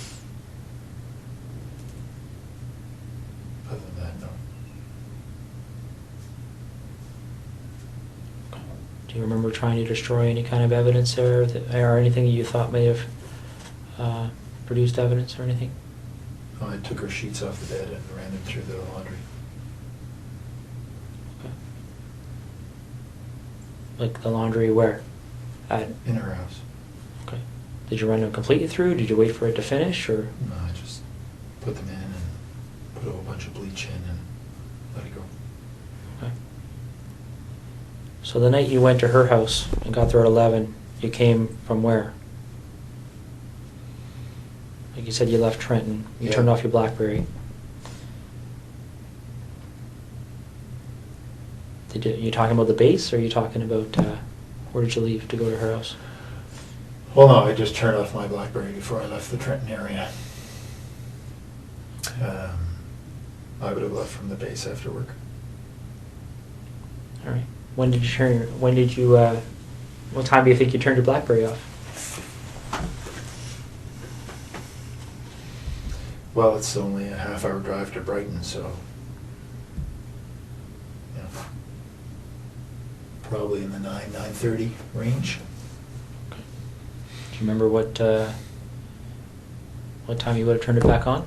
Other than that, no. Do you remember trying to destroy any kind of evidence there, or anything that you thought may have produced evidence or anything? Oh, I took her sheets off the bed and ran them through the laundry. Okay. Like the laundry where? In her house. Okay. Did you run them completely through? Did you wait for it to finish, or? No, I just put them in and put a whole bunch of bleach in and let it go. Okay. So the night you went to her house and got there at 11, you came from where? Like you said, you left Trenton. You Yeah. turned off your BlackBerry. You talking about the base, or are you talking about where did you leave to go to her house? Well, no, I just turned off my BlackBerry before I left the Trenton area. I would have left from the base after work. All right. When did you what time do you think you turned your BlackBerry off? Well, it's only a half-hour drive to Brighton, so yeah, probably in the 9:30 range. Okay. Do you remember what time you would have turned it back on?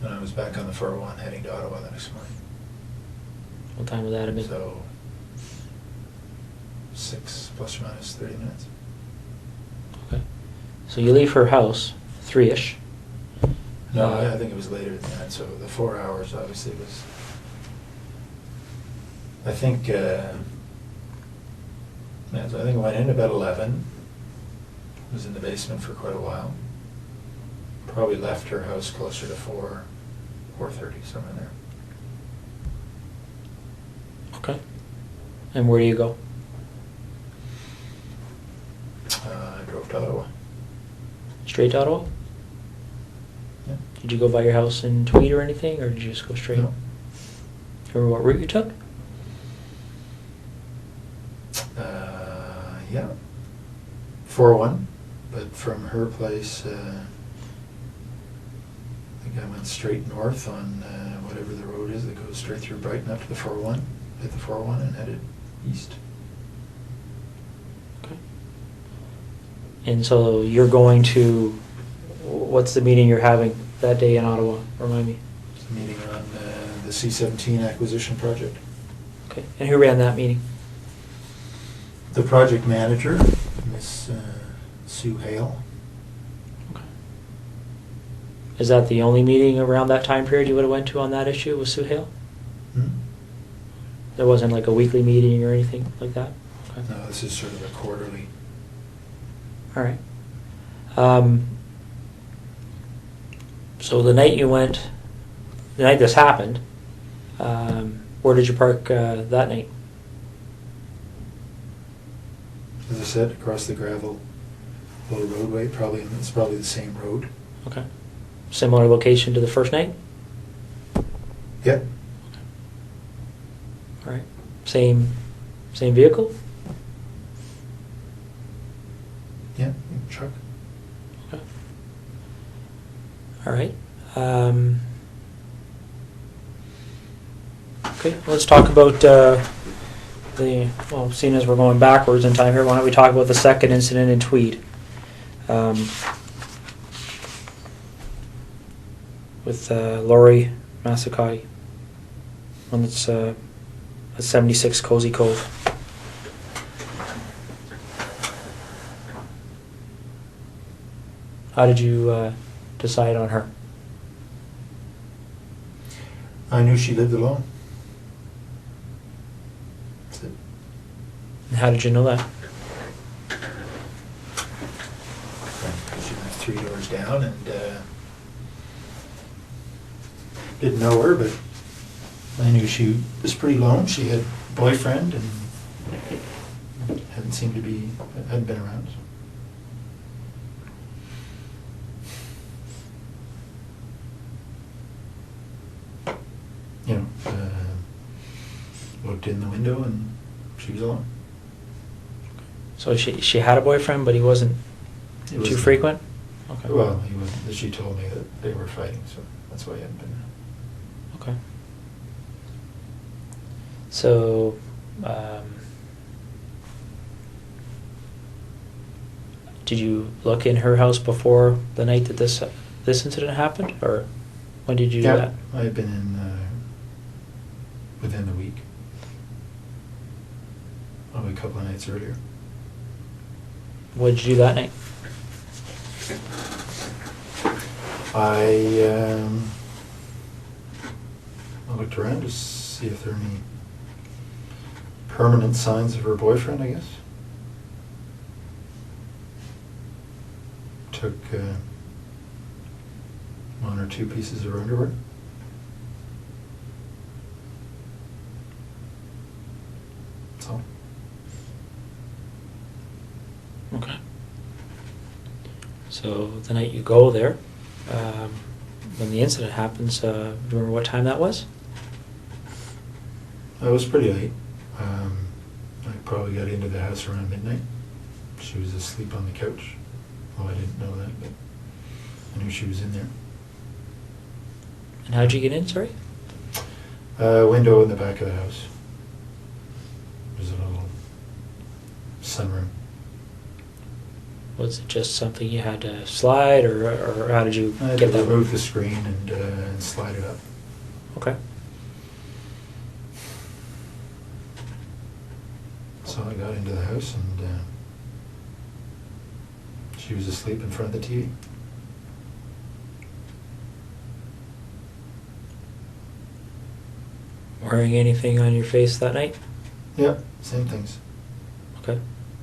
And I was back on the 401 heading to Ottawa the next morning. What time would that have been? So 6 plus or minus 30 minutes. Okay. So you leave her house 3-ish. No, I think it was later than that. So the 4 hours obviously was. I think. I think I went in about 11. Was in the basement for quite a while. Probably left her house closer to 4:30, somewhere there. Okay. And where do you go? I drove to Ottawa. Straight to Ottawa? Yeah. Did you go by your house in Tweed or anything, or did you just go straight? No. Remember what route you took? Yeah. 401, but from her place, I think I went straight north on whatever the road is that goes straight through Brighton up to the 401, hit the 401 and headed east. Okay. And so you're going to, what's the meeting you're having that day in Ottawa? Remind me. It's a meeting on the C-17 acquisition project. Okay. And who ran that meeting? The project manager, Miss Sue Hale. Okay. Is that the only meeting around that time period you would have went to on that issue with Sue Hale? Hmm? There wasn't like a weekly meeting or anything like that? Okay. No, this is sort of a quarterly. All right. So the night this happened, where did you park that night? As I said, across the gravel little roadway, it's probably the same road. Okay. Similar location to the first night? Yep. All right. Same vehicle? Yeah, truck. Okay. All right. Okay, let's talk about seeing as we're going backwards in time here, why don't we talk about the second incident in Tweed? With Laurie Massacai. One that's at 76 Cozy Cove. How did you decide on her? I knew she lived alone. That's it. And how did you know that? She lived 3 doors down and didn't know her, but I knew she was pretty lone. She had a boyfriend and hadn't been around. You know, looked in the window and she was alone. So she had a boyfriend, but he wasn't too frequent? Okay. Well, he was. She told me that they were fighting, so that's why he hadn't been there. Okay. So, did you look in her house before the night that this this incident happened, or when did you do Yeah, that? I had been in within the week. Probably a couple of nights earlier. What did you do that night? I looked around to see if there are any permanent signs of her boyfriend, I guess. Took one or two pieces of her underwear. That's all. Okay. So the night you go there, when the incident happens, do you remember what time that was? It was pretty late. I probably got into the house around midnight. She was asleep on the couch. Well, I didn't know that, but I knew she was in there. And how'd you get in, sorry? Window in the back of the house. There's a little sunroom. Was it just something you had to slide, or how did you I had get to that? remove the screen and slide it up. Okay. So I got into the house and she was asleep in front of the TV. Wearing anything on your face that night? Yeah, same things. Okay.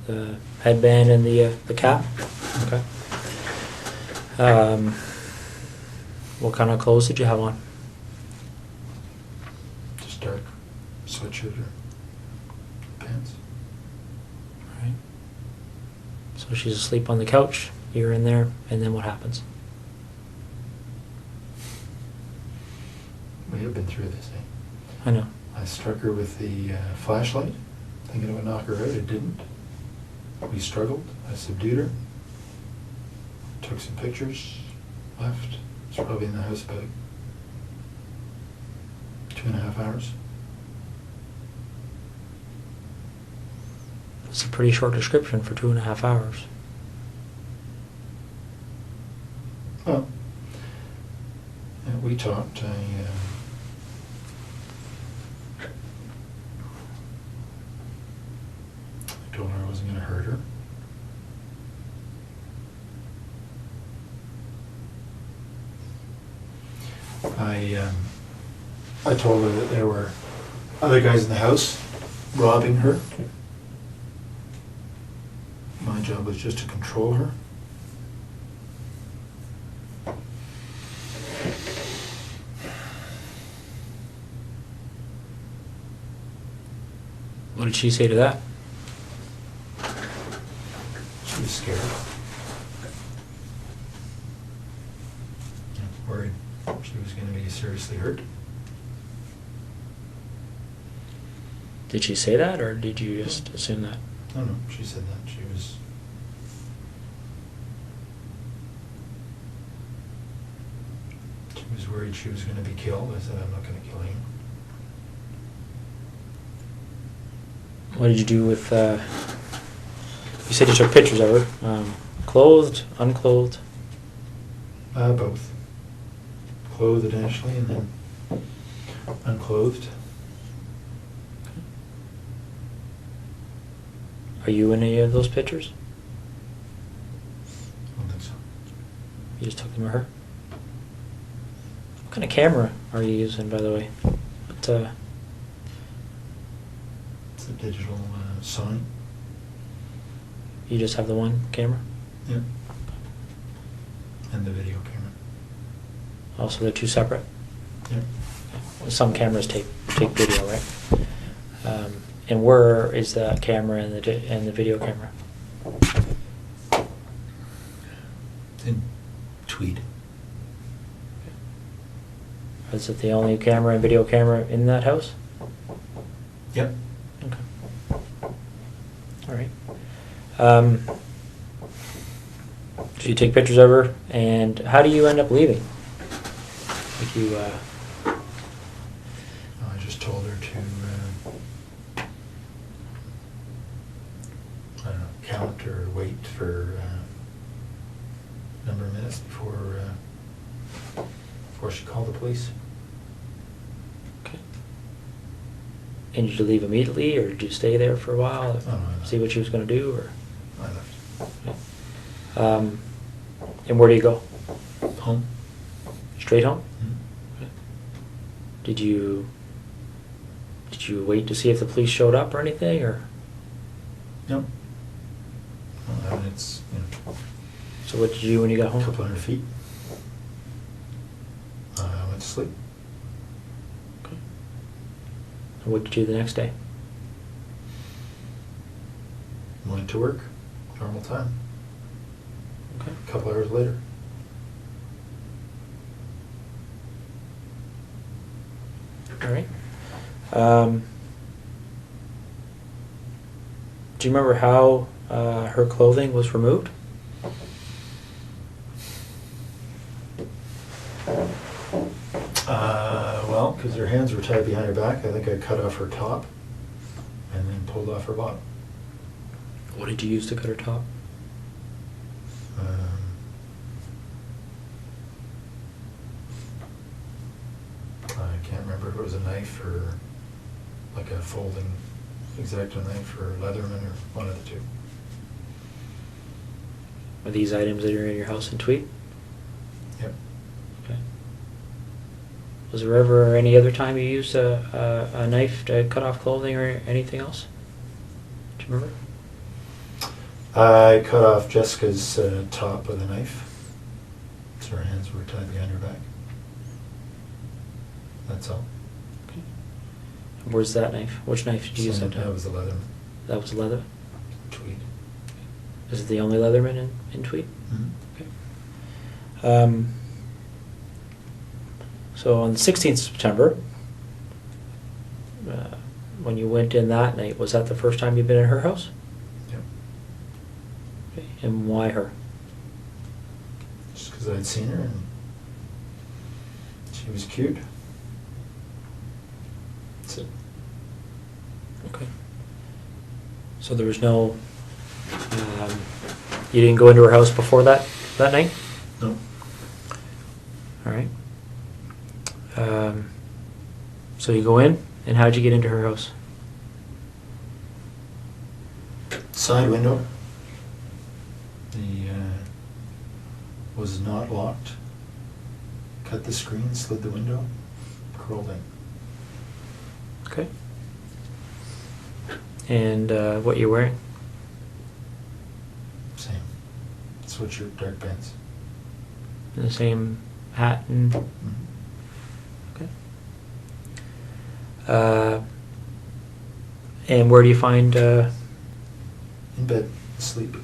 The headband and the cap? Okay. What kind of clothes did you have on? Just dark sweatshirt or pants. Right. So she's asleep on the couch, you're in there, and then what happens? We have been through this, eh? I know. I struck her with the flashlight, thinking it would knock her out. It didn't. We struggled. I subdued her. Took some pictures. Left. Was probably in the house about 2.5 hours. It's a pretty short description for 2.5 hours. Well, we talked. I told her I wasn't going to hurt her. I told her that there were other guys in the house robbing her. My job was just to control her. What did she say to that? She was scared. Worried she was going to be seriously hurt. Did she say that, or did you just assume that? No, no, she said that. She was worried she was going to be killed. I said, I'm not going to kill you. What did you do with, you said you took pictures of her, clothed, unclothed? Both. Clothed initially and then unclothed. Are you in any of those pictures? I don't think so. You just took them of her? What kind of camera are you using, by the way? What, It's a digital Sony. you just have the one camera? Yeah. And the video camera. Also, they're two separate? Yeah. Some cameras take video, right? And where is the camera and the video camera? In Tweed. Is it the only camera and video camera in that house? Yep. Okay. All right. So you take pictures of her, and how do you end up leaving? Like you, I just told her to, I don't know, count or wait for a number of minutes before before she called the police. Okay. And did you leave immediately, or did you stay there for a while? Oh, no, I left. See what she was going to do, or? I left. Okay. And where do you go? Home. Straight home? Mhm. Okay. Did you wait to see if the police showed up or anything, or? No. Well, I mean, it's, So what did you do when you got a home? couple hundred feet. I went to sleep. Okay. And what did you do the next day? Went to work. Normal time. Okay. A couple hours later. All right. Do you remember how her clothing was removed? Well, because her hands were tied behind her back, I think I cut off her top and then pulled off her bottom. What did you use to cut her top? I can't remember if it was a knife or like a folding X-Acto knife or Leatherman or one of the two. Are these items that are in your house in Tweed? Yep. Okay. Was there ever any other time you used a knife to cut off clothing or anything else? Do you remember? I cut off Jessica's top with a knife, so her hands were tied behind her back. That's all. Okay. And where's that knife? Which knife did you use that time? That was a Leatherman. That was leather? Tweed. Is it the only Leatherman in Tweed? Mm-hmm. Okay. So on the 16th of September, when you went in that night, was that the first time you've been in her house? Yep. Okay. And why her? Just because I'd seen her and she was cute. That's it. Okay. So there was no... you didn't go into her house before that night? No. All right. So you go in, and how'd you get into her house? Side window. Was not locked. Cut the screen, slid the window, crawled in. Okay. And what you're wearing? Same. Sweatshirt, dark pants. And the same hat and... Mm-hmm. Okay. And where do you find... In bed, asleep.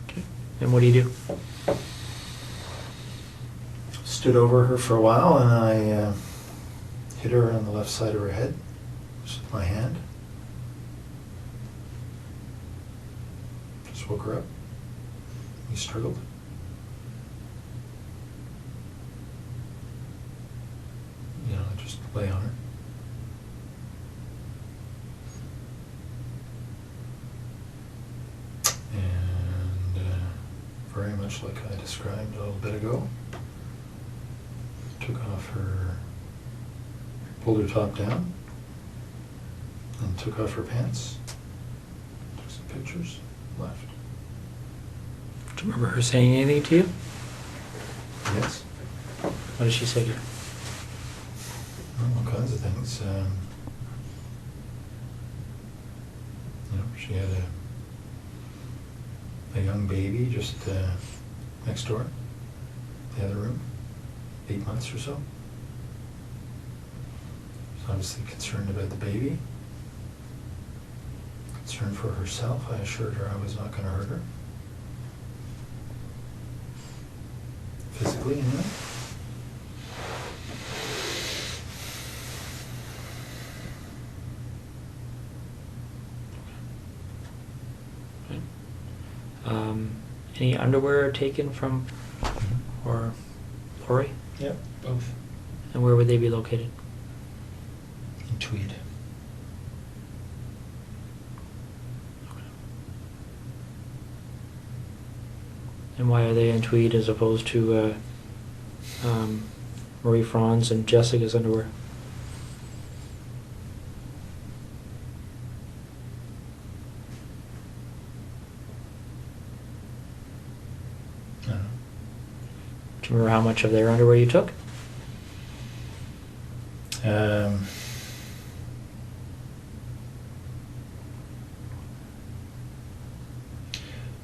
Okay. And what do you do? Stood over her for a while and I hit her on the left side of her head just with my hand. Just woke her up. We struggled. You know, I just lay on her. And very much like I described a little bit ago, took off her, pulled her top down, and took off her pants, took some pictures, left. Do you remember her saying anything to you? Yes. What did she say to you? All kinds of things. You know, she had a young baby just next door, the other room, 8 months or so. She's obviously concerned about the baby. Concerned for herself. I assured her I was not going to hurt her. Physically, anyway. Any underwear taken from or Lori? Yep, both. And where would they be located? In Tweed. And why are they in Tweed as opposed to Marie Franz and Jessica's underwear? I don't know. Do you remember how much of their underwear you took?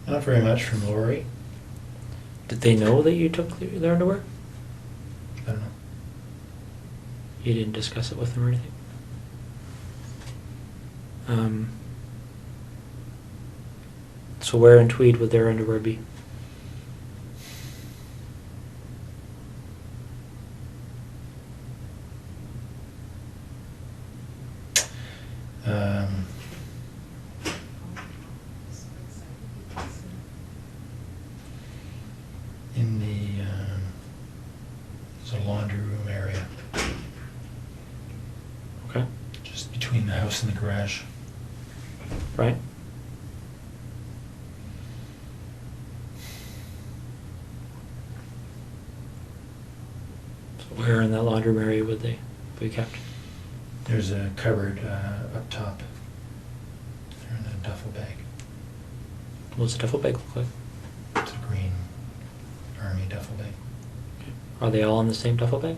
Not very much from Lori. Did they know that you took their underwear? I don't know. You didn't discuss it with them or anything? So where in Tweed would their underwear be? In the there's a laundry room area, Okay. just between the house and the garage. Right? So where in that laundry room area would they be kept? There's a cupboard up top. They're in a duffel bag. What's the duffel bag look like? It's a green army duffel bag. Are they all in the same duffel bag?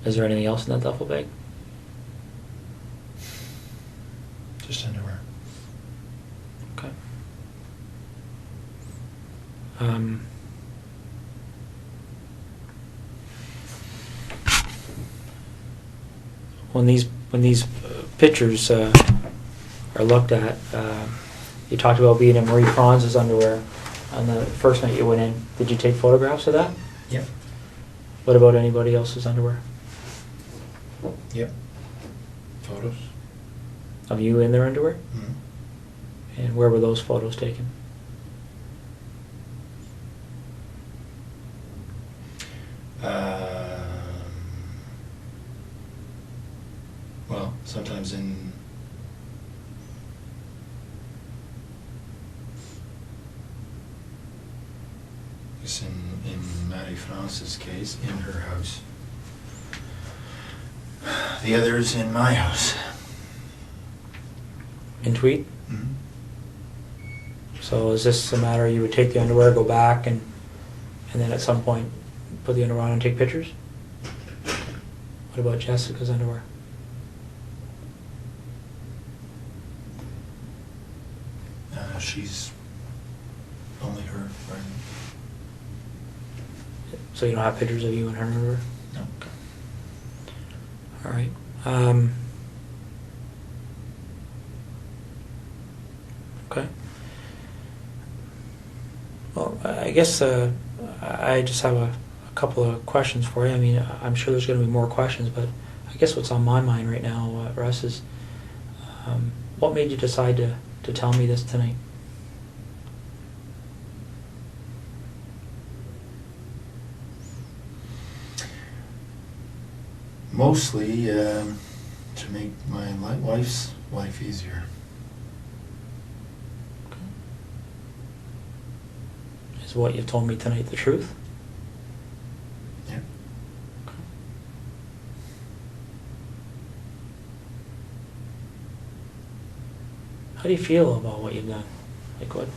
Is there anything else in that duffel bag? Just underwear. Okay. When these pictures are looked at, you talked about being in Marie Franz's underwear on the first night you went in. Did you take photographs of that? Yep. What about anybody else's underwear? Yep. Photos. Of you in their underwear? Mm-hmm. And where were those photos taken? Well, sometimes in Marie France's case, in her house. The others in my house. In Tweed? Mm-hmm. So is this a matter you would take the underwear, go back, and then at some point put the underwear on and take pictures? What about Jessica's underwear? She's only her, right? So you don't have pictures of you in her underwear? No. All right. Okay. Well, I guess I just have a couple of questions for you. I mean, I'm sure there's going to be more questions, but I guess what's on my mind right now, Russ, is what made you decide to tell me this tonight? Mostly to make my wife's life easier. Is what you've told me tonight the truth? Yeah. Okay. How do you feel about what you've done? Like what?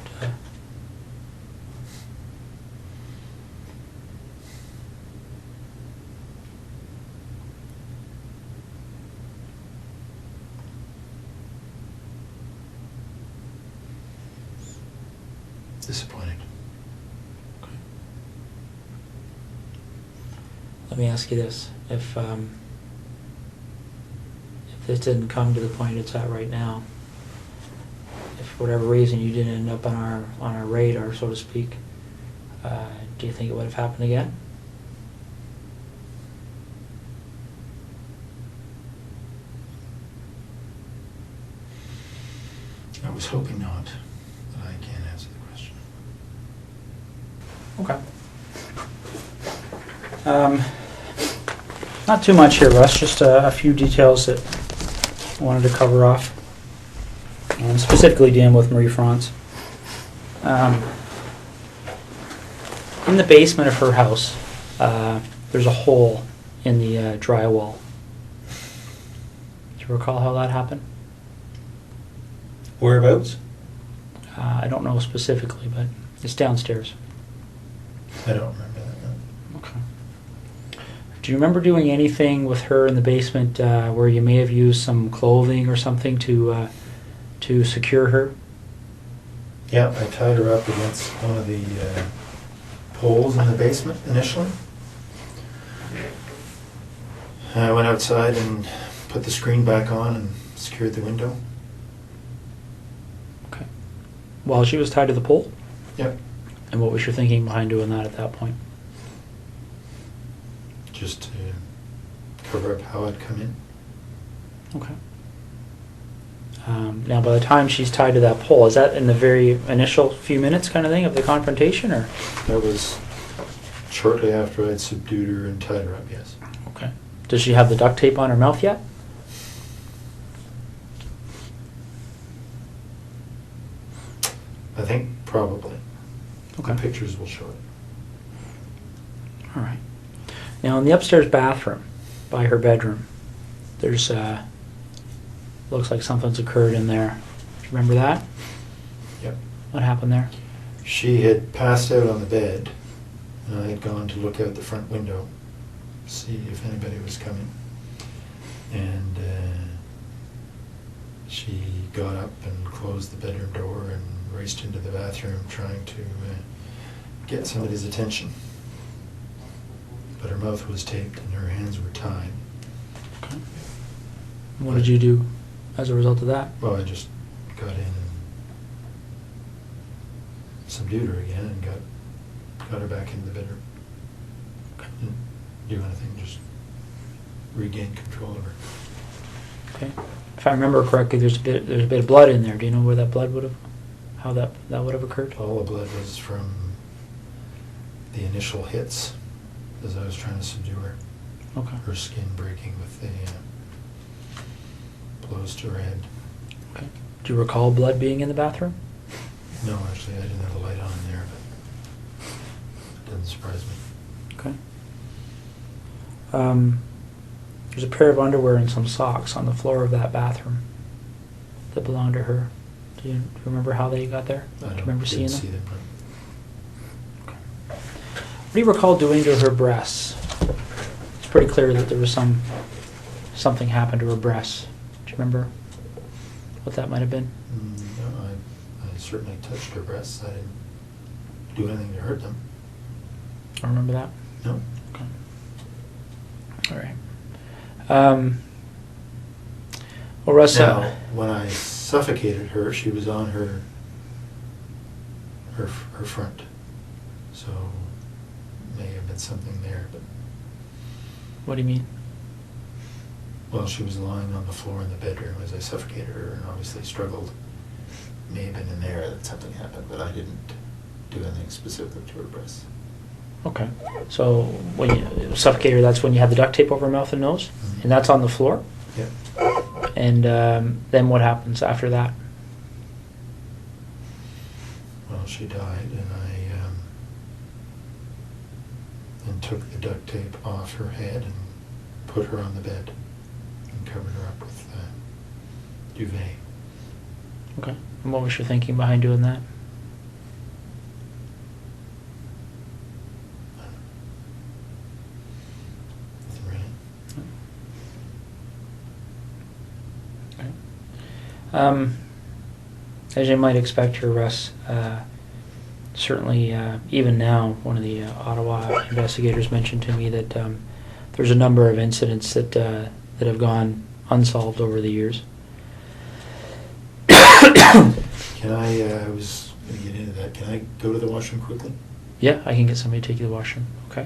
Disappointed. Okay. Let me ask you this: if this didn't come to the point it's at right now, if for whatever reason you didn't end up on our radar, so to speak, do you think it would have happened again? I was hoping not, but I can't answer the question. Okay. Not too much here, Russ. Just a few details that I wanted to cover off, and specifically dealing with Marie France. In the basement of her house, there's a hole in the drywall. Do you recall how that happened? Whereabouts? I don't know specifically, but it's downstairs. I don't remember that. No. Okay. Do you remember doing anything with her in the basement where you may have used some clothing or something to secure her? Yeah, I tied her up against one of the poles in the basement initially. I went outside and put the screen back on and secured the window. Okay. While she was tied to the pole? Yep. And what was your thinking behind doing that at that point? Just to cover up how I'd come in. Okay. Now, by the time she's tied to that pole, is that in the very initial few minutes kind of thing of the confrontation, or? That was shortly after I'd subdued her and tied her up, yes. Okay. Does she have the duct tape on her mouth yet? I think probably. Okay. The pictures will show it. All right. Now, in the upstairs bathroom, by her bedroom, there's looks like something's occurred in there. Do you remember that? Yep. What happened there? She had passed out on the bed, and I had gone to look out the front window, see if anybody was coming. And she got up and closed the bedroom door and raced into the bathroom trying to get somebody's attention. But her mouth was taped and her hands were tied. Okay. What did you do as a result of that? Well, I just got in and subdued her again and got her back into the bedroom. Didn't do anything, just regained control of her. Okay. If I remember correctly, there's a bit of blood in there. Do you know where that blood would have, how that would have occurred? All the blood was from the initial hits as I was trying to subdue her. Okay. Her skin breaking with the blows to her head. Okay. Do you recall blood being in the bathroom? No, actually, I didn't have the light on in there, but it doesn't surprise me. Okay. There's a pair of underwear and some socks on the floor of that bathroom that belonged to her. Do you remember how they got there? Do you remember seeing them? See them. Okay. What do you recall doing to her breasts? It's pretty clear that there was something happened to her breasts. Do you remember what that might have been? No, I certainly touched her breasts. I didn't do anything to hurt them. I remember that. No. Okay. All right. Well, Russ. Now, when I suffocated her, she was on her front, so may have been something there. But What do you mean? well, she was lying on the floor in the bedroom as I suffocated her, and obviously struggled. May have been in there that something happened, but I didn't do anything specific to her breasts. Okay. So when you suffocate her, that's when you have the duct tape over her mouth and nose, Mm-hmm. and that's on the floor. Yep. And then what happens after that? Well, she died, and I and took the duct tape off her head and put her on the bed and covered her up with duvet. Okay. And what was your thinking behind doing that? Nothing really. Okay. As you might expect here, Russ, certainly even now, one of the Ottawa investigators mentioned to me that there's a number of incidents that have gone unsolved over the years. Can I was going to get into that. Can I go to the washroom quickly? Yeah, I can get somebody to take you to the washroom. Okay.